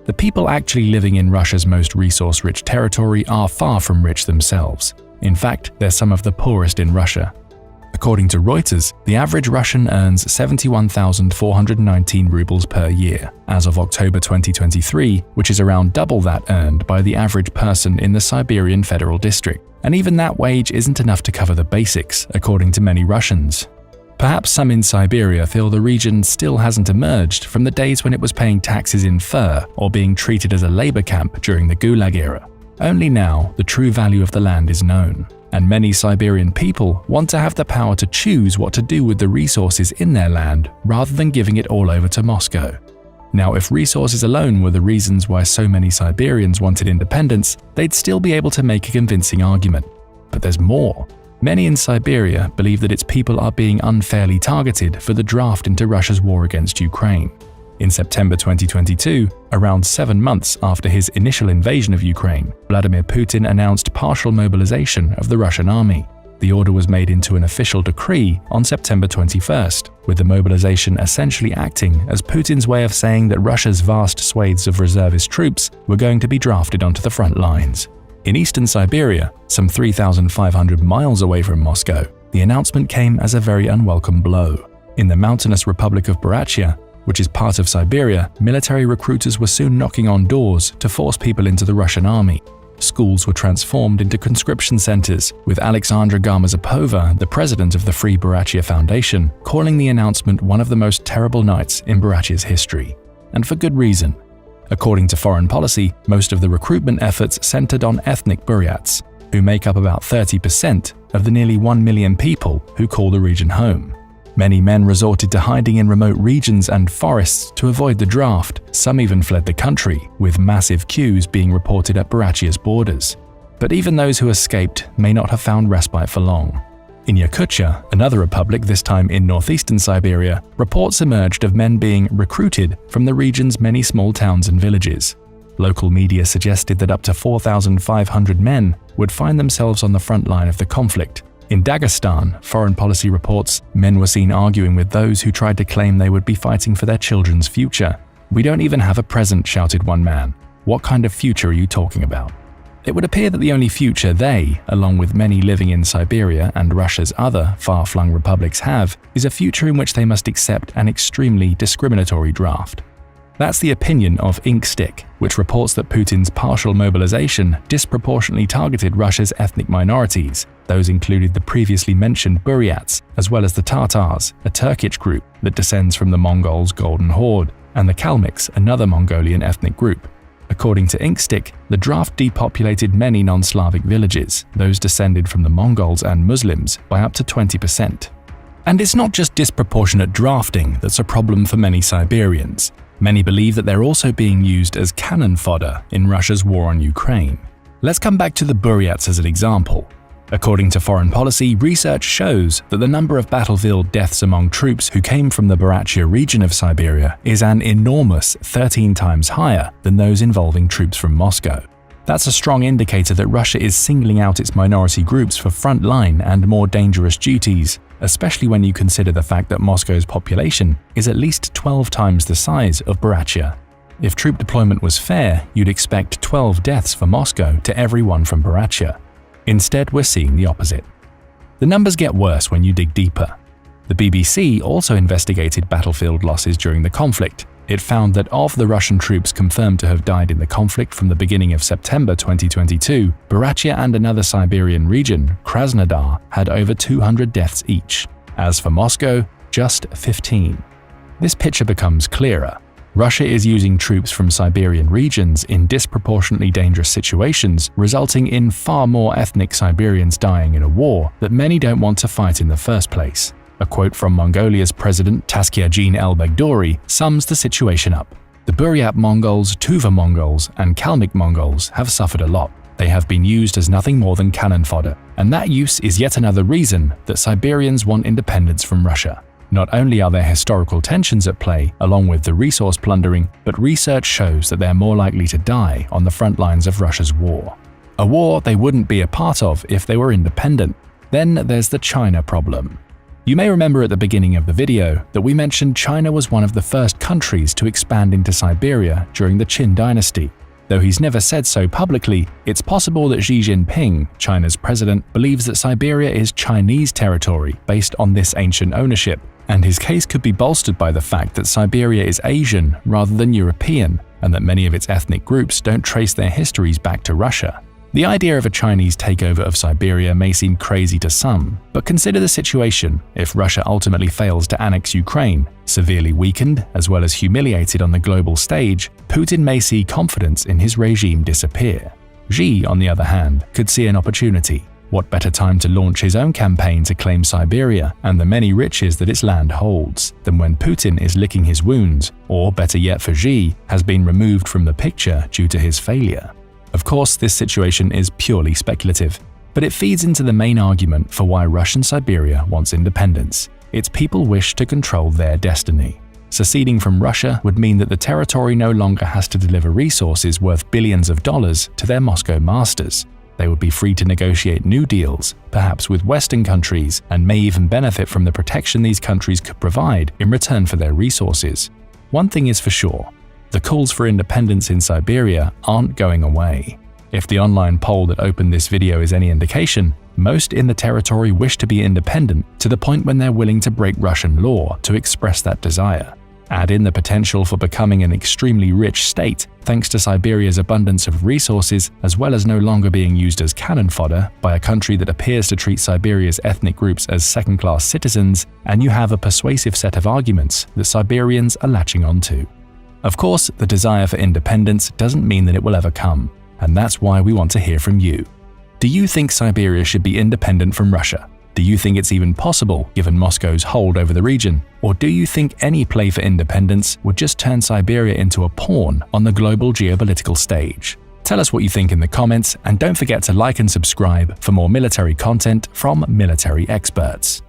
The people actually living in Russia's most resource-rich territory are far from rich themselves. In fact, they're some of the poorest in Russia. According to Reuters, the average Russian earns 71,419 rubles per year as of October 2023, which is around double that earned by the average person in the Siberian Federal District. And even that wage isn't enough to cover the basics, according to many Russians. Perhaps some in Siberia feel the region still hasn't emerged from the days when it was paying taxes in fur or being treated as a labor camp during the Gulag era. Only now, the true value of the land is known. And many Siberian people want to have the power to choose what to do with the resources in their land rather than giving it all over to Moscow. Now, if resources alone were the reasons why so many Siberians wanted independence, they'd still be able to make a convincing argument. But there's more. Many in Siberia believe that its people are being unfairly targeted for the draft into Russia's war against Ukraine. In September 2022, around 7 months after his initial invasion of Ukraine, Vladimir Putin announced partial mobilization of the Russian army. The order was made into an official decree on September 21st, with the mobilization essentially acting as Putin's way of saying that Russia's vast swathes of reservist troops were going to be drafted onto the front lines. In eastern Siberia, some 3,500 miles away from Moscow, the announcement came as a very unwelcome blow. In the mountainous Republic of Buryatia, which is part of Siberia, military recruiters were soon knocking on doors to force people into the Russian army. Schools were transformed into conscription centers, with Alexandra Garmazepova, the president of the Free Burachia Foundation, calling the announcement one of the most terrible nights in Burachia's history. And for good reason. According to Foreign Policy, most of the recruitment efforts centered on ethnic Buryats, who make up about 30% of the nearly 1 million people who call the region home. Many men resorted to hiding in remote regions and forests to avoid the draft. Some even fled the country, with massive queues being reported at Burachia's borders. But even those who escaped may not have found respite for long. In Yakutia, another republic, this time in northeastern Siberia, reports emerged of men being recruited from the region's many small towns and villages. Local media suggested that up to 4,500 men would find themselves on the front line of the conflict. In Dagestan, Foreign Policy reports, men were seen arguing with those who tried to claim they would be fighting for their children's future. "We don't even have a present," shouted one man. "What kind of future are you talking about?" It would appear that the only future they, along with many living in Siberia and Russia's other far-flung republics have, is a future in which they must accept an extremely discriminatory draft. That's the opinion of INCSTIC, which reports that Putin's partial mobilization disproportionately targeted Russia's ethnic minorities. Those included the previously mentioned Buryats, as well as the Tatars, a Turkic group that descends from the Mongols' Golden Horde, and the Kalmyks, another Mongolian ethnic group. According to INCSTIC, the draft depopulated many non-Slavic villages, those descended from the Mongols and Muslims, by up to 20%. And it's not just disproportionate drafting that's a problem for many Siberians. Many believe that they're also being used as cannon fodder in Russia's war on Ukraine. Let's come back to the Buryats as an example. According to Foreign Policy, research shows that the number of battlefield deaths among troops who came from the Burachia region of Siberia is an enormous 13 times higher than those involving troops from Moscow. That's a strong indicator that Russia is singling out its minority groups for frontline and more dangerous duties, especially when you consider the fact that Moscow's population is at least 12 times the size of Burachia. If troop deployment was fair, you'd expect 12 deaths for Moscow to everyone from Burachia. Instead, we're seeing the opposite. The numbers get worse when you dig deeper. The BBC also investigated battlefield losses during the conflict. It found that of the Russian troops confirmed to have died in the conflict from the beginning of September 2022, Burachia and another Siberian region, Krasnodar, had over 200 deaths each. As for Moscow, just 15. This picture becomes clearer. Russia is using troops from Siberian regions in disproportionately dangerous situations, resulting in far more ethnic Siberians dying in a war that many don't want to fight in the first place. A quote from Mongolia's president Taskiagin El-Begdori sums the situation up. The Buryat Mongols, Tuva Mongols, and Kalmyk Mongols have suffered a lot. They have been used as nothing more than cannon fodder, and that use is yet another reason that Siberians want independence from Russia. Not only are there historical tensions at play, along with the resource plundering, but research shows that they're more likely to die on the front lines of Russia's war. A war they wouldn't be a part of if they were independent. Then there's the China problem. You may remember at the beginning of the video that we mentioned China was one of the first countries to expand into Siberia during the Qin dynasty. Though he's never said so publicly, it's possible that Xi Jinping, China's president, believes that Siberia is Chinese territory based on this ancient ownership, and his case could be bolstered by the fact that Siberia is Asian rather than European, and that many of its ethnic groups don't trace their histories back to Russia. The idea of a Chinese takeover of Siberia may seem crazy to some, but consider the situation if Russia ultimately fails to annex Ukraine. Severely weakened, as well as humiliated on the global stage, Putin may see confidence in his regime disappear. Xi, on the other hand, could see an opportunity. What better time to launch his own campaign to claim Siberia and the many riches that its land holds than when Putin is licking his wounds, or better yet for Xi, has been removed from the picture due to his failure. Of course, this situation is purely speculative, but it feeds into the main argument for why Russian Siberia wants independence. Its people wish to control their destiny. Seceding from Russia would mean that the territory no longer has to deliver resources worth billions of dollars to their Moscow masters. They would be free to negotiate new deals, perhaps with Western countries, and may even benefit from the protection these countries could provide in return for their resources. One thing is for sure, the calls for independence in Siberia aren't going away. If the online poll that opened this video is any indication, most in the territory wish to be independent to the point when they're willing to break Russian law to express that desire. Add in the potential for becoming an extremely rich state thanks to Siberia's abundance of resources, as well as no longer being used as cannon fodder by a country that appears to treat Siberia's ethnic groups as second-class citizens, and you have a persuasive set of arguments that Siberians are latching onto. Of course, the desire for independence doesn't mean that it will ever come, and that's why we want to hear from you. Do you think Siberia should be independent from Russia? Do you think it's even possible given Moscow's hold over the region? Or do you think any play for independence would just turn Siberia into a pawn on the global geopolitical stage? Tell us what you think in the comments, and don't forget to like and subscribe for more military content from military experts.